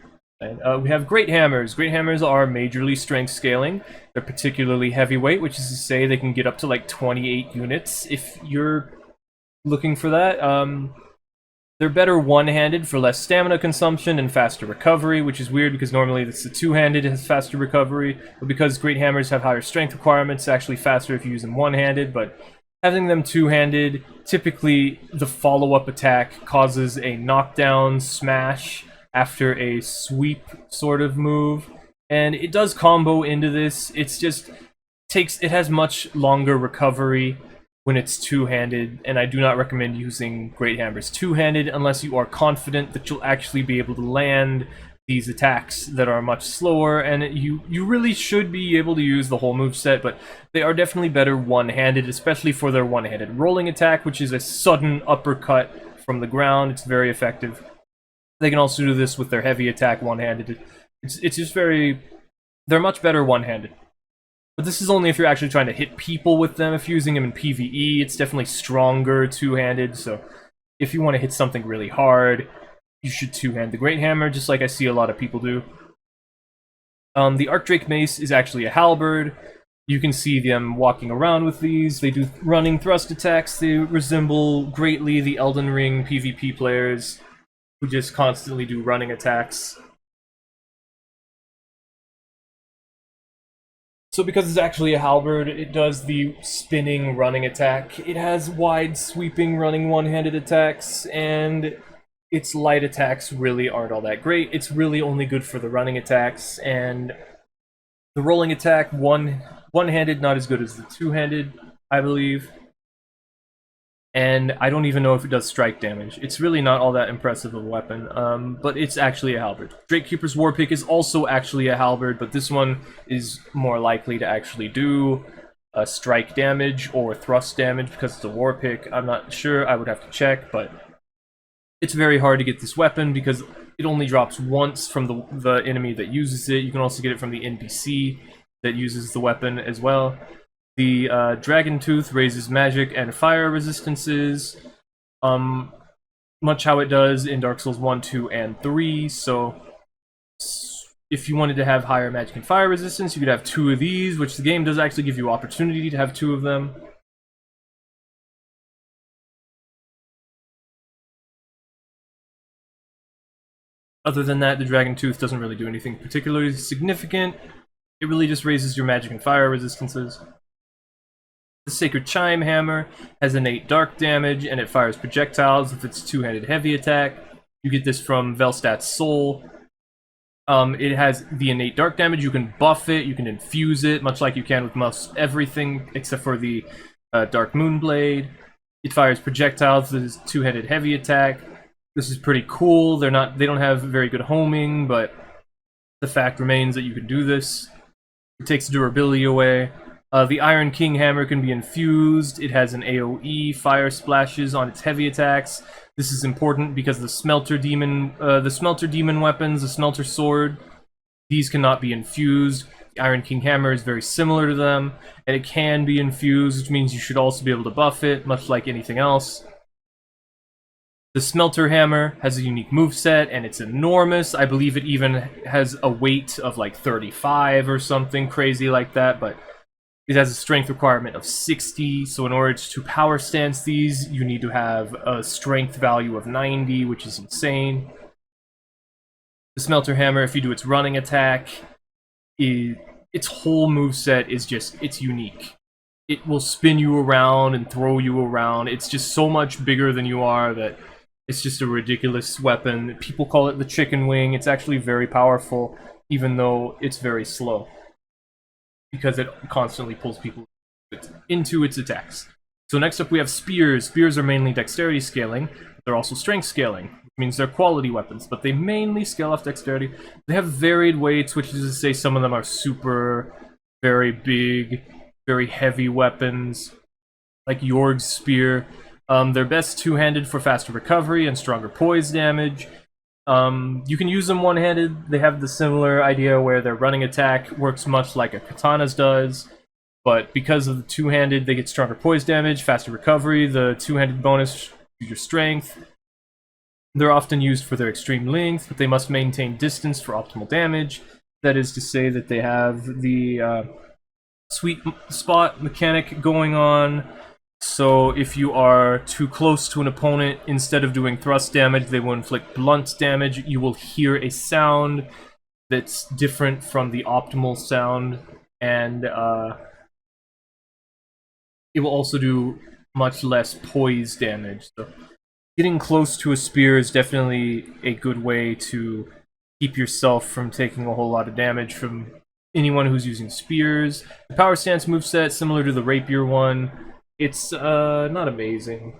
we have great hammers. Great hammers are majorly strength scaling. They're particularly heavyweight, which is to say they can get up to like 28 units if you're looking for that. They're better one-handed for less stamina consumption and faster recovery, which is weird because normally it's the two-handed has faster recovery, but because great hammers have higher strength requirements, it's actually faster if you use them one-handed, but having them two-handed, typically the follow-up attack causes a knockdown smash after a sweep sort of move, and it does combo into this. It's just it has much longer recovery when it's two-handed, and I do not recommend using Great Hammers two-handed unless you are confident that you'll actually be able to land these attacks that are much slower, and you really should be able to use the whole moveset, but they are definitely better one-handed, especially for their one-handed rolling attack, which is a sudden uppercut from the ground. It's very effective. They can also do this with their heavy attack one-handed. It's just very... They're much better one-handed. But this is only if you're actually trying to hit people with them. If you're using them in PvE, it's definitely stronger two-handed, so if you want to hit something really hard, you should two-hand the Great Hammer, just like I see a lot of people do. The Archdrake Mace is actually a halberd. You can see them walking around with these. They do running thrust attacks. They resemble greatly the Elden Ring PvP players who just constantly do running attacks. So because it's actually a halberd, it does the spinning running attack. It has wide sweeping running one-handed attacks, and its light attacks really aren't all that great. It's really only good for the running attacks, and the rolling attack, one-handed, not as good as the two-handed, I believe. And I don't even know if it does strike damage. It's really not all that impressive of a weapon, but it's actually a halberd. Drakekeeper's Warpick is also actually a halberd, but this one is more likely to actually do strike damage or thrust damage because it's a Warpick. I'm not sure, I would have to check, but it's very hard to get this weapon because it only drops once from the enemy that uses it. You can also get it from the NPC that uses the weapon as well. The Dragon Tooth raises magic and fire resistances, much how it does in Dark Souls 1, 2, and 3, so if you wanted to have higher magic and fire resistance, you could have two of these, which the game does actually give you opportunity to have two of them. Other than that, the Dragon Tooth doesn't really do anything particularly significant. It really just raises your magic and fire resistances. The Sacred Chime Hammer has innate dark damage, and it fires projectiles with its two-handed heavy attack. You get this from Velstat's Soul. It has the innate dark damage. You can buff it, you can infuse it, much like you can with most everything except for the Dark Moonblade. It fires projectiles with its two-handed heavy attack. This is pretty cool. They don't have very good homing, but the fact remains that you can do this. It takes durability away. The Iron King Hammer can be infused. It has an AoE, fire splashes on its heavy attacks. This is important because the Smelter Demon weapons, the Smelter Sword, these cannot be infused. The Iron King Hammer is very similar to them, and it can be infused, which means you should also be able to buff it, much like anything else. The Smelter Hammer has a unique moveset, and it's enormous. I believe it even has a weight of like 35 or something crazy like that, but it has a strength requirement of 60, so in order to power stance these, you need to have a strength value of 90, which is insane. The Smelter Hammer, if you do its running attack, its whole moveset is just, it's unique. It will spin you around and throw you around. It's just so much bigger than you are that it's just a ridiculous weapon. People call it the chicken wing. It's actually very powerful, even though it's very slow, because it constantly pulls people into its attacks. So next up we have spears. Spears are mainly dexterity scaling, but they're also strength scaling, which means they're quality weapons, but they mainly scale off dexterity. They have varied weights, which is to say some of them are super, very big, very heavy weapons, like Yorg's Spear. They're best two-handed for faster recovery and stronger poise damage. You can use them one-handed. They have the similar idea where their running attack works much like a Katanas does, but because of the two-handed, they get stronger poise damage, faster recovery, the two-handed bonus to your strength. They're often used for their extreme length, but they must maintain distance for optimal damage. That is to say that they have the sweet spot mechanic going on. So if you are too close to an opponent, instead of doing thrust damage, they will inflict blunt damage. You will hear a sound that's different from the optimal sound, and it will also do much less poise damage. So getting close to a spear is definitely a good way to keep yourself from taking a whole lot of damage from anyone who's using spears. The power stance moveset, similar to the rapier one, it's not amazing,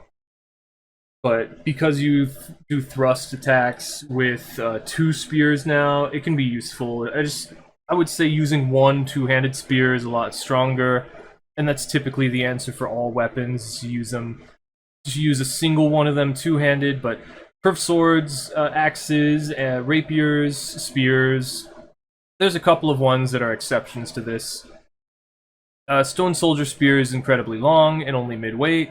but because you do thrust attacks with 2 spears now, it can be useful. I would say using 1 two-handed spear is a lot stronger, and that's typically the answer for all weapons. Use them. Just use a single one of them two-handed, but curved swords, axes, rapiers, spears. There's a couple of ones that are exceptions to this. Stone Soldier Spear is incredibly long and only mid-weight.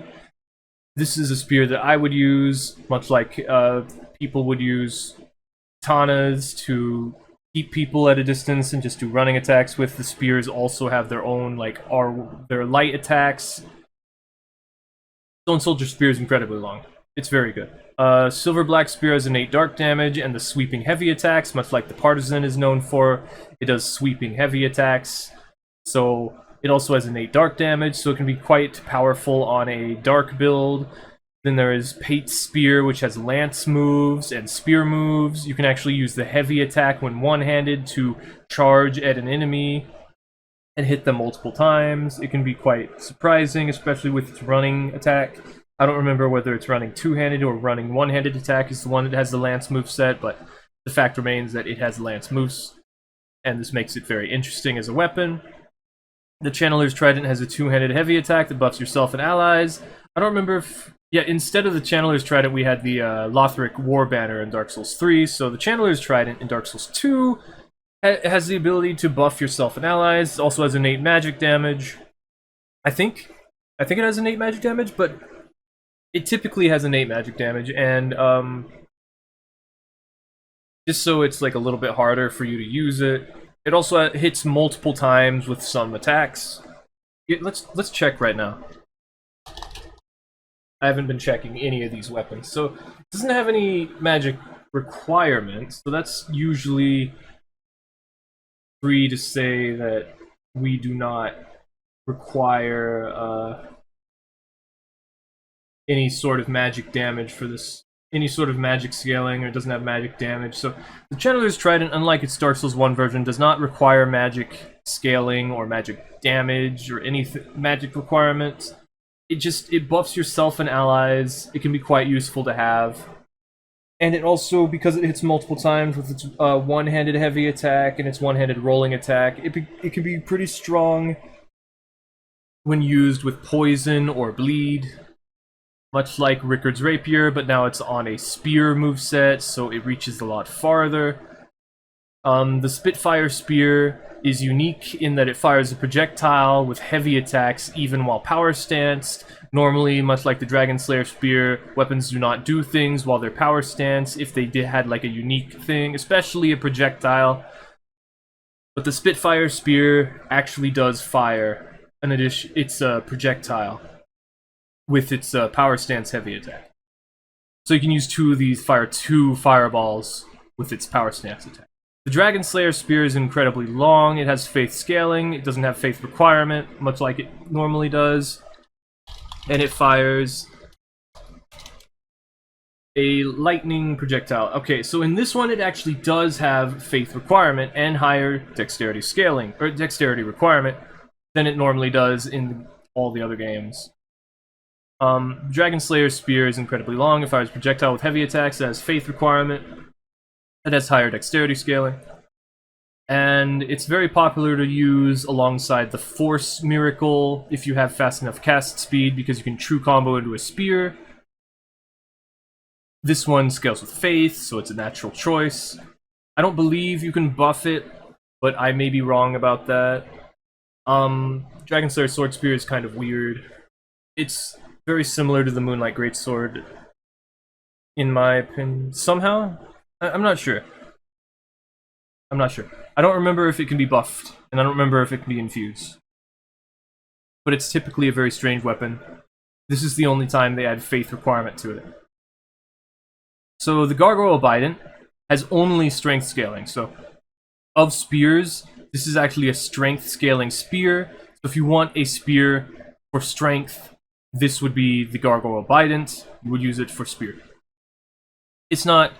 This is a spear that I would use, much like people would use katanas to keep people at a distance and just do running attacks with. The spears also have their own, their light attacks. Stone Soldier Spear is incredibly long. It's very good. Silver Black Spear has innate dark damage and the sweeping heavy attacks, much like the Partisan is known for. It does sweeping heavy attacks. So it also has innate dark damage, so it can be quite powerful on a dark build. Then there is Pate's Spear, which has lance moves and spear moves. You can actually use the heavy attack when one-handed to charge at an enemy and hit them multiple times. It can be quite surprising, especially with its running attack. I don't remember whether it's running two-handed or running one-handed attack is the one that has the lance move set, but the fact remains that it has lance moves, and this makes it very interesting as a weapon. The Channeler's Trident has a two-handed heavy attack that buffs yourself and allies. I don't remember if... Yeah, instead of the Channeler's Trident, we had the Lothric War Banner in Dark Souls 3, so the Channeler's Trident in Dark Souls 2 has the ability to buff yourself and allies. It also has innate magic damage. I think it has innate magic damage, but it typically has innate magic damage, and just so it's like a little bit harder for you to use it. It also hits multiple times with some attacks. Let's check right now. I haven't been checking any of these weapons. So it doesn't have any magic requirements, so that's usually free to say that we do not require any sort of magic damage for this, any sort of magic scaling, or it doesn't have magic damage. So the Channeler's Trident, unlike its Dark Souls 1 version, does not require magic scaling or magic damage or any magic requirements. It buffs yourself and allies. It can be quite useful to have. And it also, because it hits multiple times with its one-handed heavy attack and its one-handed rolling attack, it can be pretty strong when used with poison or bleed. Much like Rickard's Rapier, but now it's on a spear moveset, so it reaches a lot farther. The Spitfire Spear is unique in that it fires a projectile with heavy attacks even while power stanced. Normally, much like the Dragon Slayer Spear, weapons do not do things while they're power stanced if they had like a unique thing, especially a projectile. But the Spitfire Spear actually does fire an addition. It's a projectile with its power stance heavy attack. So you can use two of these, fire 2 fireballs with its power stance attack. The Dragon Slayer Spear is incredibly long. It has faith scaling. It doesn't have faith requirement, much like it normally does. And it fires a lightning projectile. Okay, so in this one it actually does have faith requirement and higher dexterity scaling, or dexterity requirement, than it normally does in all the other games. Dragon Slayer's spear is incredibly long. It fires projectile with heavy attacks. It has faith requirement. It has higher dexterity scaling. And it's very popular to use alongside the Force Miracle if you have fast enough cast speed, because you can true combo into a spear. This one scales with faith, so it's a natural choice. I don't believe you can buff it, but I may be wrong about that. Dragon Slayer Sword Spear is kind of weird. It's very similar to the Moonlight Greatsword, in my opinion. Somehow? I'm not sure. I'm not sure. I don't remember if it can be buffed, and I don't remember if it can be infused. But it's typically a very strange weapon. This is the only time they add faith requirement to it. So the Gargoyle Bident has only strength scaling. So of spears, this is actually a strength scaling spear. So if you want a spear for strength, this would be the Gargoyle Bident. You would use it for spear. It's not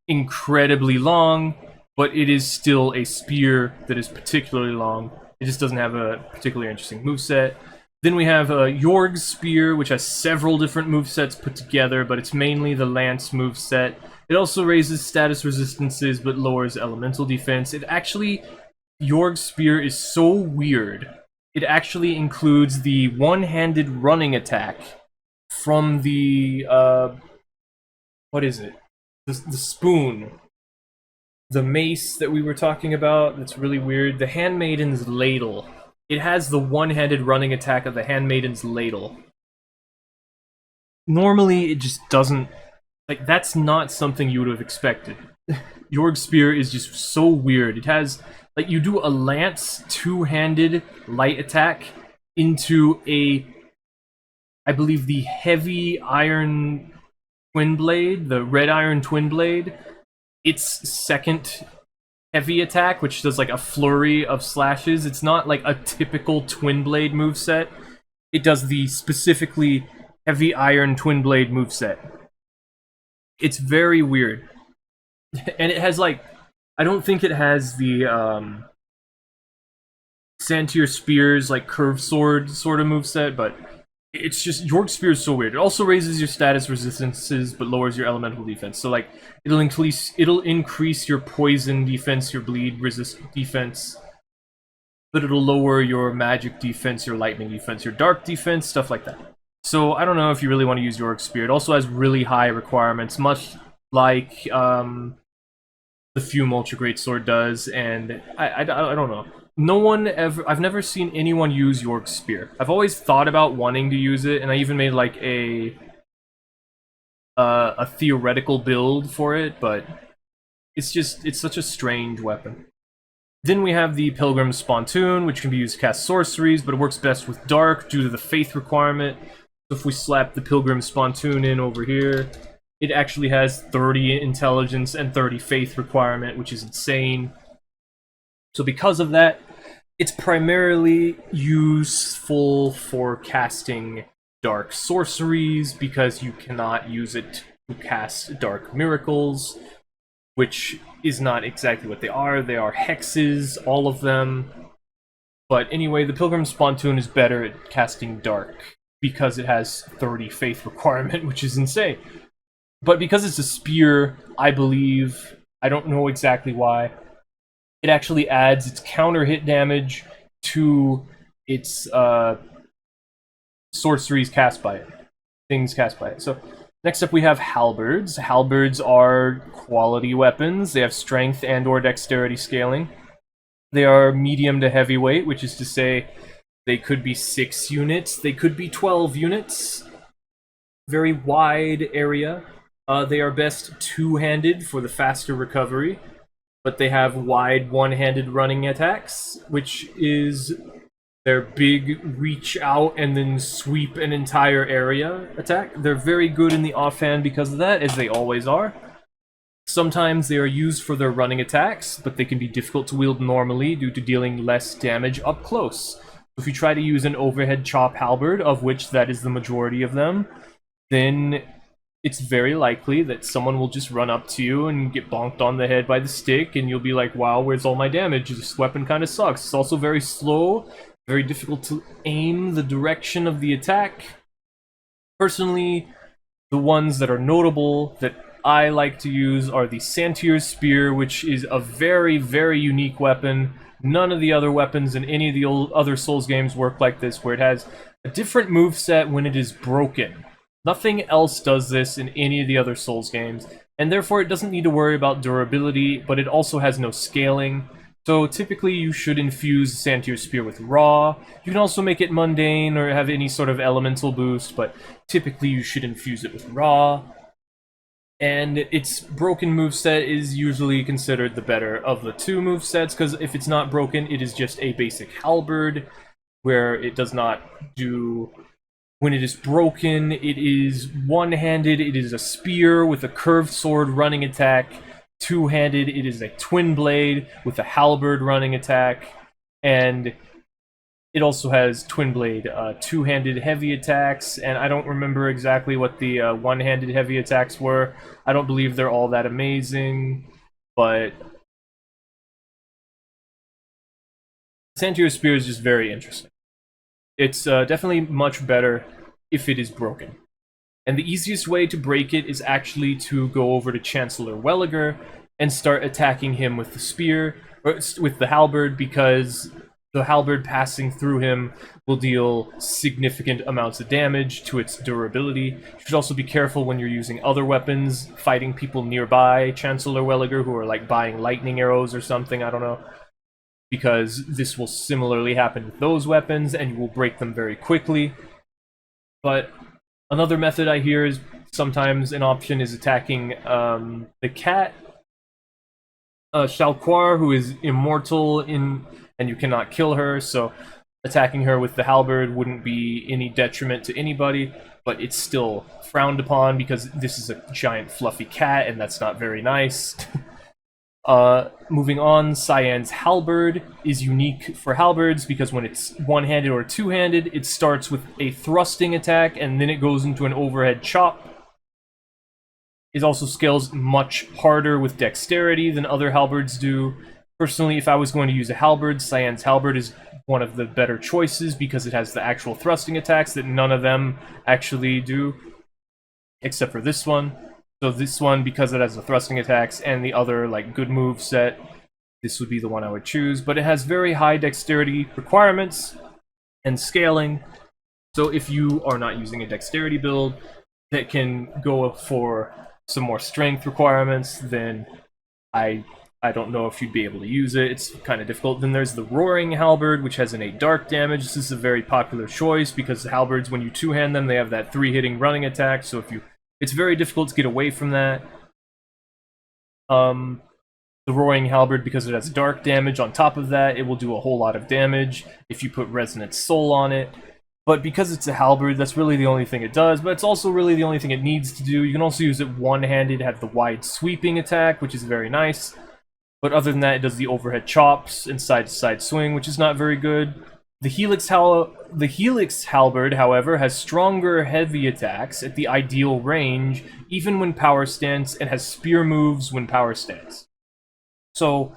incredibly long, but it is still a spear that is particularly long. It just doesn't have a particularly interesting moveset. Then we have Yorg's Spear, which has several different movesets put together, but it's mainly the Lance moveset. It also raises status resistances, but lowers elemental defense. Yorg's Spear is so weird. It actually includes the one-handed running attack from the, what is it? The spoon. The mace that we were talking about, that's really weird. The Handmaiden's Ladle. It has the one-handed running attack of the Handmaiden's Ladle. Normally, it just doesn't... Like, that's not something you would have expected. Yorg's Spear is just so weird. It has... Like, you do a lance, two-handed light attack into a... I believe the heavy iron Twinblade, the red iron Twinblade. Its second heavy attack, which does like a flurry of slashes. It's not like a typical Twinblade moveset. It does the specifically heavy iron Twinblade moveset. It's very weird. And it has like... I don't think it has the Santier Spears, like curved sword sort of moveset, but it's just... Yorg's Spear is so weird. It also raises your status resistances, but lowers your elemental defense. So like, it'll increase your poison defense, your bleed resist defense, but it'll lower your magic defense, your lightning defense, your dark defense, stuff like that. So I don't know if you really want to use Yorg's Spear. It also has really high requirements, much like the Fume Ultra Greatsword does, and I don't know. I've never seen anyone use Yorg's Spear. I've always thought about wanting to use it, and I even made like a theoretical build for it, but it's such a strange weapon. Then we have the Pilgrim's Spontoon, which can be used to cast sorceries, but it works best with Dark due to the faith requirement. So if we slap the Pilgrim's Spontoon in over here, it actually has 30 intelligence and 30 faith requirement, which is insane. So because of that, it's primarily useful for casting dark sorceries, because you cannot use it to cast dark miracles, which is not exactly what they are. They are hexes, all of them. But anyway, the Pilgrim's Spontoon is better at casting dark, because it has 30 faith requirement, which is insane. But because it's a spear, I believe, I don't know exactly why, it actually adds its counter hit damage to its sorceries cast by it. Things cast by it. So next up we have Halberds. Halberds are quality weapons. They have strength and or dexterity scaling. They are medium to heavyweight, which is to say they could be 6 units, they could be 12 units. Very wide area. They are best two-handed for the faster recovery, but they have wide one-handed running attacks, which is their big reach out and then sweep an entire area attack. They're very good in the offhand because of that, as they always are. Sometimes they are used for their running attacks, but they can be difficult to wield normally due to dealing less damage up close. If you try to use an overhead chop halberd, of which that is the majority of them, then it's very likely that someone will just run up to you and get bonked on the head by the stick, and you'll be like, wow, where's all my damage? This weapon kind of sucks. It's also very slow, very difficult to aim the direction of the attack. Personally, the ones that are notable that I like to use are the Santier's Spear, which is a very, very unique weapon. None of the other weapons in any of the other Souls games work like this, where it has a different moveset when it is broken. Nothing else does this in any of the other Souls games, and therefore it doesn't need to worry about durability, but it also has no scaling. So typically you should infuse Santier's Spear with Raw. You can also make it mundane or have any sort of elemental boost, but typically you should infuse it with Raw. And its broken moveset is usually considered the better of the two movesets, because if it's not broken, it is just a basic halberd, where it does not do... When it is broken, it is one-handed, it is a spear with a curved sword running attack. Two-handed, it is a twin blade with a halberd running attack. And it also has twin blade two-handed heavy attacks, and I don't remember exactly what the one-handed heavy attacks were. I don't believe they're all that amazing, but Santier's Spear is just very interesting. It's definitely much better if it is broken. And the easiest way to break it is actually to go over to Chancellor Welliger and start attacking him with the spear, or with the halberd, because the halberd passing through him will deal significant amounts of damage to its durability. You should also be careful when you're using other weapons, fighting people nearby Chancellor Welliger who are like buying lightning arrows or something, I don't know. Because this will similarly happen with those weapons, and you will break them very quickly. But another method I hear is sometimes an option is attacking the cat, Shalquar, who is immortal and you cannot kill her, so attacking her with the halberd wouldn't be any detriment to anybody, but it's still frowned upon because this is a giant fluffy cat, and that's not very nice. Moving on, Cyan's Halberd is unique for halberds because when it's one-handed or two-handed, it starts with a thrusting attack and then it goes into an overhead chop. It also scales much harder with dexterity than other halberds do. Personally, if I was going to use a halberd, Cyan's Halberd is one of the better choices because it has the actual thrusting attacks that none of them actually do, except for this one. So this one, because it has the thrusting attacks and the other like good move set, this would be the one I would choose. But it has very high dexterity requirements and scaling. So if you are not using a dexterity build that can go for some more strength requirements, then I don't know if you'd be able to use it. It's kind of difficult. Then there's the Roaring Halberd, which has innate dark damage. This is a very popular choice because the halberds, when you two-hand them, they have that 3-hitting running attack. So if you, it's very difficult to get away from that. The Roaring Halberd, because it has dark damage on top of that, it will do a whole lot of damage if you put Resonant Soul on it. But because it's a halberd, that's really the only thing it does, but it's also really the only thing it needs to do. You can also use it one-handed, have the wide sweeping attack, which is very nice. But other than that, it does the overhead chops and side-to-side swing, which is not very good. The Helix Halberd, however, has stronger heavy attacks at the ideal range, even when power stance, and has spear moves when power stance. So,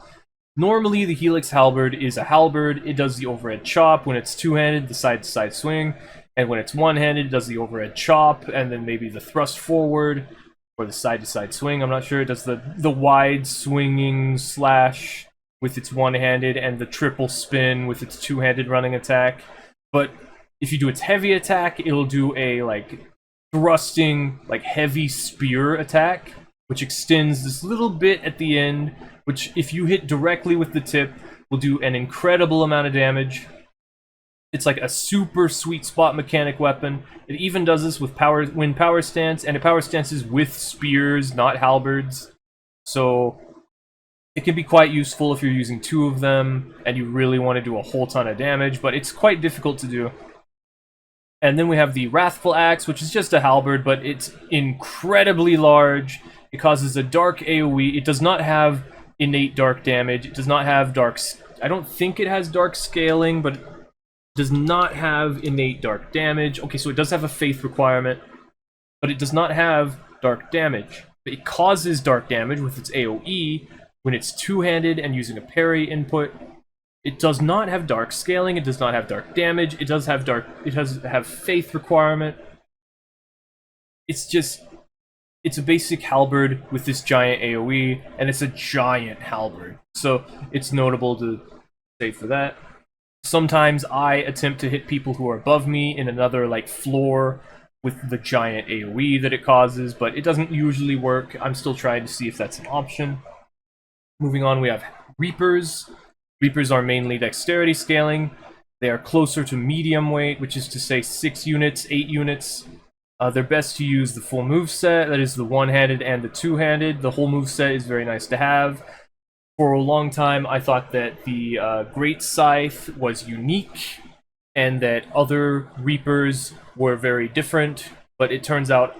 normally the Helix Halberd is a halberd. It does the overhead chop when it's two-handed, the side-to-side swing, and when it's one-handed, it does the overhead chop, and then maybe the thrust forward, or the side-to-side swing, I'm not sure. It does the wide swinging slash with its one-handed, and the triple spin with its two-handed running attack. But if you do its heavy attack, it'll do a, like, thrusting, like, heavy spear attack, which extends this little bit at the end, which, if you hit directly with the tip, will do an incredible amount of damage. It's like a super sweet spot mechanic weapon. It even does this with when power stance, and it power stances with spears, not halberds. So it can be quite useful if you're using two of them and you really want to do a whole ton of damage, but it's quite difficult to do. And then we have the Wrathful Axe, which is just a halberd, but it's incredibly large. It causes a dark AoE. It does not have innate dark damage. It does not have dark... I don't think it has dark scaling, but it does not have innate dark damage. Okay, so it does have a faith requirement, but it does not have dark damage. It causes dark damage with its AoE when it's two-handed and using a parry input. It does not have dark scaling. It does not have dark damage. It does have faith requirement. it's a basic halberd with this giant AoE, and it's a giant halberd. So it's notable to say for that. Sometimes I attempt to hit people who are above me in another like floor with the giant AoE that it causes, but it doesn't usually work. I'm still trying to see if that's an option. Moving on, we have Reapers. Reapers are mainly dexterity scaling. They are closer to medium weight, which is to say 6 units, 8 units. They're best to use the full moveset, that is the one-handed and the two-handed. The whole moveset is very nice to have. For a long time, I thought that the Great Scythe was unique, and that other Reapers were very different, but it turns out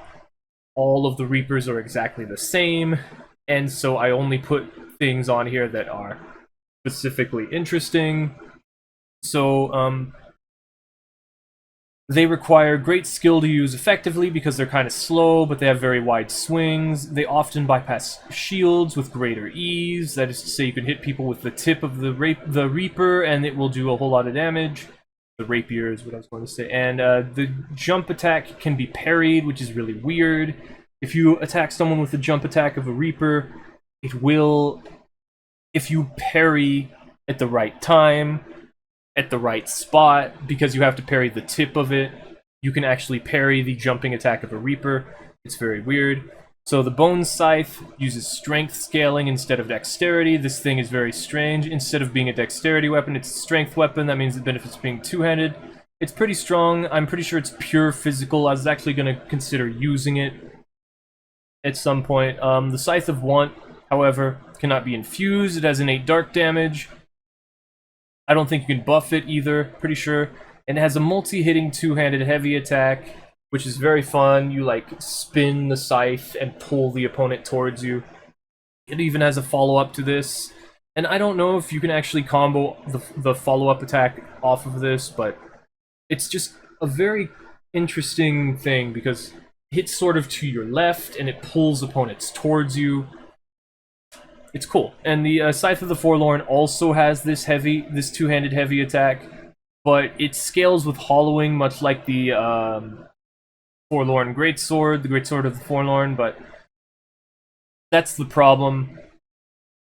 all of the Reapers are exactly the same, and so I only put things on here that are specifically interesting. So, they require great skill to use effectively because they're kind of slow, but they have very wide swings. They often bypass shields with greater ease. That is to say, you can hit people with the tip of the Reaper, and it will do a whole lot of damage. The Rapier is what I was going to say. And the jump attack can be parried, which is really weird. If you attack someone with the jump attack of a Reaper, it will, if you parry at the right time, at the right spot, because you have to parry the tip of it, you can actually parry the jumping attack of a Reaper. It's very weird. So the Bone Scythe uses strength scaling instead of dexterity. This thing is very strange. Instead of being a dexterity weapon, it's a strength weapon. That means it benefits being two-handed. It's pretty strong. I'm pretty sure it's pure physical. I was actually going to consider using it at some point. The Scythe of Want, however, cannot be infused. It has innate dark damage. I don't think you can buff it either, pretty sure. And it has a multi-hitting two-handed heavy attack, which is very fun. You like spin the scythe and pull the opponent towards you. It even has a follow-up to this. And I don't know if you can actually combo the follow-up attack off of this, but it's just a very interesting thing because it hits sort of to your left and it pulls opponents towards you. It's cool. And the Scythe of the Forlorn also has this two-handed heavy attack, but it scales with hollowing, much like the Forlorn Greatsword, the Greatsword of the Forlorn, but that's the problem.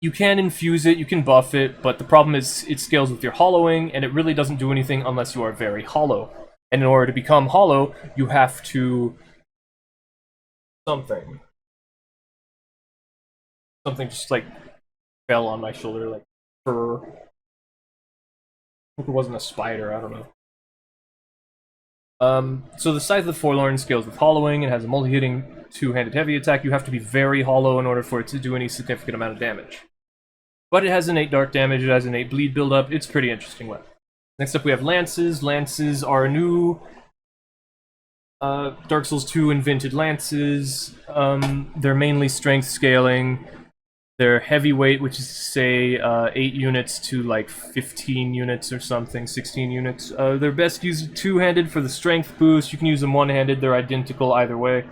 You can infuse it, you can buff it, but the problem is it scales with your hollowing, and it really doesn't do anything unless you are very hollow. And in order to become hollow, you have to... Something just like fell on my shoulder, like fur. I hope it wasn't a spider, I don't know. So the Scythe of the Forlorn scales with hollowing and has a multi-hitting two-handed heavy attack. You have to be very hollow in order for it to do any significant amount of damage. But it has innate dark damage, it has innate bleed buildup. It's a pretty interesting weapon. Next up we have Lances. Lances are new Dark Souls 2 invented Lances. They're mainly strength scaling. They're heavyweight, which is to say 8 units to like 15 units or something, 16 units. They're best used two-handed for the strength boost. You can use them one-handed, they're identical either way.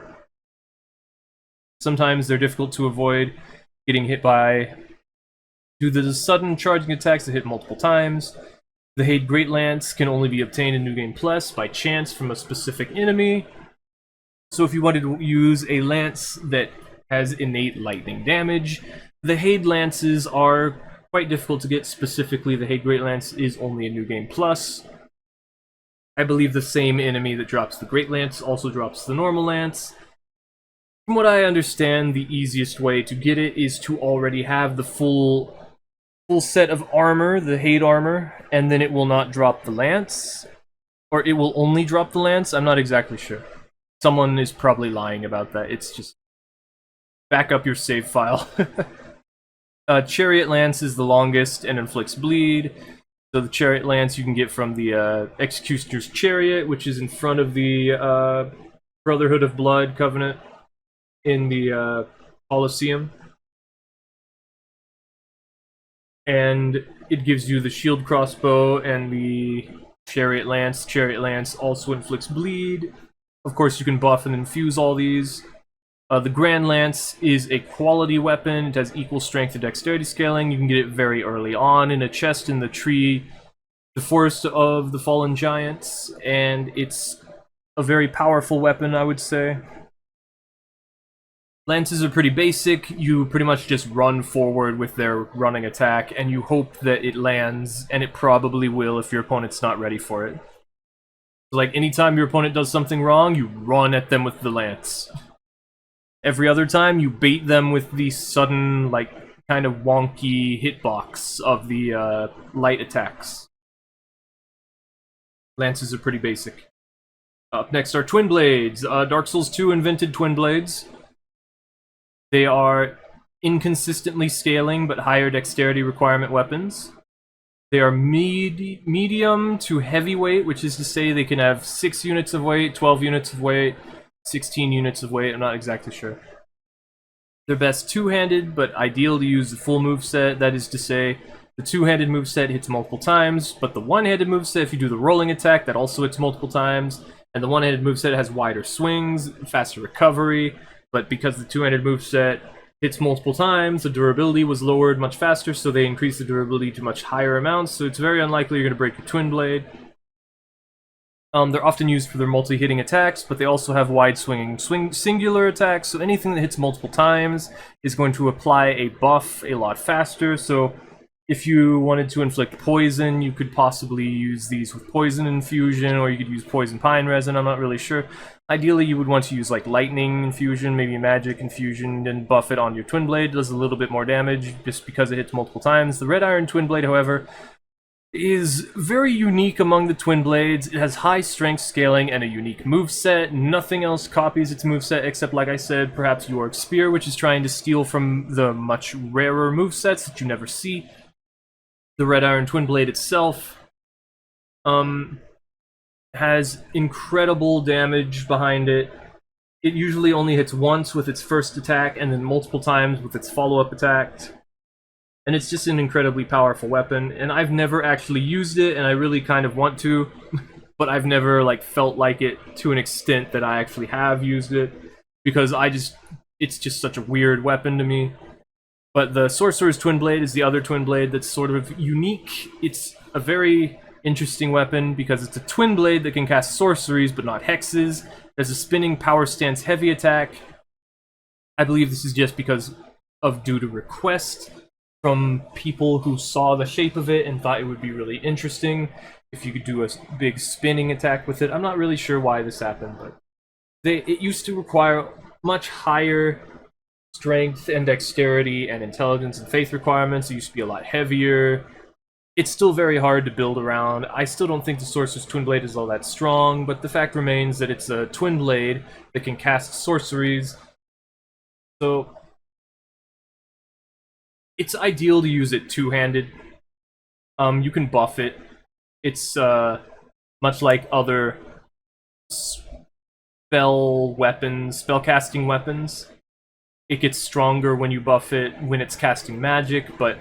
Sometimes they're difficult to avoid getting hit by due to the sudden charging attacks that hit multiple times. The Haid Great Lance can only be obtained in New Game Plus by chance from a specific enemy. So if you wanted to use a lance that has innate lightning damage, the Haid Lances are quite difficult to get. Specifically, the Haid Great Lance is only a New Game Plus. I believe the same enemy that drops the Great Lance also drops the normal lance. From what I understand, the easiest way to get it is to already have the full set of armor, the Haid armor, and then it will not drop the lance. Or it will only drop the lance, I'm not exactly sure. Someone is probably lying about that, it's just... Back up your save file. Chariot Lance is the longest and inflicts bleed. So the Chariot Lance you can get from the Executioner's Chariot, which is in front of the Brotherhood of Blood Covenant in the Colosseum. And it gives you the Shield Crossbow and the Chariot Lance. Chariot Lance also inflicts bleed. Of course, you can buff and infuse all these. The Grand Lance is a quality weapon. It has equal strength to dexterity scaling. You can get it very early on in a chest in the tree, the Forest of the Fallen Giants, and it's a very powerful weapon, I would say. Lances are pretty basic. You pretty much just run forward with their running attack, and you hope that it lands, and it probably will if your opponent's not ready for it. Like, anytime your opponent does something wrong, you run at them with the lance. Every other time, you bait them with the sudden, like, kind of wonky hitbox of the light attacks. Lances are pretty basic. Up next are Twinblades. Dark Souls 2 invented Twinblades. They are inconsistently scaling, but higher dexterity requirement weapons. They are medium to heavyweight, which is to say they can have 6 units of weight, 12 units of weight, 16 units of weight, I'm not exactly sure. They're best two-handed, but ideal to use the full moveset, that is to say, the two-handed moveset hits multiple times, but the one-handed moveset, if you do the rolling attack, that also hits multiple times, and the one-handed moveset has wider swings, faster recovery, but because the two-handed moveset hits multiple times, the durability was lowered much faster, so they increased the durability to much higher amounts, so it's very unlikely you're going to break your Twin Blade. They're often used for their multi-hitting attacks, but they also have wide-swinging singular attacks, so anything that hits multiple times is going to apply a buff a lot faster, so if you wanted to inflict poison, you could possibly use these with poison infusion, or you could use poison pine resin, I'm not really sure. Ideally, you would want to use like lightning infusion, maybe magic infusion, and buff it on your Twin Blade. It does a little bit more damage just because it hits multiple times. The Red Iron Twin Blade, however, is very unique among the Twin Blades. It has high strength scaling and a unique moveset. Nothing else copies its moveset except, like I said, perhaps Yorick's Spear, which is trying to steal from the much rarer movesets that you never see. The Red Iron Twin Blade itself has incredible damage behind it. It usually only hits once with its first attack and then multiple times with its follow-up attack. And it's just an incredibly powerful weapon, and I've never actually used it, and I really kind of want to, but I've never like felt like it to an extent that I actually have used it, because it's just such a weird weapon to me. But the Sorcerer's Twin Blade is the other Twin Blade that's sort of unique. It's a very interesting weapon because it's a Twin Blade that can cast Sorceries but not Hexes. There's a spinning power stance heavy attack. I believe this is just because of due to request from people who saw the shape of it and thought it would be really interesting if you could do a big spinning attack with it. I'm not really sure why this happened, but it used to require much higher strength and dexterity and intelligence and faith requirements. It used to be a lot heavier. It's still very hard to build around. I still don't think the Sorcerer's Twin Blade is all that strong, but the fact remains that it's a Twin Blade that can cast sorceries. So it's ideal to use it two-handed. You can buff it. It's much like other spellcasting weapons. It gets stronger when you buff it when it's casting magic, but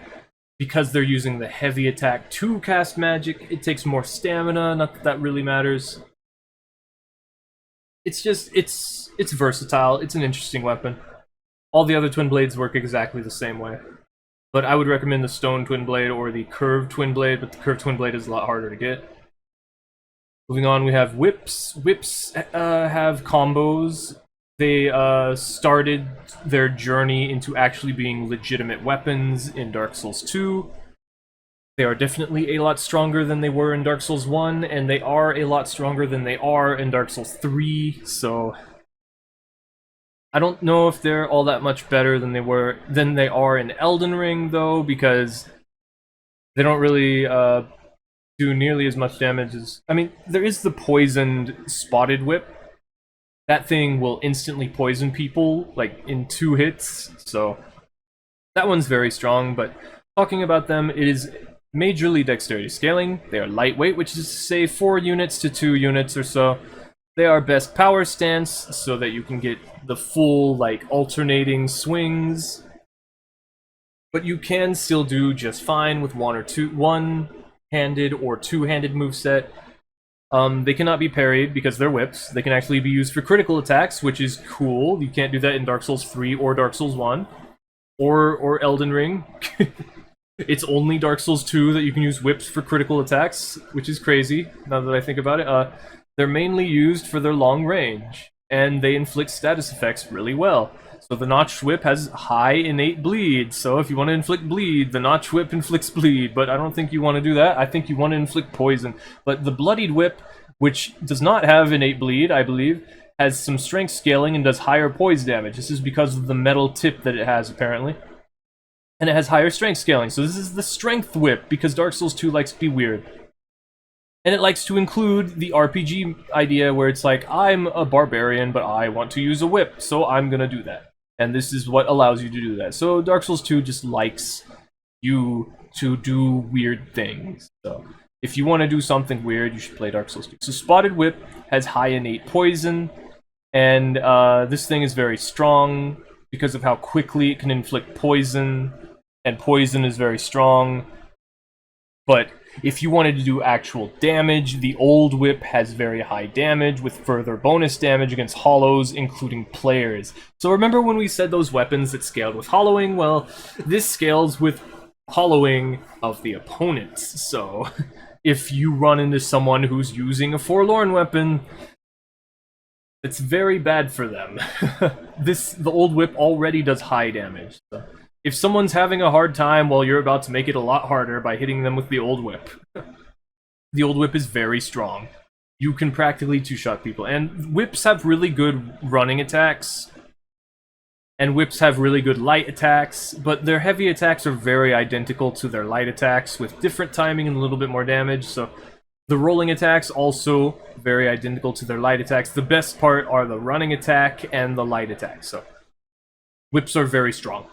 because they're using the heavy attack to cast magic, it takes more stamina, not that that really matters. It's versatile, it's an interesting weapon. All the other Twin Blades work exactly the same way. But I would recommend the Stone Twin Blade or the Curved Twin Blade, but the Curved Twin Blade is a lot harder to get. Moving on, we have Whips. Whips have combos. They started their journey into actually being legitimate weapons in Dark Souls 2. They are definitely a lot stronger than they were in Dark Souls 1, and they are a lot stronger than they are in Dark Souls 3, so I don't know if they're all that much better than they are in Elden Ring, though, because they don't really do nearly as much damage as... I mean, there is the poisoned Spotted Whip. That thing will instantly poison people, like, in 2 hits, so that one's very strong, but talking about them, it is majorly dexterity scaling. They are lightweight, which is to say 4 units to 2 units or so. They are best power stance, so that you can get the full, like, alternating swings, but you can still do just fine with one-handed or two-handed moveset. They cannot be parried because they're whips. They can actually be used for critical attacks, which is cool. You can't do that in Dark Souls 3 or Dark Souls 1. Or Elden Ring. It's only Dark Souls 2 that you can use whips for critical attacks, which is crazy, now that I think about it. They're mainly used for their long range, and they inflict status effects really well. So the Notched Whip has high innate bleed. So if you want to inflict bleed, the Notched Whip inflicts bleed. But I don't think you want to do that. I think you want to inflict poison. But the Bloodied Whip, which does not have innate bleed, I believe, has some strength scaling and does higher poise damage. This is because of the metal tip that it has, apparently. And it has higher strength scaling. So this is the Strength Whip, because Dark Souls 2 likes to be weird. And it likes to include the RPG idea where it's like, I'm a barbarian, but I want to use a whip, so I'm gonna do that. And this is what allows you to do that. So Dark Souls 2 just likes you to do weird things. So if you want to do something weird, you should play Dark Souls 2. So Spotted Whip has high innate poison, and this thing is very strong because of how quickly it can inflict poison, and poison is very strong. But if you wanted to do actual damage, the Old Whip has very high damage with further bonus damage against hollows, including players. So remember when we said those weapons that scaled with hollowing? Well, this scales with hollowing of the opponents. So if you run into someone who's using a forlorn weapon, it's very bad for them. The Old Whip already does high damage. So if someone's having a hard time, well, you're about to make it a lot harder by hitting them with the Old Whip. The Old Whip is very strong. You can practically two-shot people. And whips have really good running attacks. And whips have really good light attacks. But their heavy attacks are very identical to their light attacks, with different timing and a little bit more damage. So the rolling attacks also very identical to their light attacks. The best part are the running attack and the light attack. So whips are very strong.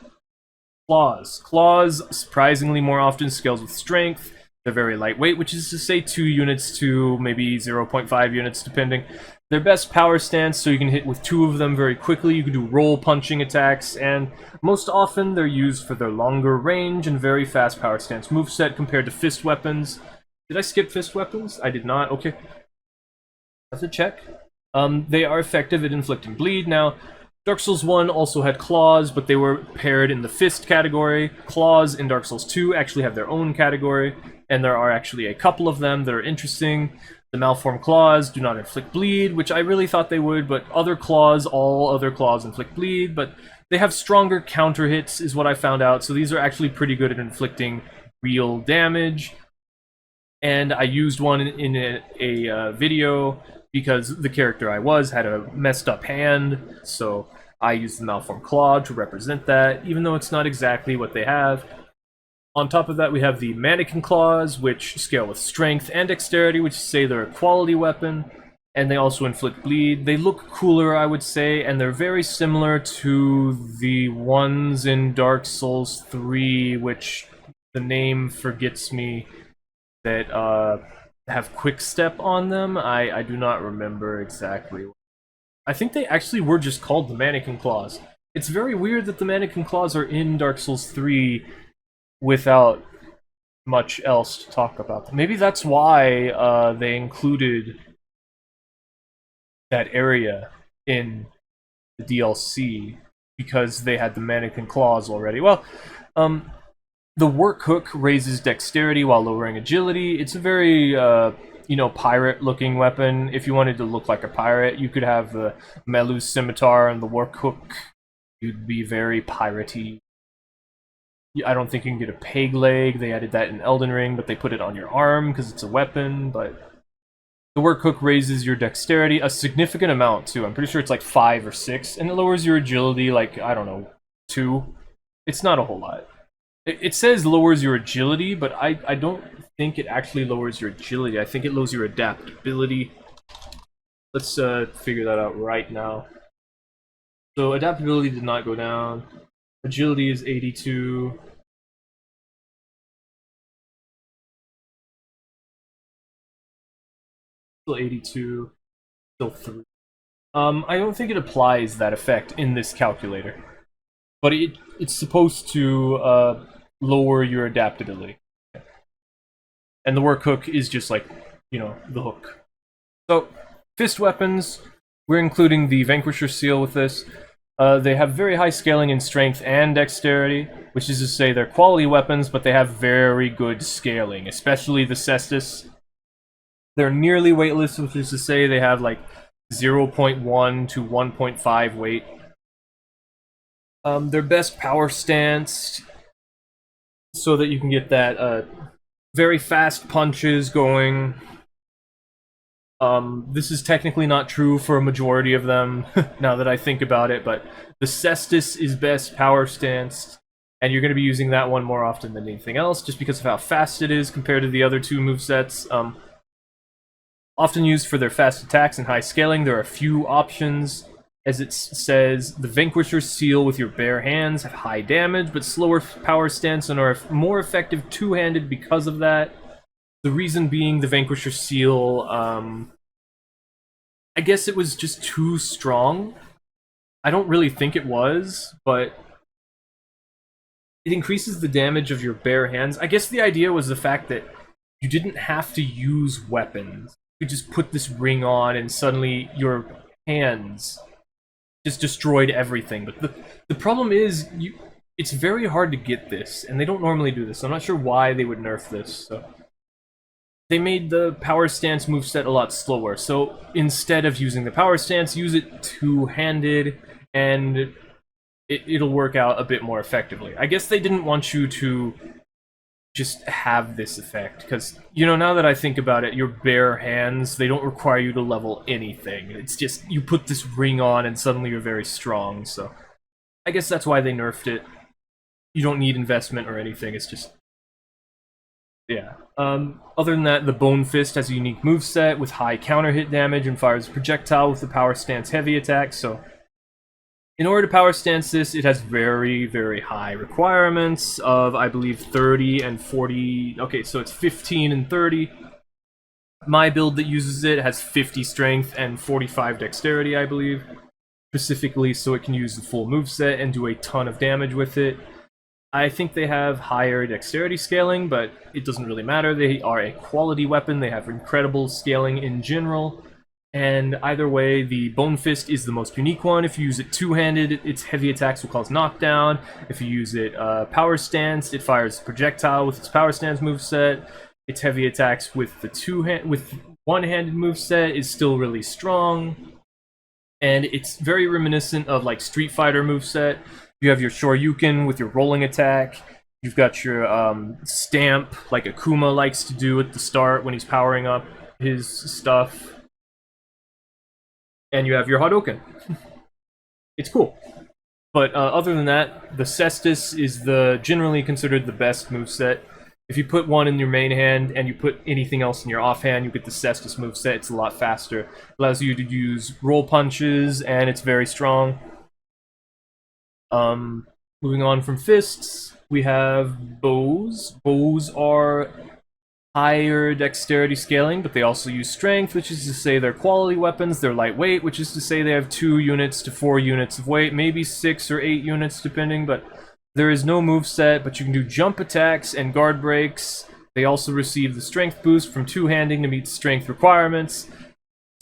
Claws. Claws, surprisingly more often, scales with strength. They're very lightweight, which is to say 2 units to maybe 0.5 units, depending. Their best power stance, so you can hit with 2 of them very quickly. You can do roll punching attacks, and most often they're used for their longer range and very fast power stance moveset compared to fist weapons. Did I skip fist weapons? I did not. Okay. Have to check. They are effective at inflicting bleed. Now, Dark Souls 1 also had claws, but they were paired in the fist category. Claws in Dark Souls 2 actually have their own category, and there are actually a couple of them that are interesting. The malformed claws do not inflict bleed, which I really thought they would, but all other claws inflict bleed, but they have stronger counter hits, is what I found out, so these are actually pretty good at inflicting real damage. And I used one in a video because the character I was had a messed up hand, so I used the Malformed Claw to represent that, even though it's not exactly what they have. On top of that, we have the Mannequin Claws, which scale with strength and dexterity, which say they're a quality weapon, and they also inflict bleed. They look cooler, I would say, and they're very similar to the ones in Dark Souls 3, which the name forgets me, that have quick step on them. I do not remember exactly. I think they actually were just called the Mannequin Claws. It's very weird that the Mannequin Claws are in Dark Souls 3 without much else to talk about them. Maybe that's why they included that area in the DLC, because they had the Mannequin Claws already. Well, the Work Hook raises dexterity while lowering agility. It's a very, pirate-looking weapon. If you wanted to look like a pirate, you could have the Melu's Scimitar and the Work Hook. You'd be very piratey. I don't think you can get a peg leg. They added that in Elden Ring, but they put it on your arm because it's a weapon. But the Work Hook raises your dexterity a significant amount, too. I'm pretty sure it's like 5 or 6, and it lowers your agility like, I don't know, 2. It's not a whole lot. It says lowers your agility, but I don't think it actually lowers your agility. I think it lowers your adaptability. Let's figure that out right now. So adaptability did not go down. Agility is 82. Still 82. Still 3. I don't think it applies that effect in this calculator. But it's supposed to lower your adaptability. And the Work Hook is just like, the hook. So, fist weapons, we're including the Vanquisher Seal with this. They have very high scaling in strength and dexterity, which is to say they're quality weapons, but they have very good scaling, especially the Cestus. They're nearly weightless, which is to say they have like 0.1 to 1.5 weight. Their best power stance, so that you can get that very fast punches going. This is technically not true for a majority of them, now that I think about it, but the Cestus is best power stance, and you're going to be using that one more often than anything else, just because of how fast it is compared to the other two movesets. Often used for their fast attacks and high scaling, there are a few options. As it says, the Vanquisher's Seal with your bare hands have high damage, but slower power stance and are more effective two-handed because of that. The reason being the Vanquisher's Seal, I guess it was just too strong. I don't really think it was, but it increases the damage of your bare hands. I guess the idea was the fact that you didn't have to use weapons. You could just put this ring on and suddenly your hands just destroyed everything. But the problem is, it's very hard to get this, and they don't normally do this. I'm not sure why they would nerf this. So they made the power stance moveset a lot slower. So instead of using the power stance, use it two-handed, and it'll work out a bit more effectively. I guess they didn't want you to just have this effect, because, you know, now that I think about it, your bare hands, they don't require you to level anything. It's just, you put this ring on and suddenly you're very strong, so I guess that's why they nerfed it. You don't need investment or anything, it's just... yeah. Other than that, the Bone Fist has a unique moveset with high counter hit damage and fires a projectile with the power stance heavy attack, so in order to power stance this, it has very, very high requirements of, I believe, 30 and 40... okay, so it's 15 and 30. My build that uses it has 50 strength and 45 dexterity, I believe, specifically so it can use the full moveset and do a ton of damage with it. I think they have higher dexterity scaling, but it doesn't really matter. They are a quality weapon, they have incredible scaling in general. And either way, the Bone Fist is the most unique one. If you use it two-handed, its heavy attacks will cause knockdown. If you use it power stance, it fires a projectile with its power stance moveset. Its heavy attacks with the one-handed moveset is still really strong. And it's very reminiscent of like Street Fighter moveset. You have your Shoryuken with your rolling attack. You've got your stamp, like Akuma likes to do at the start when he's powering up his stuff. And you have your Hadouken. It's cool. But other than that, the Cestus is generally considered the best moveset. If you put one in your main hand and you put anything else in your offhand, you get the Cestus moveset. It's a lot faster. It allows you to use roll punches, and it's very strong. Moving on from fists, we have bows. Bows are higher dexterity scaling, but they also use strength, which is to say they're quality weapons. They're lightweight, which is to say they have 2 units to 4 units of weight, maybe 6 or 8 units depending, but there is no moveset, but you can do jump attacks and guard breaks. They also receive the strength boost from two-handing to meet strength requirements.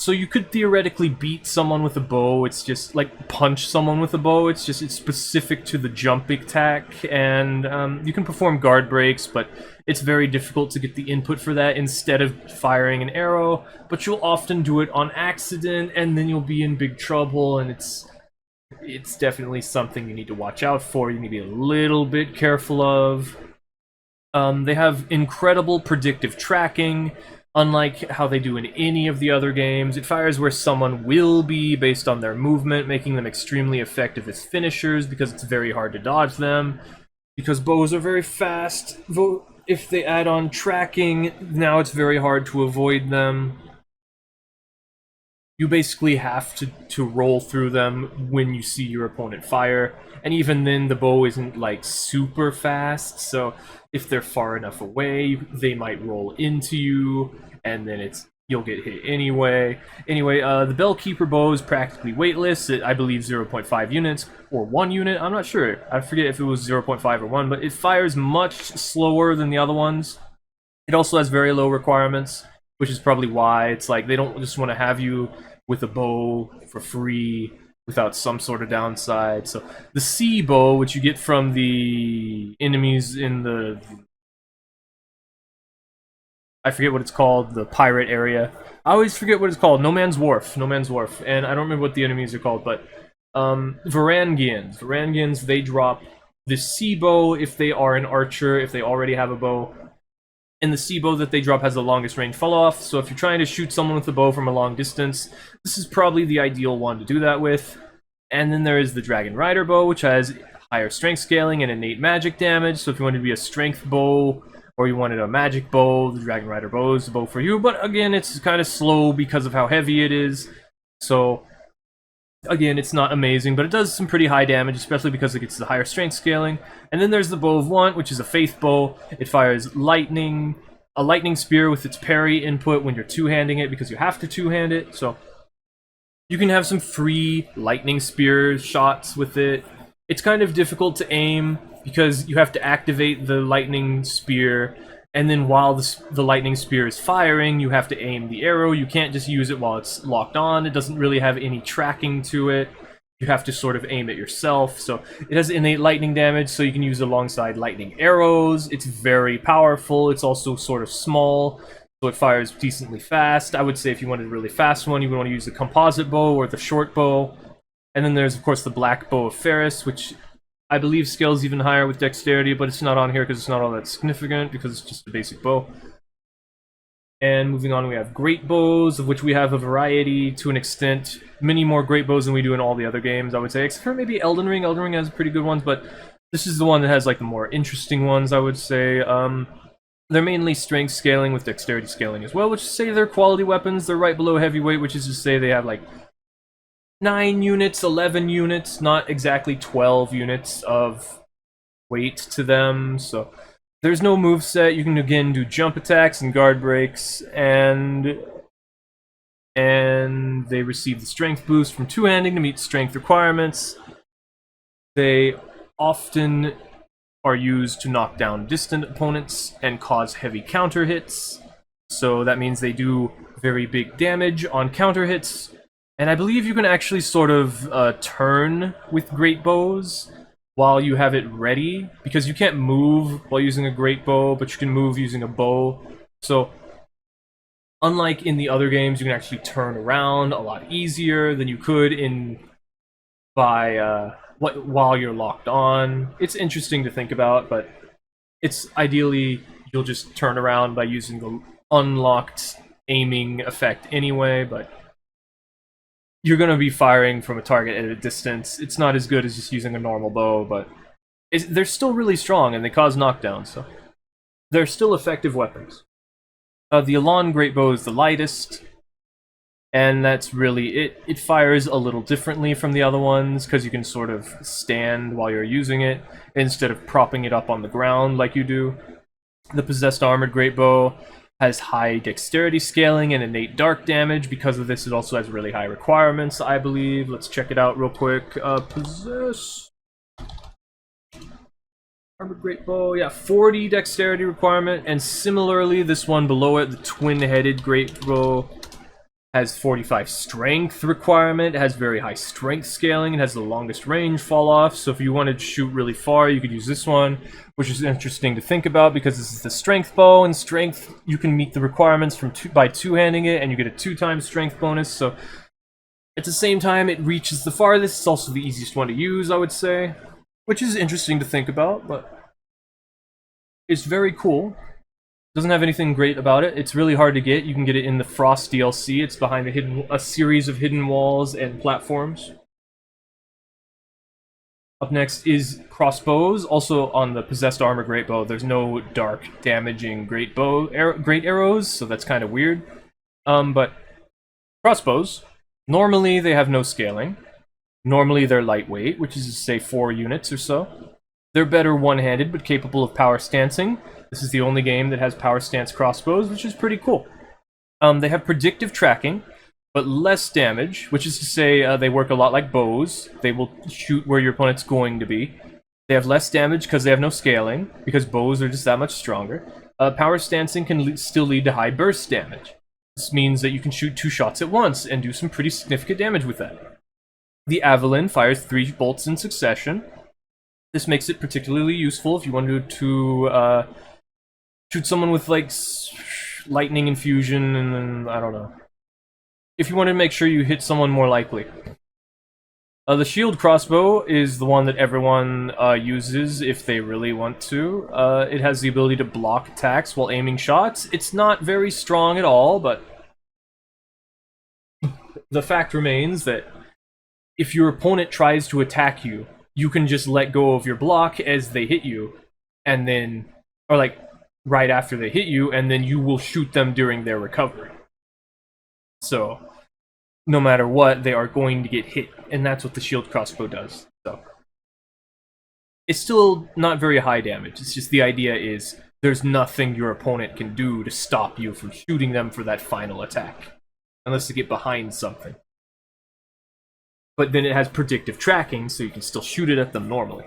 So you could theoretically beat someone with a bow. It's just like punch someone with a bow. It's specific to the jump attack, and you can perform guard breaks, but it's very difficult to get the input for that instead of firing an arrow. But you'll often do it on accident, and then you'll be in big trouble, and it's definitely something you need to watch out for. You need to be a little bit careful of. They have incredible predictive tracking. Unlike how they do in any of the other games, it fires where someone will be based on their movement, making them extremely effective as finishers because it's very hard to dodge them. Because bows are very fast, if they add on tracking, now it's very hard to avoid them. You basically have to roll through them when you see your opponent fire, and even then the bow isn't like super fast, so if they're far enough away, they might roll into you, and then you'll get hit anyway. Anyway, the Bellkeeper bow is practically weightless at, I believe, 0.5 units, or 1 unit, I'm not sure. I forget if it was 0.5 or 1, but it fires much slower than the other ones. It also has very low requirements, which is probably why it's like they don't just want to have you with a bow for free without some sort of downside. So the sea bow, which you get from the enemies in the... I forget what it's called, the pirate area. I always forget what it's called. No Man's Wharf. And I don't remember what the enemies are called, but Varangians, they drop the C bow if they are an archer, if they already have a bow. And the C bow that they drop has the longest range fall off, so if you're trying to shoot someone with a bow from a long distance, this is probably the ideal one to do that with. And then there is the Dragon Rider bow, which has higher strength scaling and innate magic damage, so if you wanted to be a strength bow, or you wanted a magic bow, the Dragon Rider bow is the bow for you, but again, it's kind of slow because of how heavy it is, so again, it's not amazing, but it does some pretty high damage, especially because it gets the higher strength scaling. And then there's the Bow of Want, which is a faith bow. It fires lightning, a lightning spear with its parry input when you're two-handing it, because you have to two-hand it, so you can have some free lightning spear shots with it. It's kind of difficult to aim, because you have to activate the lightning spear, and then while the lightning spear is firing, you have to aim the arrow. You can't just use it while it's locked on. It doesn't really have any tracking to it. You have to sort of aim it yourself. So it has innate lightning damage, so you can use it alongside lightning arrows. It's very powerful. It's also sort of small, so it fires decently fast. I would say if you wanted a really fast one, you would want to use the composite bow or the short bow. And then there's, of course, the black bow of Ferris, which I believe scales even higher with dexterity, but it's not on here because it's not all that significant, because it's just a basic bow. And moving on, we have Greatbows, of which we have a variety to an extent. Many more Greatbows than we do in all the other games, I would say, except for maybe Elden Ring. Elden Ring has pretty good ones, but this is the one that has like the more interesting ones, I would say. They're mainly strength scaling with dexterity scaling as well, which is to say they're quality weapons. They're right below heavyweight, which is to say they have like 9 units, 11 units, not exactly 12 units of weight to them, so there's no moveset. You can again do jump attacks and guard breaks, and they receive the strength boost from two-handing to meet strength requirements. They often are used to knock down distant opponents and cause heavy counter hits, so that means they do very big damage on counter hits. And I believe you can actually sort of turn with Greatbows while you have it ready, because you can't move while using a Greatbow, but you can move using a bow. So, unlike in the other games, you can actually turn around a lot easier than you could while you're locked on. It's interesting to think about, but it's ideally you'll just turn around by using the unlocked aiming effect anyway, but you're going to be firing from a target at a distance. It's not as good as just using a normal bow, but they're still really strong, and they cause knockdowns, so they're still effective weapons. The Elan Greatbow is the lightest, and that's really it. It fires a little differently from the other ones, because you can sort of stand while you're using it, instead of propping it up on the ground like you do. The Possessed Armored Greatbow has high dexterity scaling and innate dark damage. Because of this, it also has really high requirements, I believe. Let's check it out real quick. Possess Armored Greatbow, yeah, 40 dexterity requirement, and similarly, this one below it, the Twin-Headed Greatbow, has 45 strength requirement. It has very high strength scaling. It has the longest range fall off, so if you wanted to shoot really far, you could use this one, which is interesting to think about because this is the strength bow, and strength, you can meet the requirements by two-handing it, and you get a 2x strength bonus, so at the same time, it reaches the farthest. It's also the easiest one to use, I would say, which is interesting to think about, but it's very cool. Doesn't have anything great about it. It's really hard to get. You can get it in the Frost DLC. It's behind a series of hidden walls and platforms. Up next is Crossbows, also on the Possessed Armor Greatbow. There's no dark damaging great arrows, so that's kind of weird. But Crossbows, normally they have no scaling. Normally they're lightweight, which is to say 4 units or so. They're better one-handed, but capable of power stancing. This is the only game that has power stance crossbows, which is pretty cool. They have predictive tracking, but less damage, which is to say they work a lot like bows. They will shoot where your opponent's going to be. They have less damage because they have no scaling, because bows are just that much stronger. Power stancing can still lead to high burst damage. This means that you can shoot 2 shots at once and do some pretty significant damage with that. The Avalon fires 3 bolts in succession. This makes it particularly useful if you wanted to shoot someone with, like, lightning infusion, and then, I don't know. If you want to make sure you hit someone more likely. The shield crossbow is the one that everyone uses if they really want to. It has the ability to block attacks while aiming shots. It's not very strong at all, but the fact remains that if your opponent tries to attack you, you can just let go of your block as they hit you, and then, or like right after they hit you, and then you will shoot them during their recovery. So no matter what, they are going to get hit, and that's what the shield crossbow does. So it's still not very high damage. It's just the idea is there's nothing your opponent can do to stop you from shooting them for that final attack, unless they get behind something. But then it has predictive tracking, so you can still shoot it at them normally.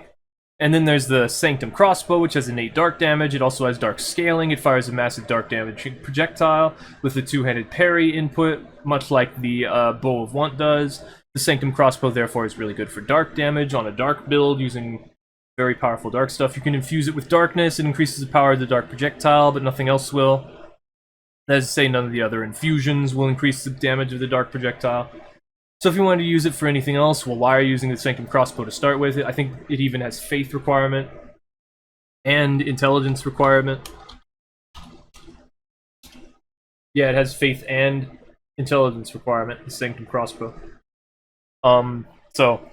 And then there's the Sanctum crossbow, which has innate dark damage. It also has dark scaling. It fires a massive dark damage projectile with a two-handed parry input, much like the Bow of Want does. The Sanctum crossbow, therefore, is really good for dark damage on a dark build using very powerful dark stuff. You can infuse it with darkness. It increases the power of the dark projectile, but nothing else will. That is to say, none of the other infusions will increase the damage of the dark projectile. So if you wanted to use it for anything else, well, why are you using the Sanctum crossbow to start with? I think it even has faith requirement and intelligence requirement. Yeah, it has faith and intelligence requirement, the Sanctum crossbow. So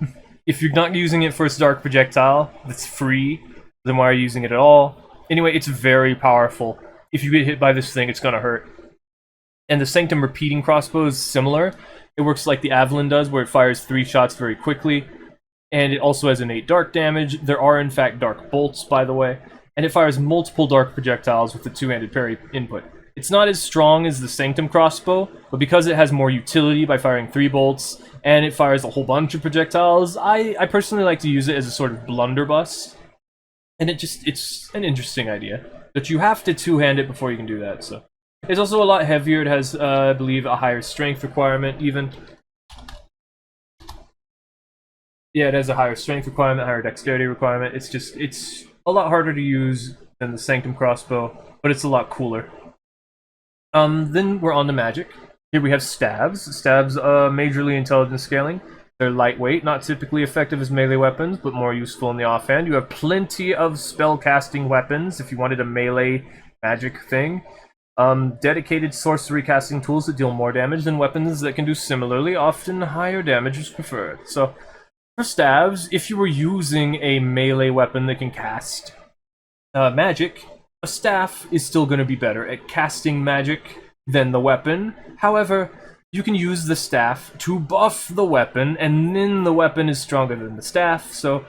if you're not using it for its dark projectile that's free, then why are you using it at all? Anyway, it's very powerful. If you get hit by this thing, it's gonna hurt. And the Sanctum repeating crossbow is similar. It works like the Avalon does, where it fires 3 shots very quickly. And it also has innate dark damage. There are, in fact, dark bolts, by the way. And it fires multiple dark projectiles with the two-handed parry input. It's not as strong as the Sanctum crossbow, but because it has more utility by firing 3 bolts, and it fires a whole bunch of projectiles, I personally like to use it as a sort of blunderbuss. And it's an interesting idea. But you have to two-hand it before you can do that, so... It's also a lot heavier. It has, I believe, a higher strength requirement, even. Yeah, it has a higher strength requirement, higher dexterity requirement. It's a lot harder to use than the Sanctum crossbow, but it's a lot cooler. Then we're on to magic. Here we have Staves. Staves, majorly intelligence scaling. They're lightweight, not typically effective as melee weapons, but more useful in the offhand. You have plenty of spell-casting weapons, if you wanted a melee magic thing. Dedicated sorcery casting tools that deal more damage than weapons that can do similarly. Often higher damage is preferred. So, for Staves, if you were using a melee weapon that can cast magic, a staff is still going to be better at casting magic than the weapon. However, you can use the staff to buff the weapon, and then the weapon is stronger than the staff, so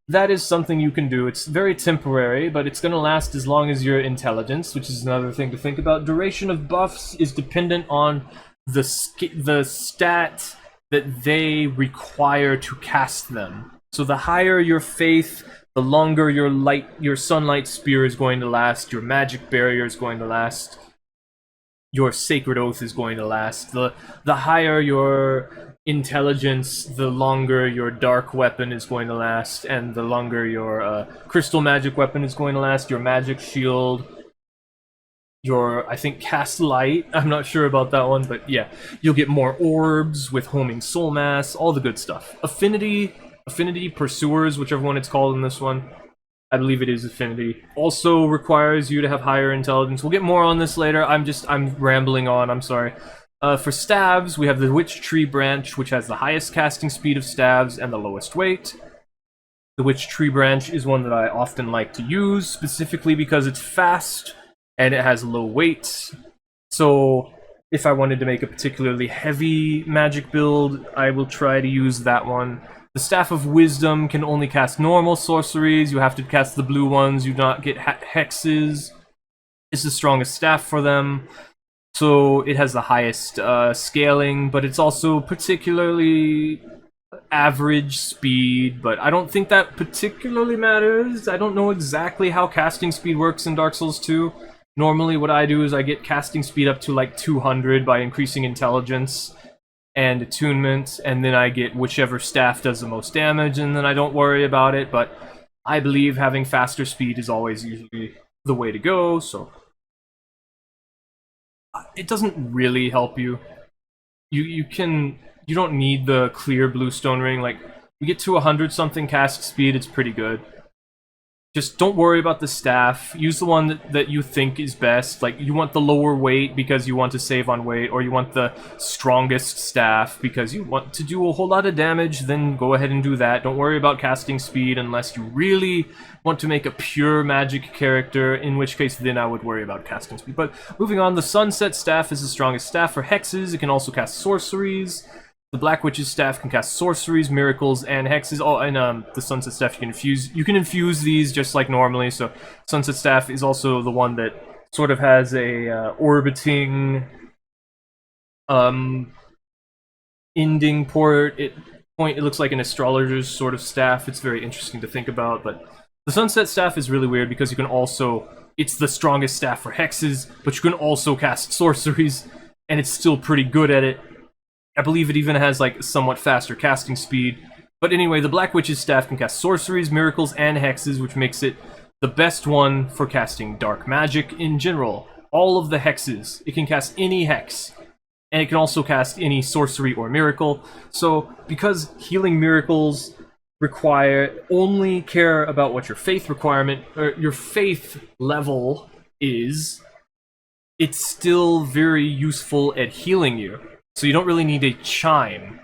that is something you can do. It's very temporary, but it's going to last as long as your intelligence, which is another thing to think about. Duration of buffs is dependent on the stat that they require to cast them. So the higher your faith, the longer your sunlight spear is going to last, your magic barrier is going to last, your sacred oath is going to last. The higher your intelligence, the longer your dark weapon is going to last, and the longer your crystal magic weapon is going to last, your magic shield, your, I think, cast light, I'm not sure about that one, but yeah, you'll get more orbs with homing soul mass, all the good stuff. Affinity, pursuers, whichever one it's called in this one, I believe it is affinity, also requires you to have higher intelligence. We'll get more on this later. I'm rambling on, I'm sorry. For Staves, we have the Witch Tree branch, which has the highest casting speed of Staves and the lowest weight. The Witch Tree branch is one that I often like to use, specifically because it's fast and it has low weight. So if I wanted to make a particularly heavy magic build, I will try to use that one. The Staff of Wisdom can only cast normal sorceries. You have to cast the blue ones. You do not get hexes. It's the strongest staff for them. So it has the highest scaling, but it's also particularly average speed, but I don't think that particularly matters. I don't know exactly how casting speed works in Dark Souls 2. Normally what I do is I get casting speed up to like 200 by increasing intelligence and attunement, and then I get whichever staff does the most damage, and then I don't worry about it, but I believe having faster speed is always usually the way to go, so it doesn't really help you. You don't need the clear blue stone ring. Like, You get to 100-something cast speed, it's pretty good. Just don't worry about the staff. Use the one that you think is best. Like, you want the lower weight because you want to save on weight, or you want the strongest staff because you want to do a whole lot of damage, then go ahead and do that. Don't worry about casting speed unless you really want to make a pure magic character, in which case then I would worry about casting speed. But moving on, the Sunset Staff is the strongest staff for hexes. It can also cast sorceries. The Black Witch's Staff can cast sorceries, miracles, and hexes. Oh, and the Sunset Staff you can infuse. You can infuse these just like normally. So Sunset Staff is also the one that sort of has a orbiting ending port. It looks like an astrologer's sort of staff. It's very interesting to think about. But the Sunset Staff is really weird because you can also. It's the strongest staff for hexes, but you can also cast sorceries, and it's still pretty good at it. I believe it even has, like, somewhat faster casting speed. But anyway, the Black Witch's Staff can cast sorceries, miracles, and hexes, which makes it the best one for casting dark magic in general. All of the hexes. It can cast any hex. And it can also cast any sorcery or miracle. So, because healing miracles only care about what your faith requirement, or your faith level is, it's still very useful at healing you. So you don't really need a chime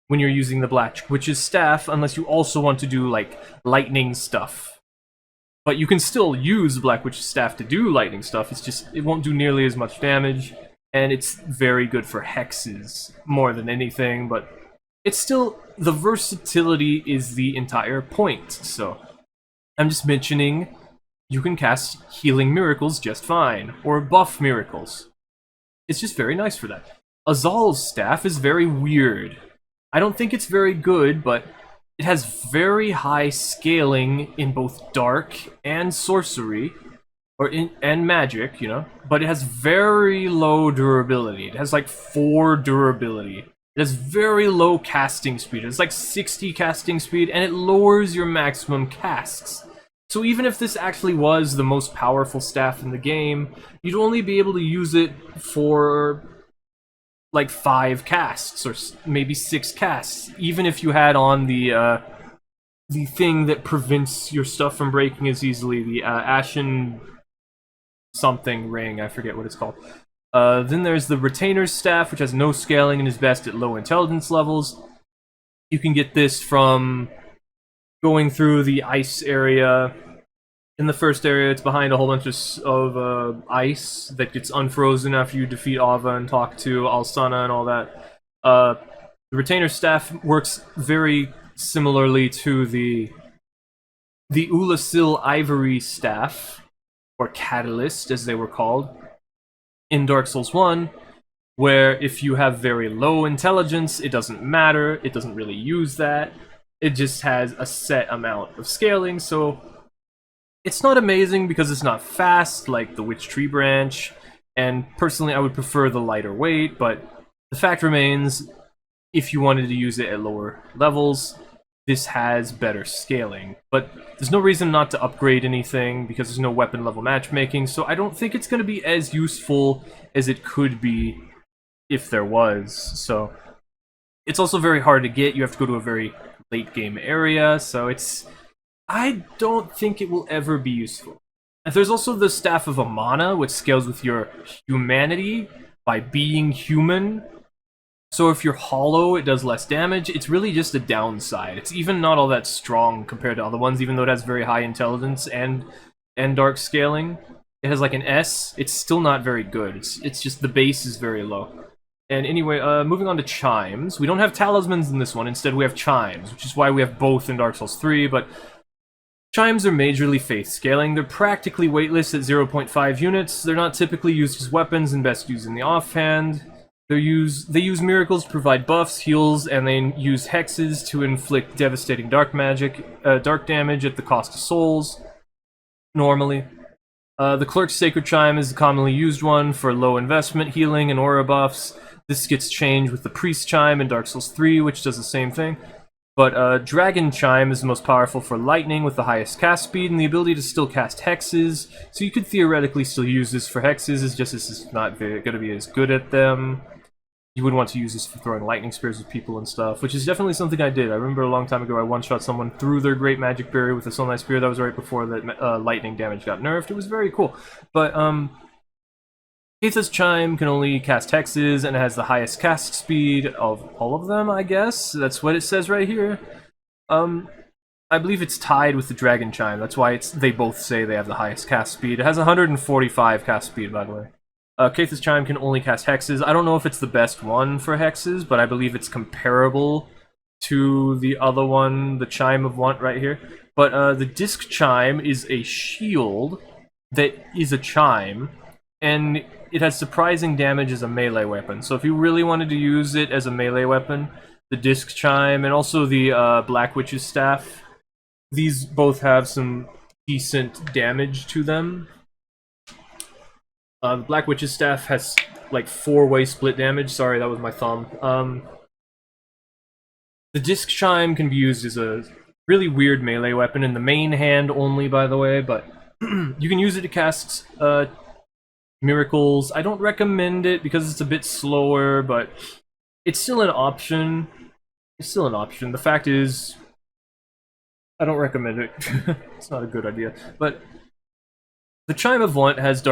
when you're using the Black Witch's Staff, unless you also want to do, like, lightning stuff. But you can still use the Black Witch's Staff to do lightning stuff, it's just, it won't do nearly as much damage, and it's very good for hexes, more than anything, but it's still, the versatility is the entire point, so I'm just mentioning you can cast healing miracles just fine, or buff miracles. It's just very nice for that. Azal's staff is very weird. I don't think it's very good, but it has very high scaling in both dark and sorcery, and magic, you know, but it has very low durability. It has like 4 durability. It has very low casting speed. It's like 60 casting speed, and it lowers your maximum casts. So even if this actually was the most powerful staff in the game, you'd only be able to use it for like 5 casts, or maybe 6 casts, even if you had on the thing that prevents your stuff from breaking as easily, the Ashen something ring, I forget what it's called. Then there's the Retainer's Staff, which has no scaling and is best at low intelligence levels. You can get this from going through the ice area. In the first area, it's behind a whole bunch of ice that gets unfrozen after you defeat Ava and talk to Alsana and all that. The Retainer's Staff works very similarly to the Ulasil Ivory Staff, or Catalyst as they were called, in Dark Souls 1, where if you have very low intelligence, it doesn't matter, it doesn't really use that, it just has a set amount of scaling, so it's not amazing because it's not fast like the Witch Tree Branch, and personally I would prefer the lighter weight, but the fact remains, if you wanted to use it at lower levels, this has better scaling. But there's no reason not to upgrade anything because there's no weapon level matchmaking, so I don't think it's going to be as useful as it could be if there was. So it's also very hard to get. You have to go to a very late game area, so I don't think it will ever be useful. And there's also the Staff of Amana, which scales with your humanity by being human. So if you're hollow, it does less damage. It's really just a downside. It's even not all that strong compared to other ones, even though it has very high intelligence and dark scaling. It has like an S. It's still not very good. It's just the base is very low. And anyway, moving on to Chimes. We don't have talismans in this one. Instead, we have Chimes, which is why we have both in Dark Souls 3, but Chimes are majorly faith scaling. They're practically weightless at 0.5 units. They're not typically used as weapons and best used in the offhand. They use miracles to provide buffs, heals, and they use hexes to inflict devastating dark damage at the cost of souls, normally. The Clerk's Sacred Chime is the commonly used one for low investment healing and aura buffs. This gets changed with the Priest Chime in Dark Souls 3, which does the same thing. But Dragon Chime is the most powerful for lightning with the highest cast speed and the ability to still cast hexes, so you could theoretically still use this for hexes, it's just this is not going to be as good at them. you would want to use this for throwing lightning spears at people and stuff, which is definitely something I did. I remember a long time ago I one-shot someone through their great magic barrier with a Soul Knight Spear. That was right before that lightning damage got nerfed. It was very cool. But, Katanas Chime can only cast Hexes, and it has the highest cast speed of all of them, I guess. That's what it says right here. I believe it's tied with the Dragon Chime. That's why they both say they have the highest cast speed. It has 145 cast speed, by the way. Katanas Chime can only cast Hexes. I don't know if it's the best one for Hexes, but I believe it's comparable to the other one, the Chime of Want right here. But the Disc Chime is a shield that is a chime, and it has surprising damage as a melee weapon. So if you really wanted to use it as a melee weapon, the Disc Chime and also the Black Witch's Staff, these both have some decent damage to them. The Black Witch's Staff has like 4-way split damage. Sorry, that was my thumb. The Disc Chime can be used as a really weird melee weapon in the main hand only, by the way, but you can use it to cast miracles. I don't recommend it because it's a bit slower, but it's still an option. It's still an option. The fact is, I don't recommend it. It's not a good idea. But the Chime of Want has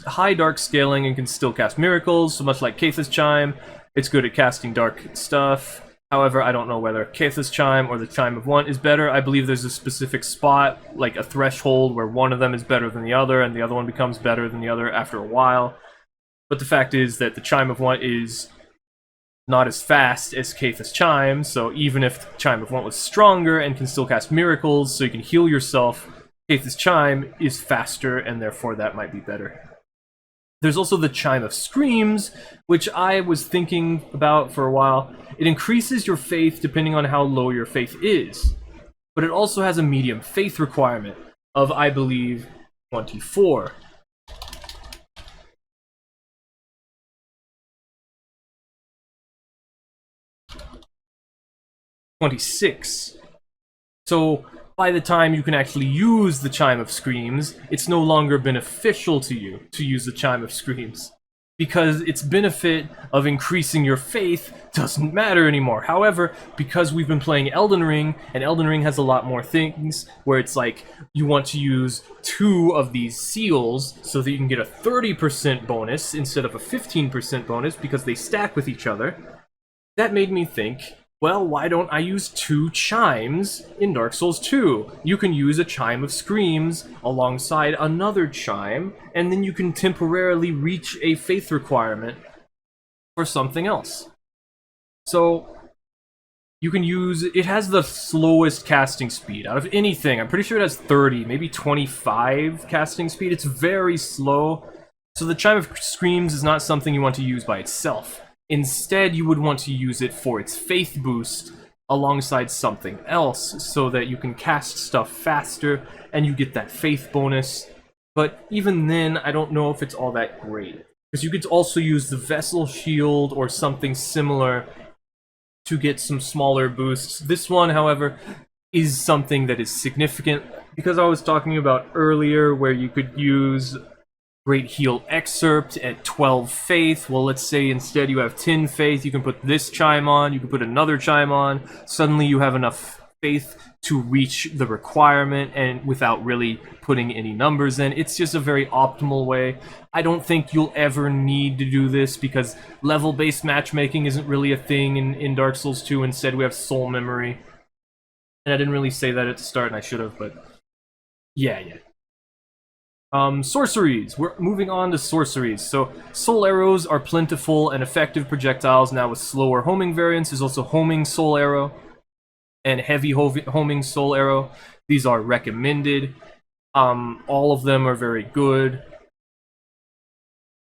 high dark scaling and can still cast miracles, so much like Katanas Chime. It's good at casting dark stuff. However, I don't know whether Katanas Chime or the Chime of Want is better. I believe there's a specific spot, like a threshold, where one of them is better than the other, and the other one becomes better than the other after a while. But the fact is that the Chime of Want is not as fast as Katanas Chime, so even if the Chime of Want was stronger and can still cast miracles, so you can heal yourself, Katanas Chime is faster, and therefore that might be better. There's also the Chime of Screams, which I was thinking about for a while. It increases your faith depending on how low your faith is, but it also has a medium faith requirement of, I believe, 24. $26. So by the time you can actually use the Chime of Screams, it's no longer beneficial to you to use the Chime of Screams, because its benefit of increasing your faith doesn't matter anymore. However, because we've been playing Elden Ring, and Elden Ring has a lot more things where it's like you want to use 2 of these seals so that you can get a 30% bonus instead of a 15% bonus because they stack with each other, that made me think, well, why don't I use 2 chimes in Dark Souls 2? You can use a Chime of Screams alongside another chime, and then you can temporarily reach a faith requirement for something else. So, you can use... It has the slowest casting speed out of anything. I'm pretty sure it has 30, maybe 25 casting speed. It's very slow. So the Chime of Screams is not something you want to use by itself. Instead, you would want to use it for its faith boost alongside something else so that you can cast stuff faster and you get that faith bonus. But even then, I don't know if it's all that great, because you could also use the Vessel Shield or something similar to get some smaller boosts. This one, however, is something that is significant, because I was talking about earlier where you could use Great Heal Excerpt at 12 faith. Well, let's say instead you have 10 faith, you can put this chime on, you can put another chime on, suddenly you have enough faith to reach the requirement and without really putting any numbers in. It's just a very optimal way. I don't think you'll ever need to do this because level-based matchmaking isn't really a thing in Dark Souls 2. Instead, we have soul memory. And I didn't really say that at the start, and I should have, but yeah. Sorceries. We're moving on to sorceries. So, soul arrows are plentiful and effective projectiles now with slower homing variants. There's also homing soul arrow and heavy homing soul arrow. These are recommended. All of them are very good.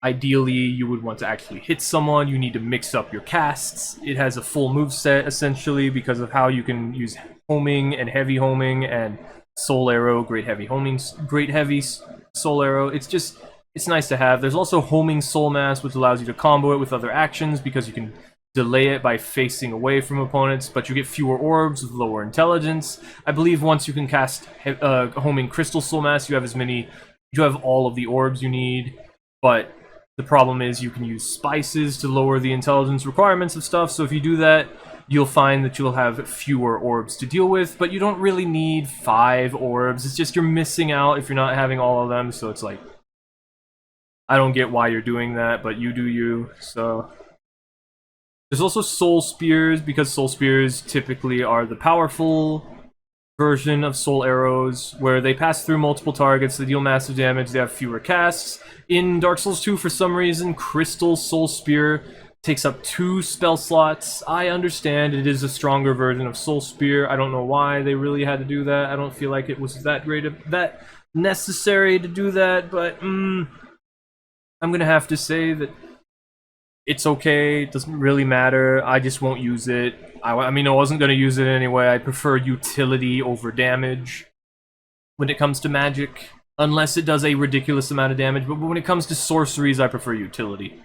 Ideally, you would want to actually hit someone. You need to mix up your casts. It has a full moveset, essentially, because of how you can use homing and heavy homing and soul arrow, great heavy soul arrow. It's nice to have. There's also homing soul mass, which allows you to combo it with other actions because you can delay it by facing away from opponents, but you get fewer orbs with lower intelligence. I believe once you can cast homing crystal soul mass, you have all of the orbs you need, but The problem is you can use spices to lower the intelligence requirements of stuff, so if you do that, you'll find that you'll have fewer orbs to deal with, but you don't really need 5 orbs. It's just you're missing out if you're not having all of them, so it's like, I don't get why you're doing that, but you do you, so... There's also Soul Spears, because Soul Spears typically are the powerful version of Soul Arrows, where they pass through multiple targets, they deal massive damage, they have fewer casts. In Dark Souls 2, for some reason, Crystal Soul Spear takes up 2 spell slots. I understand it is a stronger version of Soul Spear. I don't know why they really had to do that. I don't feel like it was that necessary to do that, but I'm gonna have to say that it's okay, it doesn't really matter, I just won't use it. I mean, I wasn't gonna use it anyway. I prefer utility over damage when it comes to magic, unless it does a ridiculous amount of damage, but when it comes to sorceries, I prefer utility.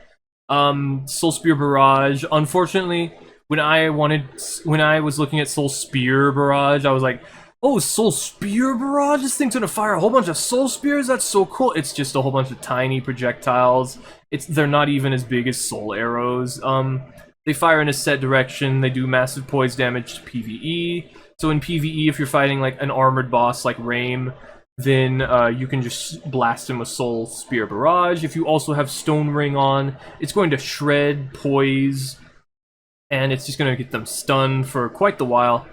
Soul Spear Barrage, unfortunately, when I was looking at Soul Spear Barrage, I was like, oh, Soul Spear Barrage? This thing's gonna fire a whole bunch of Soul Spears? That's so cool. It's just a whole bunch of tiny projectiles. They're not even as big as Soul Arrows. They fire in a set direction, they do massive poise damage to PvE. So in PvE, if you're fighting like an armored boss like Rame, then you can just blast him with Soul Spear Barrage. If you also have Stone Ring on, it's going to shred poise, and it's just going to get them stunned for quite the while.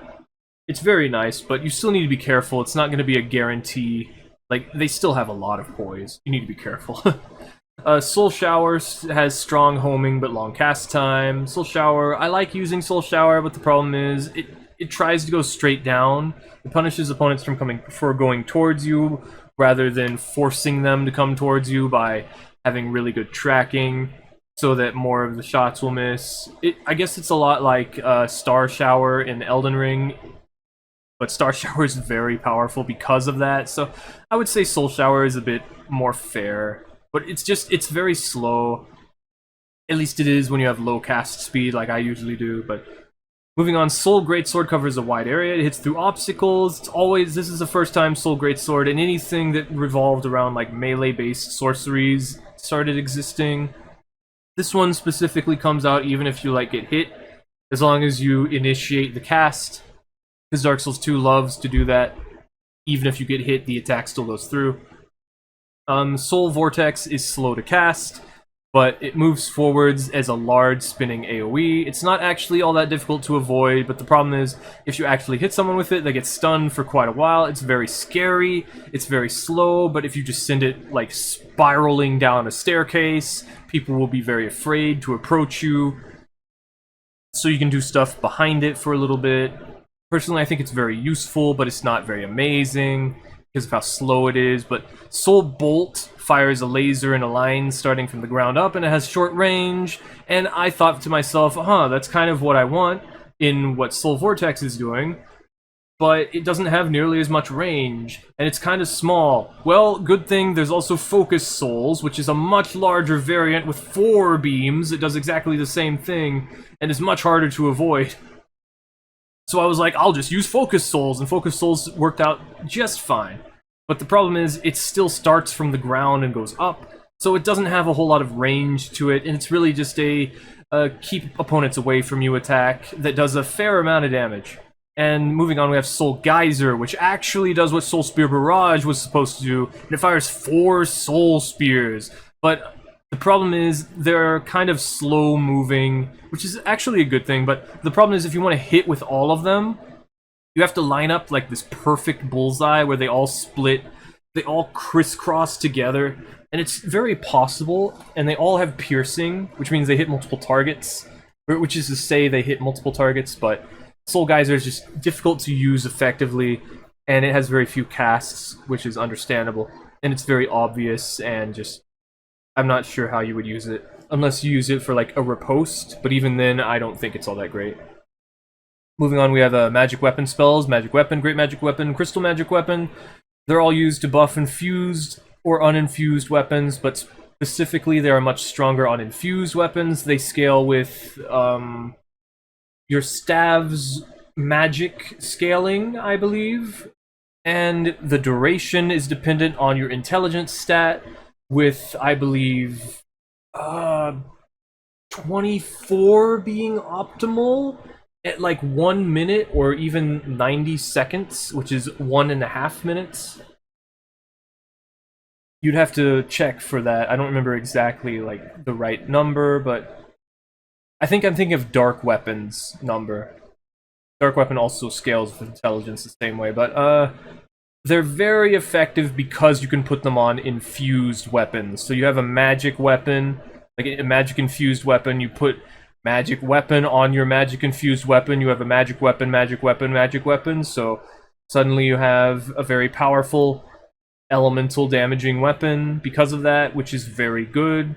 It's very nice, but you still need to be careful. It's not going to be a guarantee. Like, they still have a lot of poise. You need to be careful. Soul Shower has strong homing but long cast time. Soul Shower, I like using Soul Shower, but the problem is it tries to go straight down. It punishes opponents from going towards you rather than forcing them to come towards you by having really good tracking so that more of the shots will miss. I guess it's a lot like Star Shower in Elden Ring, but Star Shower is very powerful because of that, so I would say Soul Shower is a bit more fair. But it's very slow. At least it is when you have low cast speed like I usually do, but... Moving on, Soul Greatsword covers a wide area, it hits through obstacles, this is the first time Soul Greatsword and anything that revolved around like melee-based sorceries started existing. This one specifically comes out even if you like get hit, as long as you initiate the cast, because Dark Souls 2 loves to do that. Even if you get hit, the attack still goes through. Soul Vortex is slow to cast, but it moves forwards as a large spinning AoE. It's not actually all that difficult to avoid, but the problem is, if you actually hit someone with it, they get stunned for quite a while. It's very scary, it's very slow, but if you just send it, like, spiraling down a staircase, people will be very afraid to approach you. So you can do stuff behind it for a little bit. Personally, I think it's very useful, but it's not very amazing because of how slow it is. But Soul Bolt fires a laser in a line starting from the ground up, and it has short range, and I thought to myself, that's kind of what I want in what Soul Vortex is doing, but it doesn't have nearly as much range, and it's kind of small. Well, good thing there's also Focus Souls, which is a much larger variant with 4 beams. It does exactly the same thing, and is much harder to avoid. So I was like, I'll just use Focus Souls, and Focus Souls worked out just fine. But the problem is, it still starts from the ground and goes up, so it doesn't have a whole lot of range to it, and it's really just a keep opponents away from you attack that does a fair amount of damage. And moving on, we have Soul Geyser, which actually does what Soul Spear Barrage was supposed to do, and it fires 4 Soul Spears. But the problem is, they're kind of slow-moving, which is actually a good thing, but the problem is if you want to hit with all of them, you have to line up like this perfect bullseye where they all split, they all crisscross together, and it's very possible, and they all have piercing, which means they hit multiple targets, which is to say they hit multiple targets, but Soul Geyser is just difficult to use effectively, and it has very few casts, which is understandable, and it's very obvious, and just, I'm not sure how you would use it, unless you use it for like a riposte, but even then, I don't think it's all that great. Moving on, we have Magic Weapon spells, Magic Weapon, Great Magic Weapon, Crystal Magic Weapon. They're all used to buff infused or uninfused weapons, but specifically they are much stronger on infused weapons. They scale with your stave's magic scaling, I believe, and the duration is dependent on your intelligence stat with, I believe, Uh, 24 being optimal at like 1 minute or even 90 seconds, which is 1.5 minutes. You'd have to check for that. I don't remember exactly like the right number, but I think I'm thinking of Dark Weapon's number. Dark Weapon also scales with intelligence the same way, but they're very effective because you can put them on infused weapons. So you have a magic weapon, like a magic infused weapon, you put magic weapon on your magic infused weapon, you have a magic weapon, magic weapon, magic weapon, so suddenly you have a very powerful elemental damaging weapon because of that, which is very good.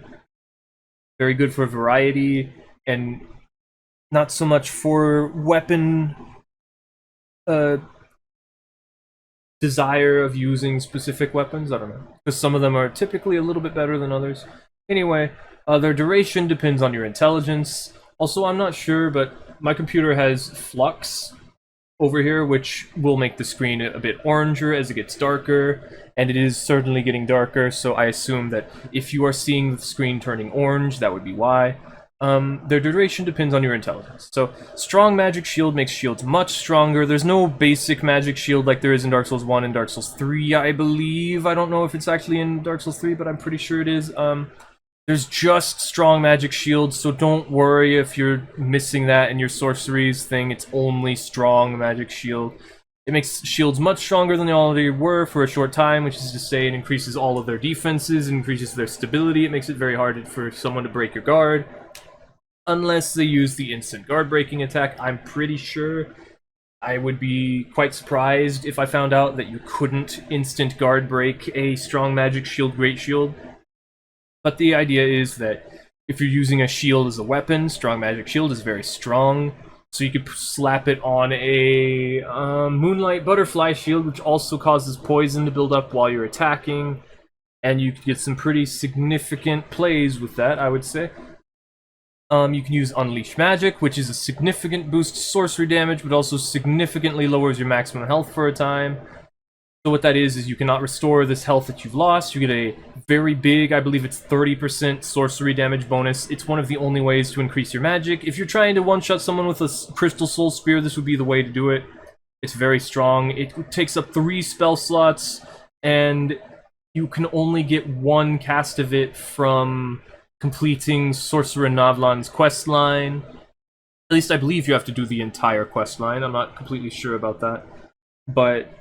Very good for variety, and not so much for weapon uh, desire of using specific weapons. I don't know, because some of them are typically a little bit better than others. Anyway, their duration depends on your intelligence. Also, I'm not sure, but my computer has flux over here, which will make the screen a bit oranger as it gets darker, and it is certainly getting darker, so I assume that if you are seeing the screen turning orange, that would be why. Their duration depends on your intelligence. So, strong magic shield makes shields much stronger. There's no basic magic shield like there is in Dark Souls 1 and Dark Souls 3, I believe. I don't know if it's actually in Dark Souls 3, but I'm pretty sure it is. There's just strong magic shields, so don't worry if you're missing that in your sorceries thing. It's only strong magic shield. It makes shields much stronger than they already were for a short time, which is to say it increases all of their defenses, increases their stability. It makes it very hard for someone to break your guard. Unless they use the instant guard breaking attack, I'm pretty sure. I would be quite surprised if I found out that you couldn't instant guard break a strong magic shield, great shield. But the idea is that if you're using a shield as a weapon, strong magic shield is very strong. So you could slap it on a moonlight butterfly shield, which also causes poison to build up while you're attacking. And you could get some pretty significant plays with that, I would say. You can use Unleash Magic, which is a significant boost to sorcery damage, but also significantly lowers your maximum health for a time. So what that is you cannot restore this health that you've lost. You get a very big, I believe it's 30% sorcery damage bonus. It's one of the only ways to increase your magic. If you're trying to one-shot someone with a Crystal Soul Spear, this would be the way to do it. It's very strong. It takes up 3 spell slots, and you can only get 1 cast of it from completing Sorcerer Navlan's quest line. At least I believe you have to do the entire quest line. I'm not completely sure about that. But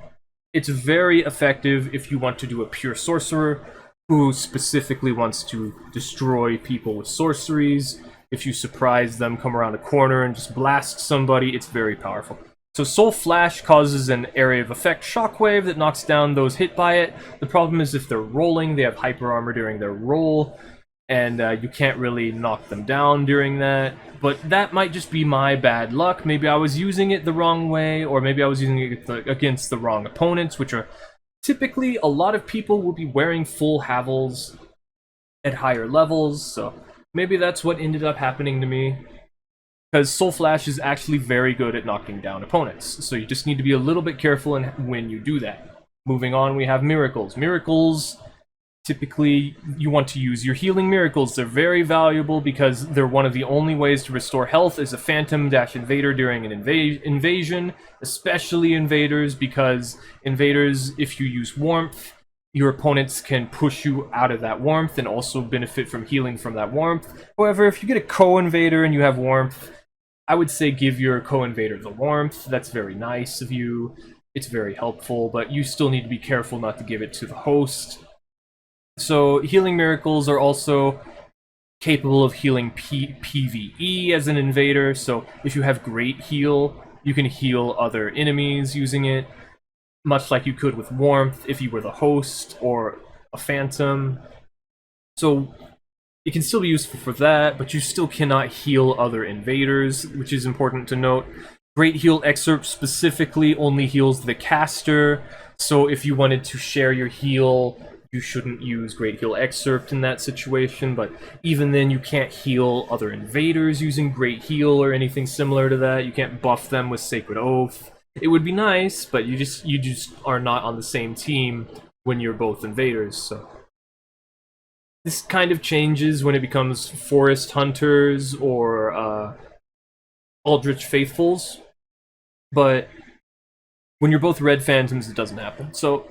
it's very effective if you want to do a pure sorcerer who specifically wants to destroy people with sorceries. If you surprise them, come around a corner and just blast somebody, it's very powerful. So Soul Flash causes an area of effect shockwave that knocks down those hit by it. The problem is if they're rolling, they have hyper armor during their roll, and you can't really knock them down during that. But that might just be my bad luck. Maybe I was using it the wrong way, or maybe I was using it against the wrong opponents, which are typically a lot of people will be wearing full Havels at higher levels, so maybe that's what ended up happening to me. Because Soul Flash is actually very good at knocking down opponents, so you just need to be a little bit careful when you do that. Moving on, we have Miracles. Miracles, typically you want to use your healing miracles. They're very valuable because they're one of the only ways to restore health as a phantom-invader during an invasion, especially invaders, because invaders, if you use warmth, your opponents can push you out of that warmth and also benefit from healing from that warmth. However, if you get a co-invader and you have warmth, I would say give your co-invader the warmth. That's very nice of you. It's very helpful, but you still need to be careful not to give it to the host. So healing miracles are also capable of healing PvE as an invader. So if you have great heal, you can heal other enemies using it, much like you could with warmth if you were the host or a phantom. So it can still be useful for that, but you still cannot heal other invaders, which is important to note. Great Heal Excerpt specifically only heals the caster, so if you wanted to share your heal, you shouldn't use Great Heal Excerpt in that situation, but even then you can't heal other invaders using Great Heal or anything similar to that. You can't buff them with Sacred Oath. It would be nice, but you just are not on the same team when you're both invaders, so This kind of changes when it becomes Forest Hunters or Aldrich Faithfuls, but when you're both Red Phantoms, it doesn't happen. So,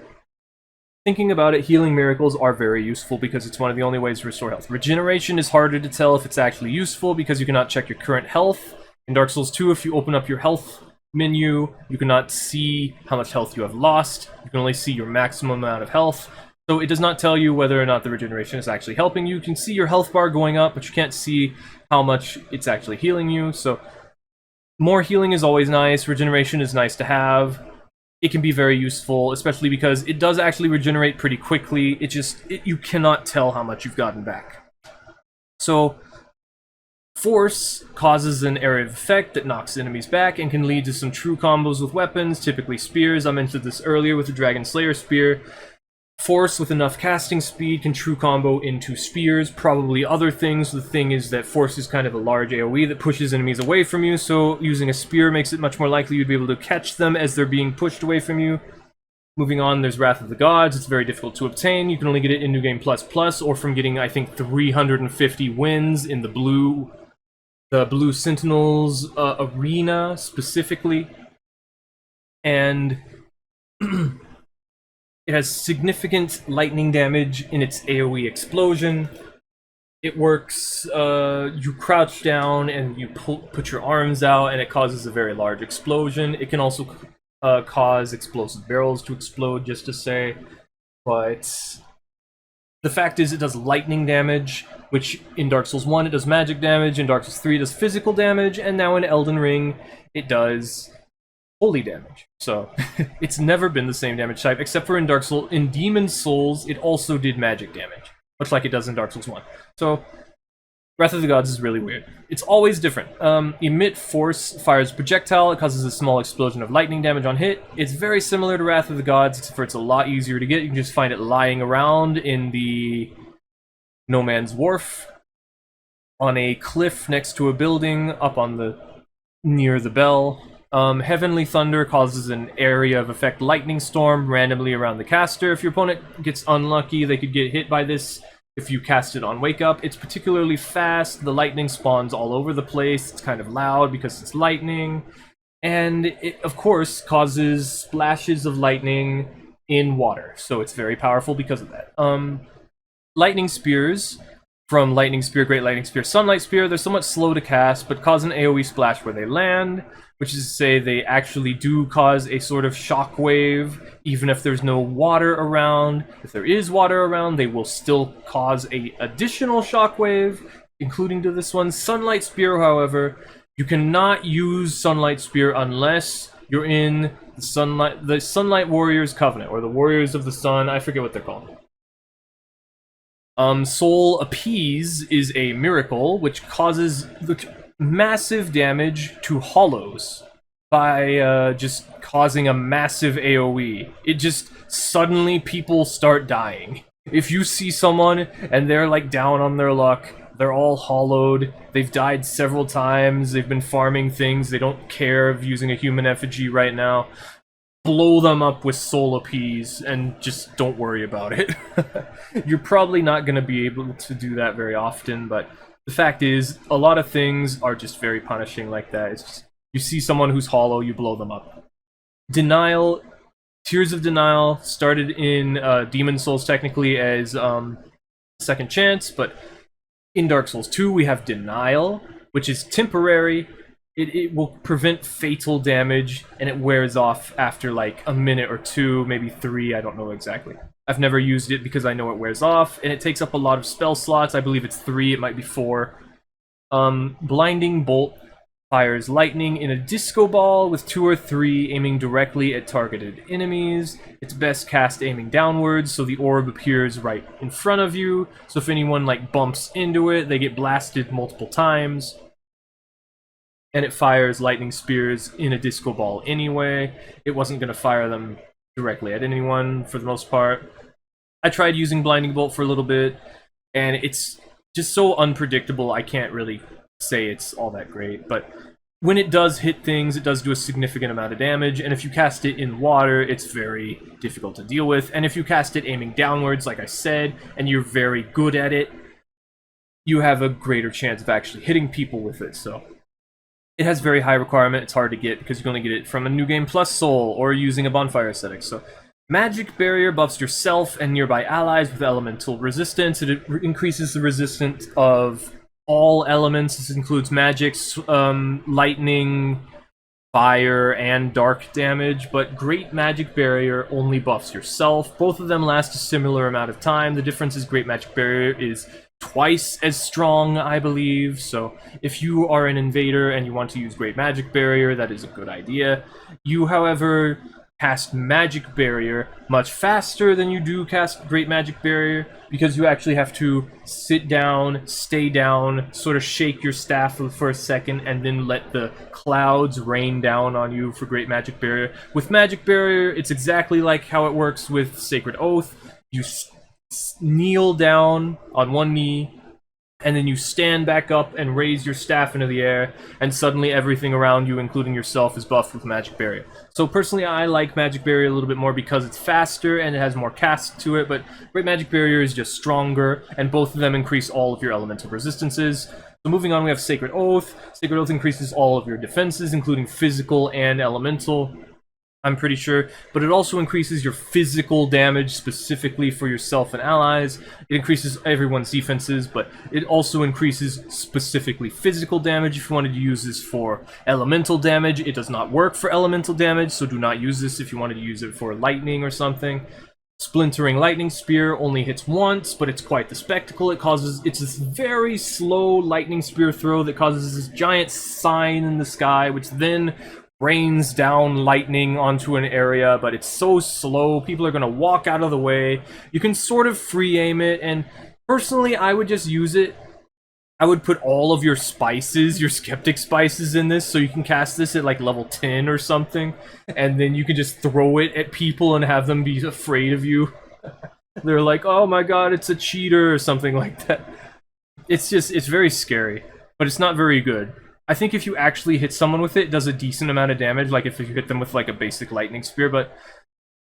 thinking about it, Healing Miracles are very useful because it's one of the only ways to restore health. Regeneration is harder to tell if it's actually useful because you cannot check your current health. In Dark Souls 2, if you open up your health menu, you cannot see how much health you have lost. You can only see your maximum amount of health. So it does not tell you whether or not the regeneration is actually helping you. You can see your health bar going up, but you can't see how much it's actually healing you. So more healing is always nice. Regeneration is nice to have. It can be very useful, especially because it does actually regenerate pretty quickly. You cannot tell how much you've gotten back. So Force causes an area of effect that knocks enemies back and can lead to some true combos with weapons, typically spears. I mentioned this earlier with the Dragon Slayer spear. Force with enough casting speed can true combo into spears, probably other things. The thing is that Force is kind of a large AoE that pushes enemies away from you, so using a spear makes it much more likely you'd be able to catch them as they're being pushed away from you. Moving on, there's Wrath of the Gods. It's very difficult to obtain. You can only get it in New Game Plus Plus, or from getting, I think, 350 wins in the Blue Sentinels arena, specifically. And it has significant lightning damage in its AoE explosion. It works, you crouch down and you put your arms out and it causes a very large explosion. It can also cause explosive barrels to explode, just to say. But the fact is it does lightning damage, which in Dark Souls 1 it does magic damage, in Dark Souls 3 it does physical damage, and now in Elden Ring it does holy damage. So it's never been the same damage type, except for in Demon Souls, it also did magic damage, much like it does in Dark Souls 1. So Wrath of the Gods is really weird. It's always different. Emit Force fires projectile. It causes a small explosion of lightning damage on hit. It's very similar to Wrath of the Gods, except for it's a lot easier to get. You can just find it lying around in the No Man's Wharf, on a cliff next to a building, up on near the bell. Heavenly Thunder causes an area of effect lightning storm randomly around the caster. If your opponent gets unlucky, they could get hit by this if you cast it on Wake Up. It's particularly fast. The lightning spawns all over the place. It's kind of loud because it's lightning. And it, of course, causes splashes of lightning in water. So it's very powerful because of that. Lightning Spears from Lightning Spear, Great Lightning Spear, Sunlight Spear, they're somewhat slow to cast, but cause an AoE splash where they land, which is to say they actually do cause a sort of shockwave, even if there's no water around. If there is water around, they will still cause a additional shockwave, including to this one. Sunlight Spear, however, you cannot use Sunlight Spear unless you're in the Sunlight Warriors Covenant, or the Warriors of the Sun, I forget what they're called. Soul Appease is a miracle which causes massive damage to hollows by just causing a massive AoE. It just suddenly people start dying. If you see someone and they're like down on their luck, they're all hollowed, they've died several times, they've been farming things, they don't care of using a human effigy right now, blow them up with Soul Appease and just don't worry about it. You're probably not going to be able to do that very often, but the fact is, a lot of things are just very punishing like that. It's just, you see someone who's hollow, you blow them up. Denial, Tears of Denial started in Demon Souls technically as Second Chance, but in Dark Souls 2 we have Denial, which is temporary. It will prevent fatal damage, and it wears off after like a minute or two, maybe 3, I don't know exactly. I've never used it because I know it wears off, and it takes up a lot of spell slots. I believe it's 3, it might be 4. Blinding Bolt fires lightning in a disco ball with 2 or 3 aiming directly at targeted enemies. It's best cast aiming downwards, so the orb appears right in front of you, so if anyone like bumps into it, they get blasted multiple times. And it fires lightning spears in a disco ball anyway. It wasn't going to fire them directly at anyone for the most part. I tried using Blinding Bolt for a little bit, and it's just so unpredictable I can't really say it's all that great, but when it does hit things, it does do a significant amount of damage, and if you cast it in water, it's very difficult to deal with. And if you cast it aiming downwards, like I said, and you're very good at it, you have a greater chance of actually hitting people with it. So it has very high requirement. It's hard to get because you can only get it from a New Game Plus soul or using a bonfire aesthetic. So Magic Barrier buffs yourself and nearby allies with elemental resistance. It increases the resistance of all elements. This includes magics, lightning, fire, and dark damage, but Great Magic Barrier only buffs yourself. Both of them last a similar amount of time. The difference is Great Magic Barrier is twice as strong, I believe, so if you are an invader and you want to use Great Magic Barrier, that is a good idea. You, however, cast Magic Barrier much faster than you do cast Great Magic Barrier, because you actually have to sit down, stay down, sort of shake your staff for a second, and then let the clouds rain down on you for Great Magic Barrier. With Magic Barrier, it's exactly like how it works with Sacred Oath. You kneel down on one knee, and then you stand back up and raise your staff into the air, and suddenly everything around you, including yourself, is buffed with Magic Barrier. So personally, I like Magic Barrier a little bit more because it's faster and it has more cast to it, but Great Magic Barrier is just stronger, and both of them increase all of your elemental resistances. So moving on, we have Sacred Oath. Sacred Oath increases all of your defenses, including physical and elemental, I'm pretty sure, but it also increases your physical damage specifically for yourself and allies. It increases everyone's defenses, but it also increases specifically physical damage. If you wanted to use this for elemental damage, it does not work for elemental damage, so do not use this if you wanted to use it for lightning or something. Splintering Lightning Spear only hits once, but it's quite the spectacle. It's this very slow lightning spear throw that causes this giant sign in the sky, which then rains down lightning onto an area, but it's so slow, people are going to walk out of the way. You can sort of free aim it, and personally, I would just use it. I would put all of your spices, your Skeptic spices in this, so you can cast this at like level 10 or something, and then you can just throw it at people and have them be afraid of you. They're like, oh my god, it's a cheater, or something like that. It's very scary, but it's not very good. I think if you actually hit someone with it, it does a decent amount of damage, like if you hit them with like a basic lightning spear, but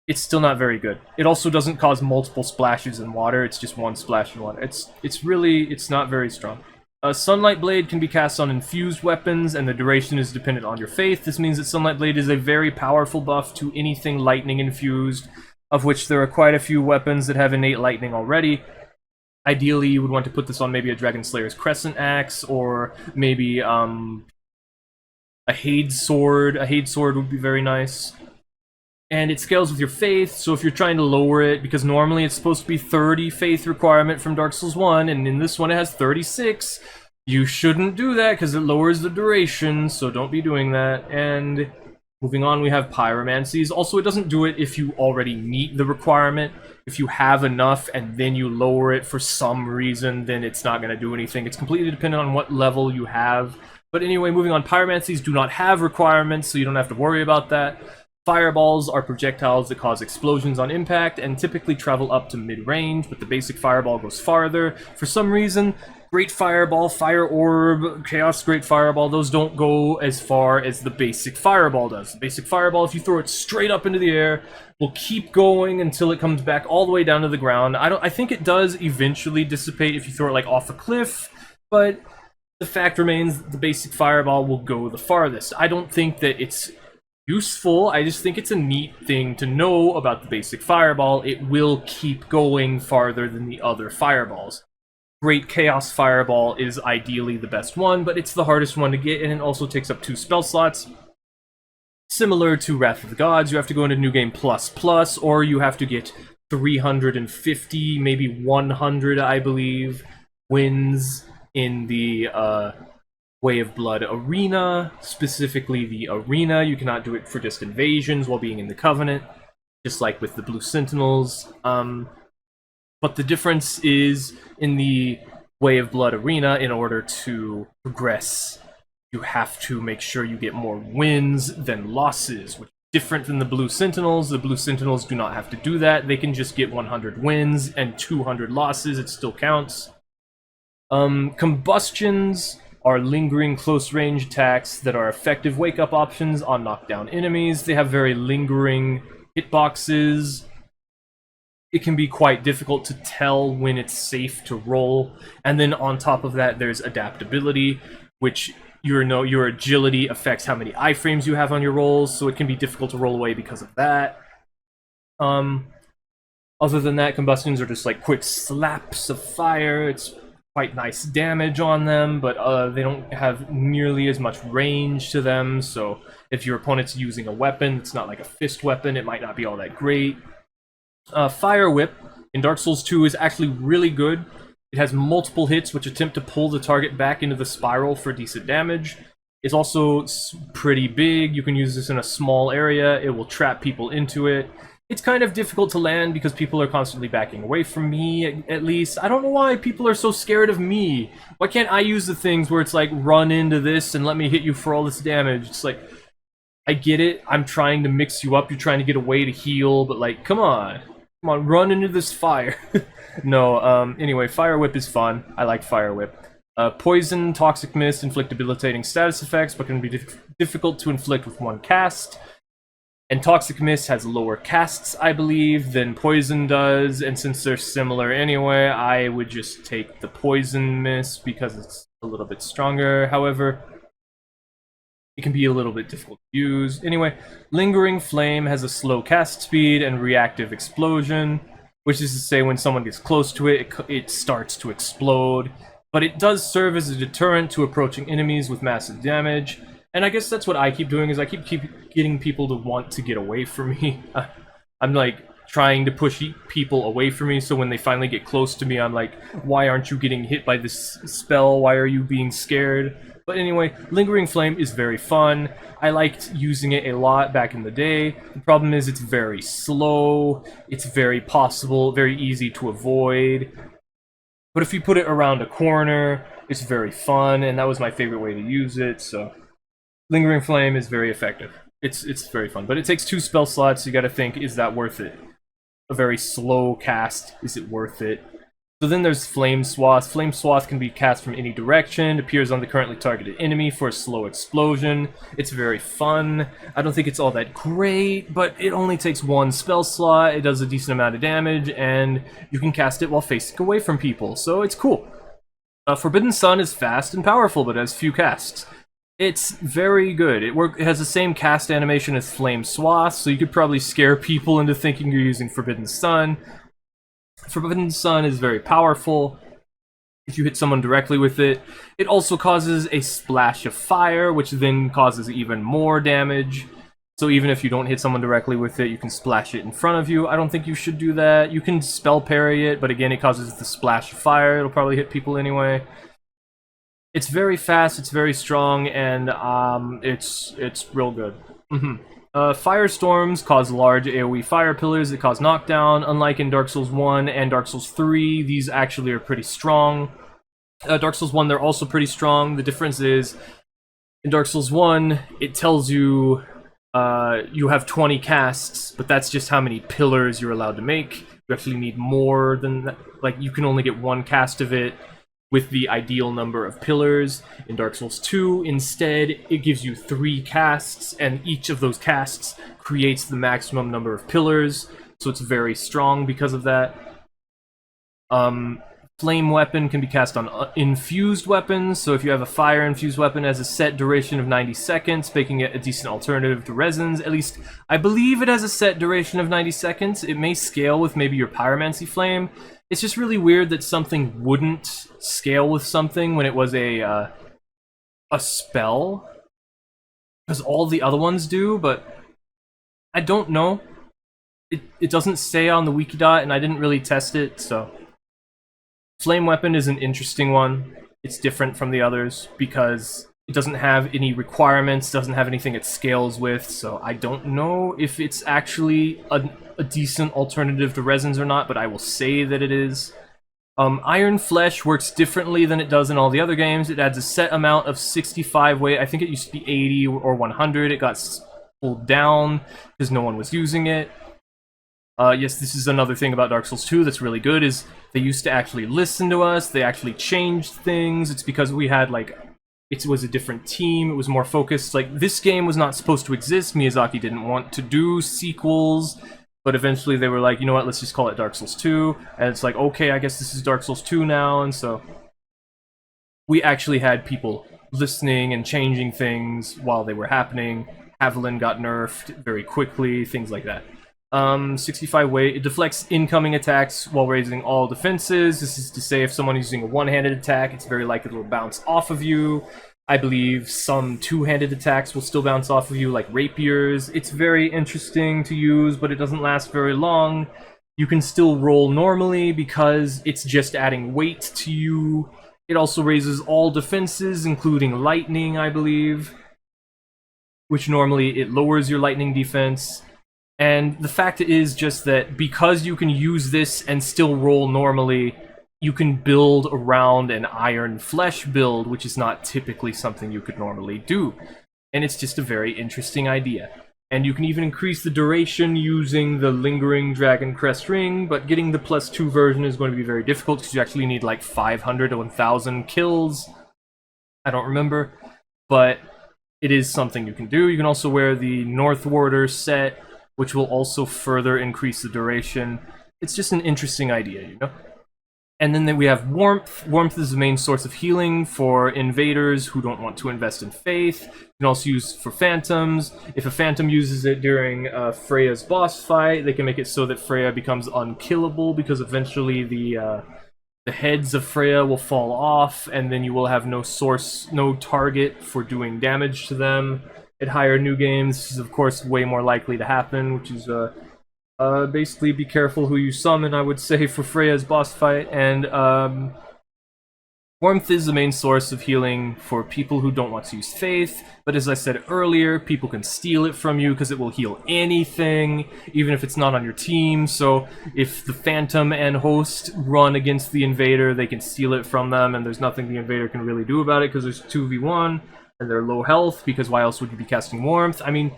it's still not very good. It also doesn't cause multiple splashes in water, it's just one splash in water. It's not very strong. Sunlight Blade can be cast on infused weapons, and the duration is dependent on your faith. This means that Sunlight Blade is a very powerful buff to anything lightning infused, of which there are quite a few weapons that have innate lightning already. Ideally, you would want to put this on maybe a Dragon Slayer's Crescent Axe, or maybe a Hade Sword. A Hade Sword would be very nice. And it scales with your faith, so if you're trying to lower it, because normally it's supposed to be 30 faith requirement from Dark Souls 1, and in this one it has 36, you shouldn't do that because it lowers the duration, so don't be doing that. And moving on, we have Pyromancies. Also, it doesn't do it if you already meet the requirement. If you have enough and then you lower it for some reason, then it's not going to do anything. It's completely dependent on what level you have. But anyway, moving on, Pyromancies do not have requirements, so you don't have to worry about that. Fireballs are projectiles that cause explosions on impact and typically travel up to mid-range, but the basic fireball goes farther. For some reason, Great Fireball, Fire Orb, Chaos Great Fireball, those don't go as far as the basic Fireball does. The basic Fireball, if you throw it straight up into the air, will keep going until it comes back all the way down to the ground. I think it does eventually dissipate if you throw it like off a cliff, but the fact remains the basic Fireball will go the farthest. I don't think that it's useful, I just think it's a neat thing to know about the basic Fireball. It will keep going farther than the other Fireballs. Great Chaos Fireball is ideally the best one, but it's the hardest one to get, and it also takes up 2 spell slots. Similar to Wrath of the Gods, you have to go into New Game Plus, or you have to get 350, maybe 100, I believe, wins in the Way of Blood Arena, specifically the Arena. You cannot do it for just invasions while being in the Covenant, just like with the Blue Sentinels. But the difference is, in the Way of Blood Arena, in order to progress, you have to make sure you get more wins than losses, which is different than the Blue Sentinels. The Blue Sentinels do not have to do that. They can just get 100 wins and 200 losses. It still counts. Combustions are lingering close-range attacks that are effective wake-up options on knockdown enemies. They have very lingering hitboxes. It can be quite difficult to tell when it's safe to roll. And then on top of that, there's adaptability, which your agility affects how many iframes you have on your rolls, so it can be difficult to roll away because of that. Other than that, combustions are just like quick slaps of fire. It's quite nice damage on them, but they don't have nearly as much range to them, so if your opponent's using a weapon, it's not like a fist weapon, it might not be all that great. Fire Whip in Dark Souls 2 is actually really good. It has multiple hits which attempt to pull the target back into the spiral for decent damage. It's also pretty big. You can use this in a small area. It will trap people into it. It's kind of difficult to land because people are constantly backing away from me, at least. I don't know why people are so scared of me. Why can't I use the things where it's like, run into this and let me hit you for all this damage? It's like, I get it. I'm trying to mix you up. You're trying to get away to heal, but like, come on. Come on, run into this fire. No, anyway, Fire Whip is fun. I like Fire Whip. Poison, Toxic Mist inflict debilitating status effects, but can be difficult to inflict with one cast. And Toxic Mist has lower casts, I believe, than Poison does, and since they're similar anyway, I would just take the Poison Mist because it's a little bit stronger. However, it can be a little bit difficult to use. Anyway, Lingering Flame has a slow cast speed and reactive explosion, which is to say when someone gets close to it, it starts to explode. But it does serve as a deterrent to approaching enemies with massive damage. And I guess that's what I keep doing, is I keep getting people to want to get away from me. I'm like trying to push people away from me, so when they finally get close to me, I'm like, why aren't you getting hit by this spell? Why are you being scared? But anyway, Lingering Flame is very fun. I liked using it a lot back in the day. The problem is it's very slow, it's very easy to avoid. But if you put it around a corner, it's very fun, and that was my favorite way to use it, so Lingering Flame is very effective. It's very fun, but it takes 2 spell slots, so you gotta think, is that worth it? A very slow cast, is it worth it? So then there's Flame Swath. Flame Swath can be cast from any direction, appears on the currently targeted enemy for a slow explosion. It's very fun. I don't think it's all that great, but it only takes 1 spell slot, it does a decent amount of damage, and you can cast it while facing away from people, so it's cool. Forbidden Sun is fast and powerful, but has few casts. It's very good. It has the same cast animation as Flame Swath, so you could probably scare people into thinking you're using Forbidden Sun. Forbidden Sun is very powerful if you hit someone directly with it. It also causes a splash of fire, which then causes even more damage. So even if you don't hit someone directly with it, you can splash it in front of you. I don't think you should do that. You can spell parry it, but again, it causes the splash of fire. It'll probably hit people anyway. It's very fast, it's very strong, and it's real good. Firestorms cause large AoE fire pillars that cause knockdown. Unlike in Dark Souls 1 and Dark Souls 3, these actually are pretty strong. Dark Souls 1, they're also pretty strong. The difference is, in Dark Souls 1, it tells you you have 20 casts, but that's just how many pillars you're allowed to make. You actually need more than that. Like, you can only get 1 cast of it with the ideal number of pillars. In Dark Souls 2, instead, it gives you 3 casts, and each of those casts creates the maximum number of pillars, so it's very strong because of that. Flame Weapon can be cast on infused weapons, so if you have a fire-infused weapon, it has a set duration of 90 seconds, making it a decent alternative to resins. At least, I believe it has a set duration of 90 seconds. It may scale with maybe your Pyromancy Flame. It's just really weird that something wouldn't scale with something when it was a spell, because all the other ones do, but I don't know. It doesn't say on the Wikidot, and I didn't really test it, so Flame Weapon is an interesting one. It's different from the others because it doesn't have any requirements, doesn't have anything it scales with, so I don't know if it's actually a decent alternative to resins or not, but I will say that it is. Iron Flesh works differently than it does in all the other games. It adds a set amount of 65 weight. I think it used to be 80 or 100. It got pulled down because no one was using it. Yes, this is another thing about Dark Souls 2 that's really good, is they used to actually listen to us, they actually changed things. It's because we had, like, it was a different team, it was more focused. Like, this game was not supposed to exist. Miyazaki didn't want to do sequels, but eventually they were like, you know what, let's just call it Dark Souls 2, and it's like, okay, I guess this is Dark Souls 2 now, and so we actually had people listening and changing things while they were happening. Haviland got nerfed very quickly, things like that. 65 weight, it deflects incoming attacks while raising all defenses. This is to say if someone is using a one-handed attack, it's very likely it'll bounce off of you. I believe some two-handed attacks will still bounce off of you, like rapiers. It's very interesting to use, but it doesn't last very long. You can still roll normally because it's just adding weight to you. It also raises all defenses, including lightning, I believe, which normally it lowers your lightning defense. And the fact is just that because you can use this and still roll normally, you can build around an iron flesh build, which is not typically something you could normally do. And it's just a very interesting idea. And you can even increase the duration using the Lingering Dragon Crest Ring, but getting the +2 version is going to be very difficult because you actually need like 500 to 1,000 kills. I don't remember, but it is something you can do. You can also wear the North Warder set, which will also further increase the duration. It's just an interesting idea, you know? And then we have Warmth. Warmth is the main source of healing for invaders who don't want to invest in Faith. You can also use for Phantoms. If a Phantom uses it during Freya's boss fight, they can make it so that Freya becomes unkillable, because eventually the heads of Freya will fall off, and then you will have no target for doing damage to them. At higher new games, this is of course way more likely to happen, which is basically be careful who you summon, I would say, for Freya's boss fight. And Warmth is the main source of healing for people who don't want to use Faith, but as I said earlier, people can steal it from you because it will heal anything, even if it's not on your team. So if the Phantom and Host run against the Invader, they can steal it from them, and there's nothing the Invader can really do about it because there's 2v1. And they're low health, because why else would you be casting Warmth? I mean,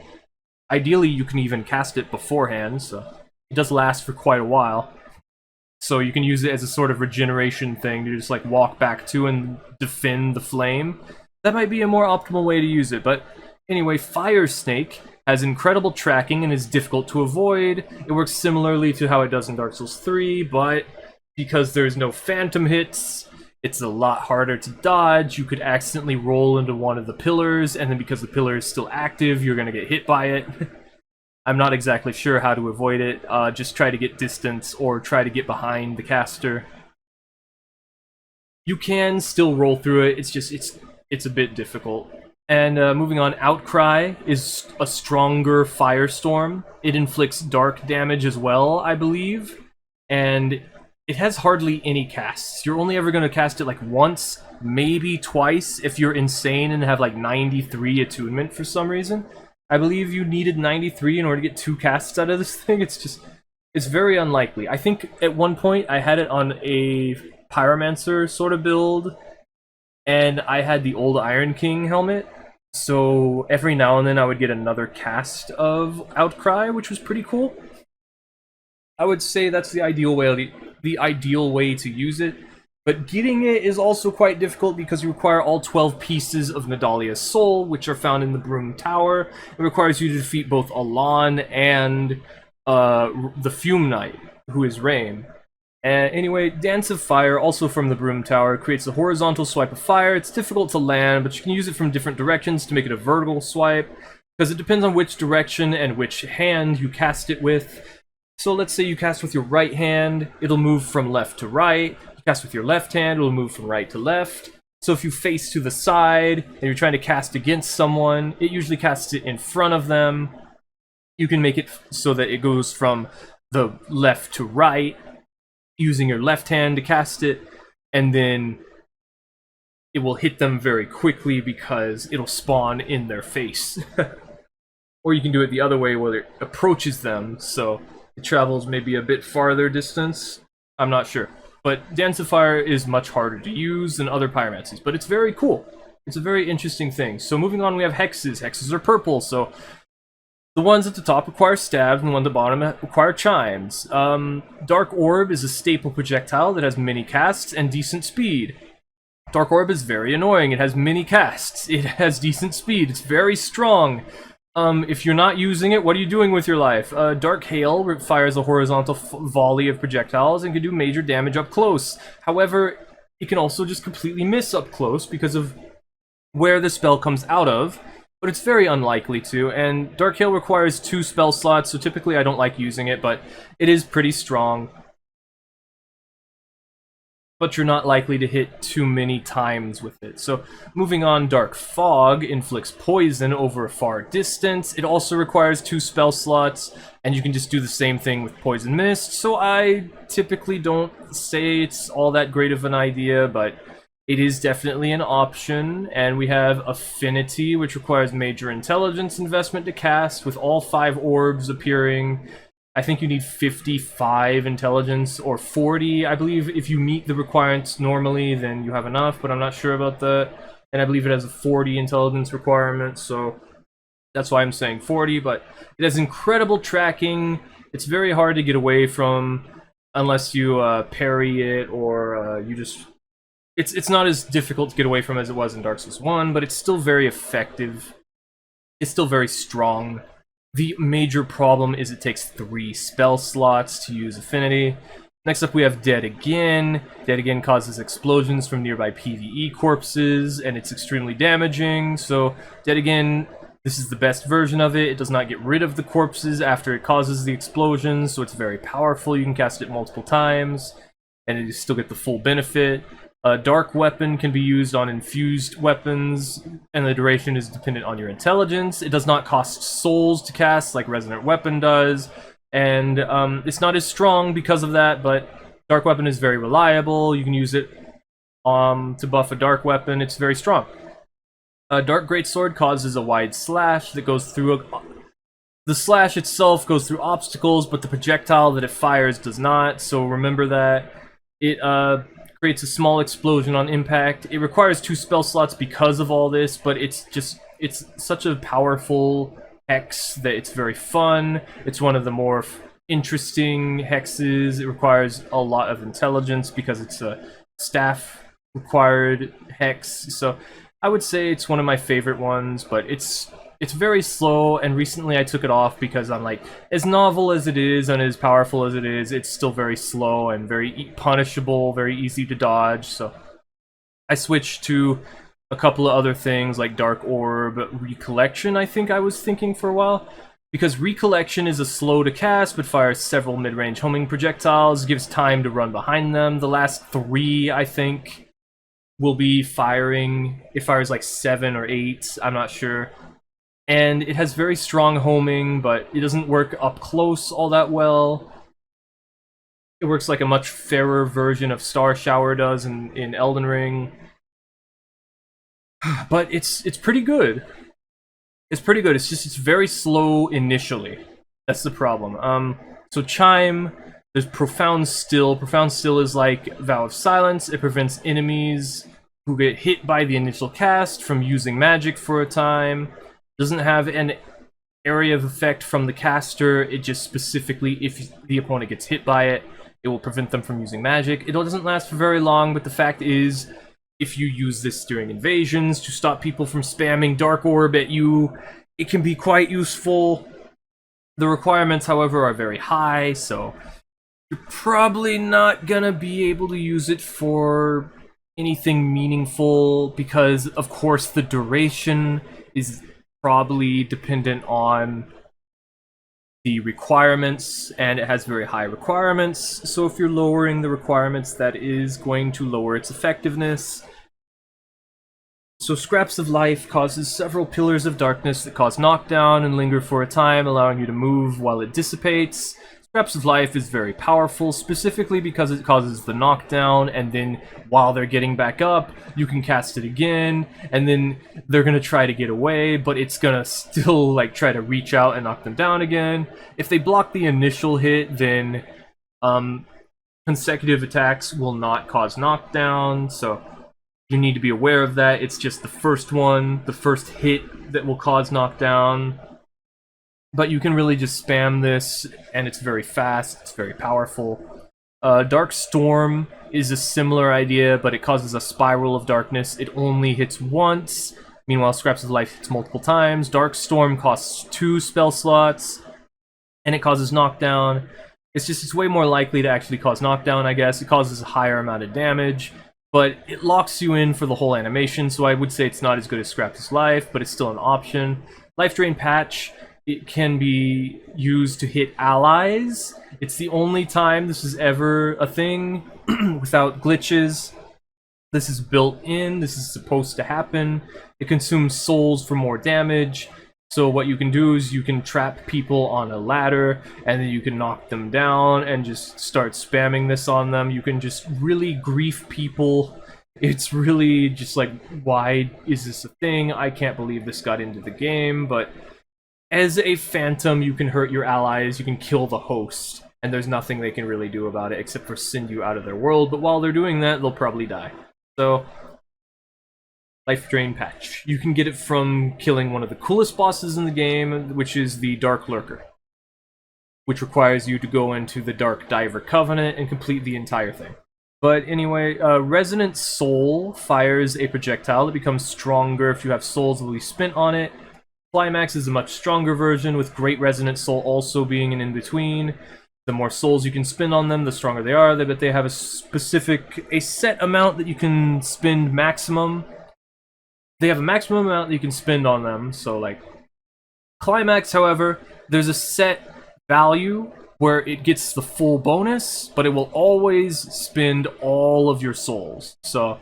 ideally you can even cast it beforehand, so it does last for quite a while. So you can use it as a sort of regeneration thing to just like walk back to and defend the flame. That might be a more optimal way to use it, but anyway, Fire Snake has incredible tracking and is difficult to avoid. It works similarly to how it does in Dark Souls 3, but because there's no phantom hits, it's a lot harder to dodge. You could accidentally roll into one of the pillars, and then because the pillar is still active, you're going to get hit by it. I'm not exactly sure how to avoid it. Just try to get distance, or try to get behind the caster. You can still roll through it, it's just, it's a bit difficult. And moving on, Outcry is a stronger firestorm. It inflicts dark damage as well, I believe. And it has hardly any casts. You're only ever going to cast it like once, maybe twice, if you're insane and have like 93 attunement for some reason. I believe you needed 93 in order to get 2 casts out of this thing. It's very unlikely. I think at one point I had it on a Pyromancer sort of build, and I had the old Iron King helmet, so every now and then I would get another cast of Outcry, which was pretty cool. I would say that's the ideal way to use it, but getting it is also quite difficult because you require all 12 pieces of Nadalia's soul, which are found in the Broom Tower. It requires you to defeat both Alon and the Fume Knight, who is Rain. Anyway, Dance of Fire, also from the Broom Tower, creates a horizontal swipe of fire. It's difficult to land, but you can use it from different directions to make it a vertical swipe, because it depends on which direction and which hand you cast it with. So let's say you cast with your right hand, it'll move from left to right. You cast with your left hand, it'll move from right to left. So if you face to the side and you're trying to cast against someone, it usually casts it in front of them. You can make it so that it goes from the left to right, using your left hand to cast it, and then it will hit them very quickly because it'll spawn in their face. Or you can do it the other way where it approaches them, so it travels maybe a bit farther distance. I'm not sure. But Dance of Fire is much harder to use than other Pyromancies, but it's very cool. It's a very interesting thing. So moving on, we have Hexes. Hexes are purple, so the ones at the top require Staves, and the ones at the bottom require Chimes. Dark Orb is a staple projectile that has many casts and decent speed. Dark Orb is very annoying. It has mini casts. It has decent speed. It's very strong. If you're not using it, what are you doing with your life? Dark Hail fires a horizontal volley of projectiles and can do major damage up close. However, it can also just completely miss up close because of where the spell comes out of, but it's very unlikely to, and Dark Hail requires 2 spell slots, so typically I don't like using it, but it is pretty strong. But you're not likely to hit too many times with it. So, moving on, Dark Fog inflicts poison over a far distance. It also requires 2 spell slots, and you can just do the same thing with Poison Mist, so I typically don't say it's all that great of an idea, but it is definitely an option. And we have Affinity, which requires major intelligence investment to cast, with all 5 orbs appearing. I think you need 55 intelligence, or 40. I believe if you meet the requirements normally, then you have enough, but I'm not sure about that. And I believe it has a 40 intelligence requirement, so that's why I'm saying 40, but it has incredible tracking. It's very hard to get away from unless you parry it, or you just... It's not as difficult to get away from as it was in Dark Souls 1, but it's still very effective. It's still very strong. The major problem is it takes 3 spell slots to use Affinity. Next up we have Dead Again. Dead Again causes explosions from nearby PvE corpses, and it's extremely damaging. So Dead Again, this is the best version of it. It does not get rid of the corpses after it causes the explosions, so it's very powerful. You can cast it multiple times, and you still get the full benefit. A Dark Weapon can be used on infused weapons, and the duration is dependent on your intelligence. It does not cost souls to cast like Resonant Weapon does, and it's not as strong because of that, but Dark Weapon is very reliable. You can use it to buff a Dark Weapon. It's very strong. Dark Greatsword causes a wide slash that goes through the slash itself goes through obstacles, but the projectile that it fires does not, so remember that. It creates a small explosion on impact. It requires 2 spell slots because of all this, but it's such a powerful hex that it's very fun. It's one of the more interesting hexes. It requires a lot of intelligence because it's a staff required hex, so I would say it's one of my favorite ones, but it's very slow, and recently I took it off because I'm like, as novel as it is and as powerful as it is, it's still very slow and very punishable, very easy to dodge, so I switched to a couple of other things like Dark Orb, Recollection I think I was thinking for a while, because Recollection is a slow to cast but fires several mid-range homing projectiles, gives time to run behind them. The last 3 I think will be firing, it fires like 7 or 8, I'm not sure. And it has very strong homing, but it doesn't work up close all that well. It works like a much fairer version of Star Shower does in Elden Ring. But it's pretty good. It's pretty good, it's just it's very slow initially. That's the problem. So Chime, there's Profound Still. Profound Still is like Vow of Silence. It prevents enemies who get hit by the initial cast from using magic for a time. Doesn't have an area of effect from the caster, it just specifically, if the opponent gets hit by it, it will prevent them from using magic. It doesn't last for very long, but the fact is, if you use this during invasions to stop people from spamming Dark Orb at you, it can be quite useful. The requirements, however, are very high, so you're probably not gonna be able to use it for anything meaningful, because, of course, the duration is probably dependent on the requirements, and it has very high requirements, so if you're lowering the requirements, that is going to lower its effectiveness. So Scraps of Life causes several pillars of darkness that cause knockdown and linger for a time, allowing you to move while it dissipates. Scraps of Life is very powerful, specifically because it causes the knockdown, and then while they're getting back up, you can cast it again, and then they're gonna try to get away, but it's gonna still like try to reach out and knock them down again. If they block the initial hit, then consecutive attacks will not cause knockdown, so you need to be aware of that. It's just the first one, the first hit that will cause knockdown. But you can really just spam this, and it's very fast, it's very powerful. Dark Storm is a similar idea, but it causes a spiral of darkness. It only hits once. Meanwhile, Scraps of Life hits multiple times. Dark Storm costs 2 spell slots, and it causes knockdown. It's way more likely to actually cause knockdown, I guess. It causes a higher amount of damage, but it locks you in for the whole animation, so I would say it's not as good as Scraps of Life, but it's still an option. Life Drain Patch, it can be used to hit allies. It's the only time this is ever a thing without glitches. This is built in, this is supposed to happen. It consumes souls for more damage. So what you can do is you can trap people on a ladder, and then you can knock them down and just start spamming this on them. You can just really grief people. It's really just like, why is this a thing? I can't believe this got into the game, but as a phantom, you can hurt your allies, you can kill the host, and there's nothing they can really do about it except for send you out of their world, but while they're doing that, they'll probably die. So, Life Drain Patch. You can get it from killing one of the coolest bosses in the game, which is the Dark Lurker, which requires you to go into the Dark Diver Covenant and complete the entire thing. But anyway, Resonant Soul fires a projectile that becomes stronger if you have souls that will be spent on it. Climax is a much stronger version, with Great Resonant Soul also being an in-between. The more souls you can spend on them, the stronger they are, but they have a set amount that you can spend maximum. They have a maximum amount that you can spend on them, so like Climax, however, there's a set value where it gets the full bonus, but it will always spend all of your souls. So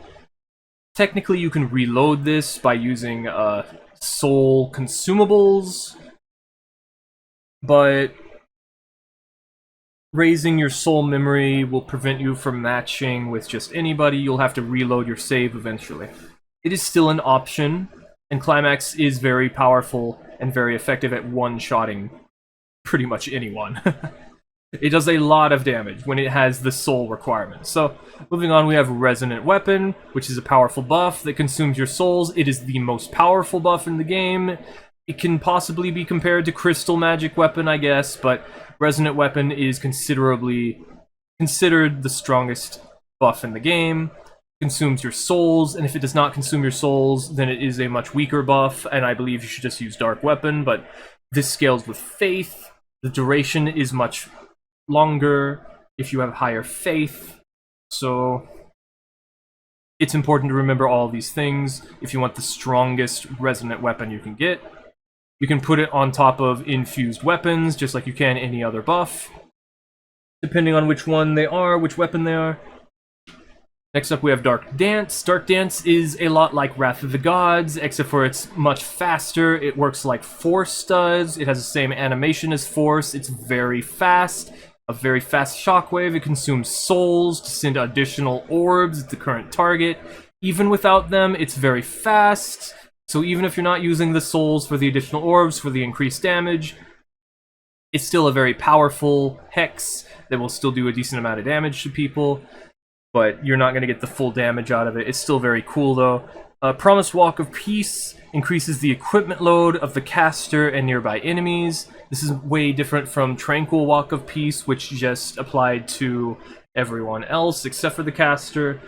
technically you can reload this by using soul consumables, but raising your soul memory will prevent you from matching with just anybody. You'll have to reload your save eventually. It is still an option, and Climax is very powerful and very effective at one-shotting pretty much anyone. It does a lot of damage when it has the soul requirement. So, moving on, we have Resonant Weapon, which is a powerful buff that consumes your souls. It is the most powerful buff in the game. It can possibly be compared to Crystal Magic Weapon, I guess, but Resonant Weapon is considered the strongest buff in the game. Consumes your souls, and if it does not consume your souls, then it is a much weaker buff, and I believe you should just use Dark Weapon, but this scales with Faith. The duration is much longer if you have higher Faith, so it's important to remember all these things if you want the strongest Resonant Weapon you can get. You can put it on top of infused weapons, just like you can any other buff, depending on which one they are, which weapon they are. Next up we have Dark Dance. Dark Dance is a lot like Wrath of the Gods, except for it's much faster. It works like Force does. It has the same animation as Force. It's very fast. A very fast shockwave. It consumes souls to send additional orbs at the current target. Even without them, it's very fast. So even if you're not using the souls for the additional orbs for the increased damage, it's still a very powerful hex that will still do a decent amount of damage to people. But you're not going to get the full damage out of it. It's still very cool, though. Promised Walk of Peace increases the equipment load of the caster and nearby enemies. This is way different from Tranquil Walk of Peace, which just applied to everyone else except for the caster,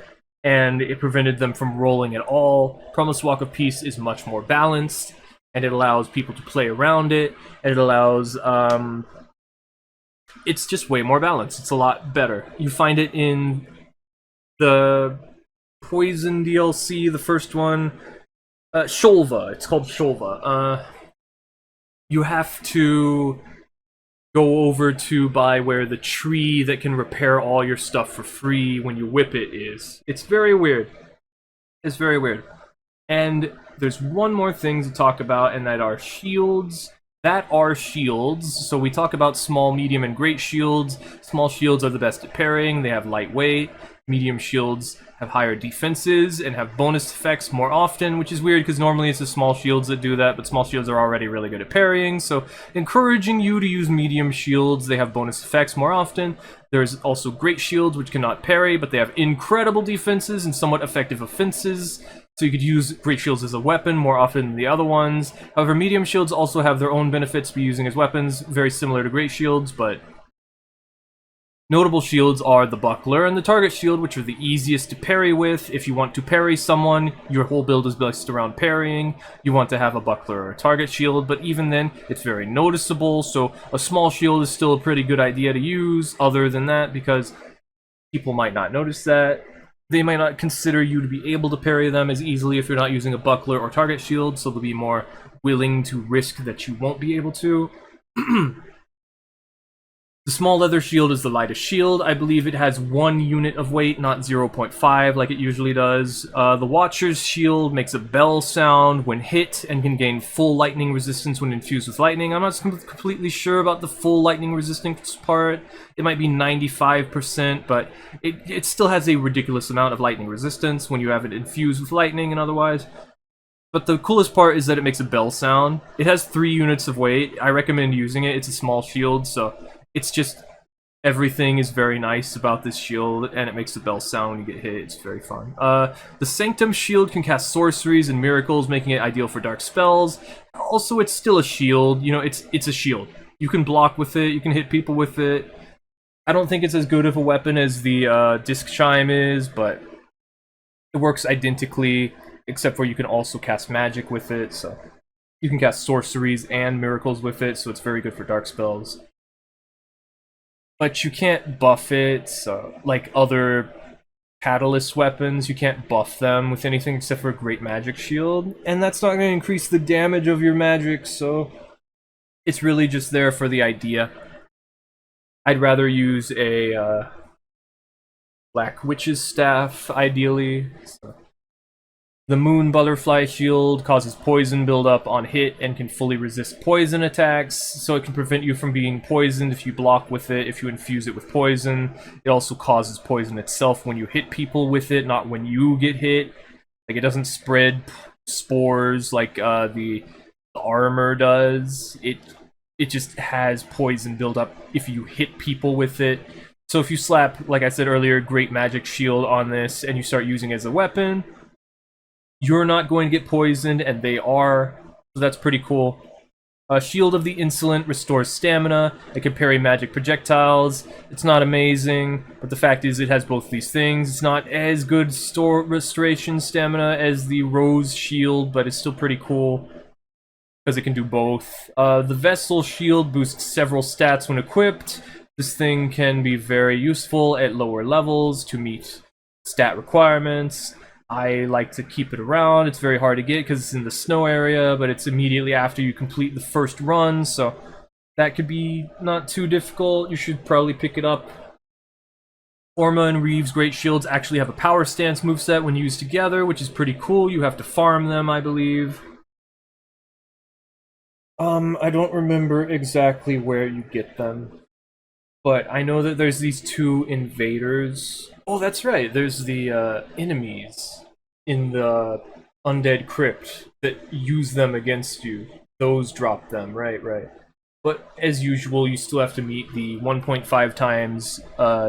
and it prevented them from rolling at all. Promised Walk of Peace is much more balanced, and it allows people to play around it, and it allows... it's just way more balanced. It's a lot better. You find it in the Poison DLC, the first one, Sholva. It's called Sholva. You have to go over to by where the tree that can repair all your stuff for free when you whip it is. It's very weird. It's very weird. And there's one more thing to talk about, and that are shields. So we talk about small, medium, and great shields. Small shields are the best at parrying. They have lightweight. Medium shields have higher defenses and have bonus effects more often, which is weird because normally it's the small shields that do that, but small shields are already really good at parrying, so encouraging you to use medium shields. They have bonus effects more often. There's also great shields, which cannot parry, but they have incredible defenses and somewhat effective offenses, so you could use great shields as a weapon more often than the other ones. However, medium shields also have their own benefits to be using as weapons, very similar to great shields, but Notable shields are the buckler and the target shield, which are the easiest to parry with. If you want to parry someone, your whole build is based around parrying. You want to have a buckler or a target shield, but even then, it's very noticeable, so a small shield is still a pretty good idea to use, other than that, because people might not notice that. They might not consider you to be able to parry them as easily if you're not using a buckler or target shield, so they'll be more willing to risk that you won't be able to. The small leather shield is the lightest shield. I believe it has 1 unit of weight, not 0.5 like it usually does. The Watcher's shield makes a bell sound when hit and can gain full lightning resistance when infused with lightning. I'm not completely sure about the full lightning resistance part. It might be 95%, but it still has a ridiculous amount of lightning resistance when you have it infused with lightning and otherwise. But the coolest part is that it makes a bell sound. It has 3 units of weight. I recommend using it. It's a small shield, so it's just, everything is very nice about this shield, and it makes the bell sound when you get hit. It's very fun. The Sanctum shield can cast sorceries and miracles, making it ideal for dark spells. Also, it's still a shield. You know, it's a shield. You can block with it, you can hit people with it. I don't think it's as good of a weapon as the Disc Chime is, but it works identically, except for you can also cast magic with it, so you can cast sorceries and miracles with it, so it's very good for dark spells. But you can't buff it, so, like other catalyst weapons, you can't buff them with anything except for a great magic shield, and that's not going to increase the damage of your magic, so it's really just there for the idea. I'd rather use a Black Witch's Staff, ideally. So. The Moon Butterfly Shield causes poison buildup on hit and can fully resist poison attacks, so it can prevent you from being poisoned if you block with it, if you infuse it with poison. It also causes poison itself when you hit people with it, not when you get hit. Like, it doesn't spread spores like the armor does. It just has poison buildup if you hit people with it. So if you slap, like I said earlier, Great Magic Shield on this and you start using it as a weapon, you're not going to get poisoned, and they are, so that's pretty cool. Shield of the Insolent restores stamina. It can parry magic projectiles. It's not amazing, but the fact is it has both these things. It's not as good restoration stamina as the Rose Shield, but it's still pretty cool because it can do both. The Vessel Shield boosts several stats when equipped. This thing can be very useful at lower levels to meet stat requirements. I like to keep it around. It's very hard to get because it's in the snow area, but it's immediately after you complete the first run, so that could be not too difficult. You should probably pick it up. Orma and Reeve's Great Shields actually have a Power Stance moveset when used together, which is pretty cool. You have to farm them, I believe. I don't remember exactly where you get them, but I know that there's these 2 invaders. Oh, that's right. There's the enemies in the Undead Crypt that use them against you. Those drop them, right. But as usual, you still have to meet the 1.5 times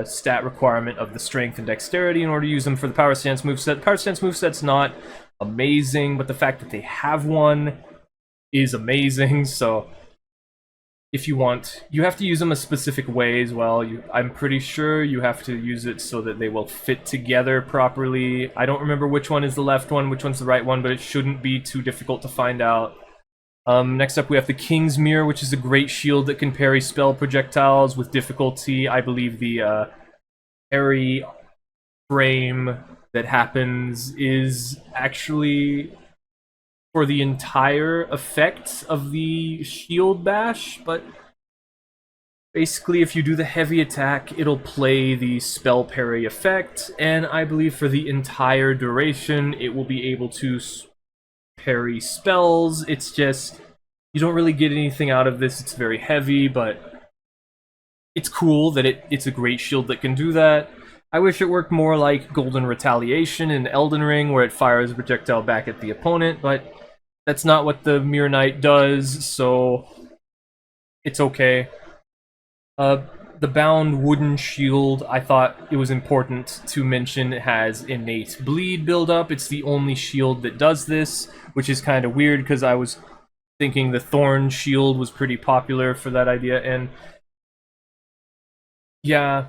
stat requirement of the Strength and Dexterity in order to use them for the Power Stance moveset. The Power Stance moveset's not amazing, but the fact that they have one is amazing, so if you want, you have to use them a specific way as well. I'm pretty sure you have to use it so that they will fit together properly. I don't remember which one is the left one, which one's the right one, but it shouldn't be too difficult to find out. Next up we have the King's Mirror, which is a great shield that can parry spell projectiles with difficulty. I believe the parry frame that happens is actually for the entire effect of the shield bash, but basically if you do the heavy attack, it'll play the spell parry effect, and I believe for the entire duration, it will be able to parry spells. It's just, you don't really get anything out of this. It's very heavy, but it's cool that it's a great shield that can do that. I wish it worked more like Golden Retaliation in Elden Ring, where it fires a projectile back at the opponent, but that's not what the Mirror Knight does, so it's okay. The Bound Wooden Shield, I thought it was important to mention, has innate bleed buildup. It's the only shield that does this, which is kind of weird because I was thinking the Thorn Shield was pretty popular for that idea, and yeah,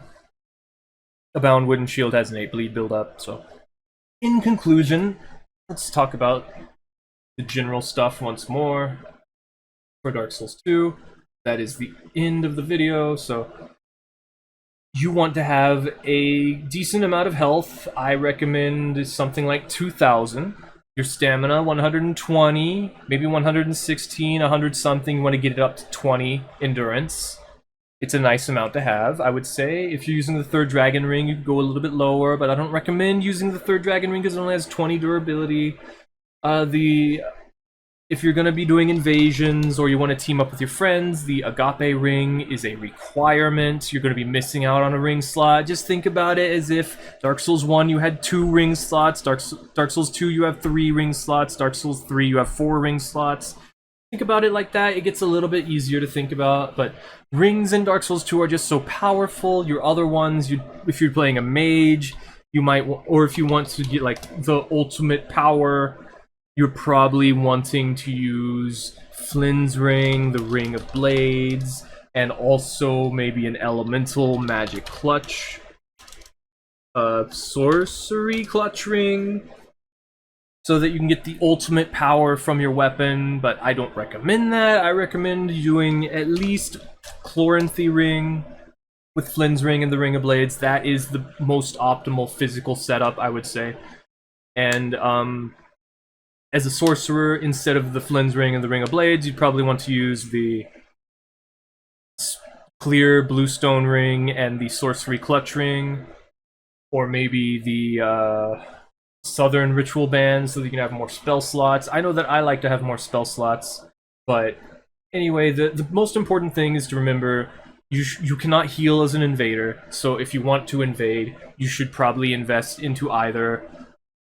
A Bound Wooden Shield has an 8 bleed build up, so... In conclusion, let's talk about the general stuff once more for Dark Souls 2. That is the end of the video, so... You want to have a decent amount of health. I recommend something like 2,000. Your stamina, 120, maybe 116, 100 something. You want to get it up to 20 endurance. It's a nice amount to have, I would say. If you're using the third dragon ring, you could go a little bit lower, but I don't recommend using the third dragon ring because it only has 20 durability. If you're going to be doing invasions or you want to team up with your friends, the agape ring is a requirement. You're going to be missing out on a ring slot. Just think about it as if Dark Souls 1 you had 2 ring slots, Dark Souls 2 you have 3 ring slots, Dark Souls 3 you have 4 ring slots. Think about it like that. It gets a little bit easier to think about, but rings in Dark Souls 2 are just so powerful. Your other ones, if you're playing a mage, you might, or if you want to get like the ultimate power, you're probably wanting to use Flynn's Ring, the Ring of Blades, and also maybe an Elemental Magic Clutch, Sorcery Clutch Ring, so that you can get the ultimate power from your weapon, but I don't recommend that. I recommend doing at least Chloranthy Ring with Flynn's Ring and the Ring of Blades. That is the most optimal physical setup, I would say. And, as a sorcerer, instead of the Flynn's Ring and the Ring of Blades, you'd probably want to use the Clear Bluestone Ring and the Sorcery Clutch Ring, or maybe the Southern Ritual Band so that you can have more spell slots. I know that I like to have more spell slots, but anyway, the most important thing is to remember you cannot heal as an invader, so if you want to invade, you should probably invest into either,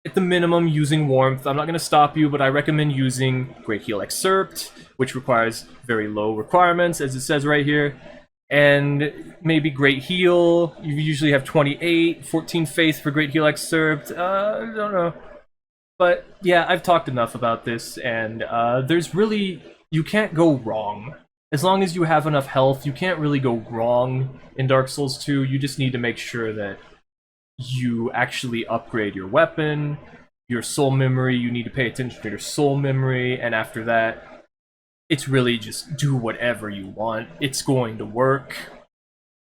at the minimum, using Warmth. I'm not going to stop you, but I recommend using Great Heal Excerpt, which requires very low requirements, as it says right here. And maybe Great Heal. You usually have 28, 14 Faith for Great Heal Excerpt. I don't know. But yeah, I've talked enough about this, and there's really... You can't go wrong. As long as you have enough health, you can't really go wrong in Dark Souls 2. You just need to make sure that you actually upgrade your weapon, your soul memory. You need to pay attention to your soul memory, and after that, it's really just do whatever you want. It's going to work.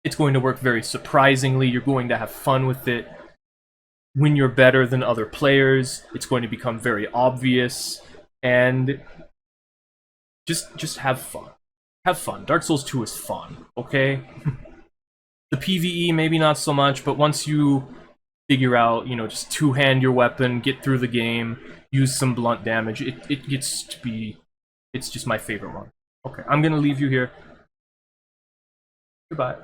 It's going to work very surprisingly. You're going to have fun with it. When you're better than other players, it's going to become very obvious, and just have fun. Have fun. Dark Souls 2 is fun, okay? The PvE, maybe not so much, but once you figure out, you know, just two-hand your weapon, get through the game, use some blunt damage, it gets to be... It's just my favorite one. Okay, I'm gonna leave you here. Goodbye.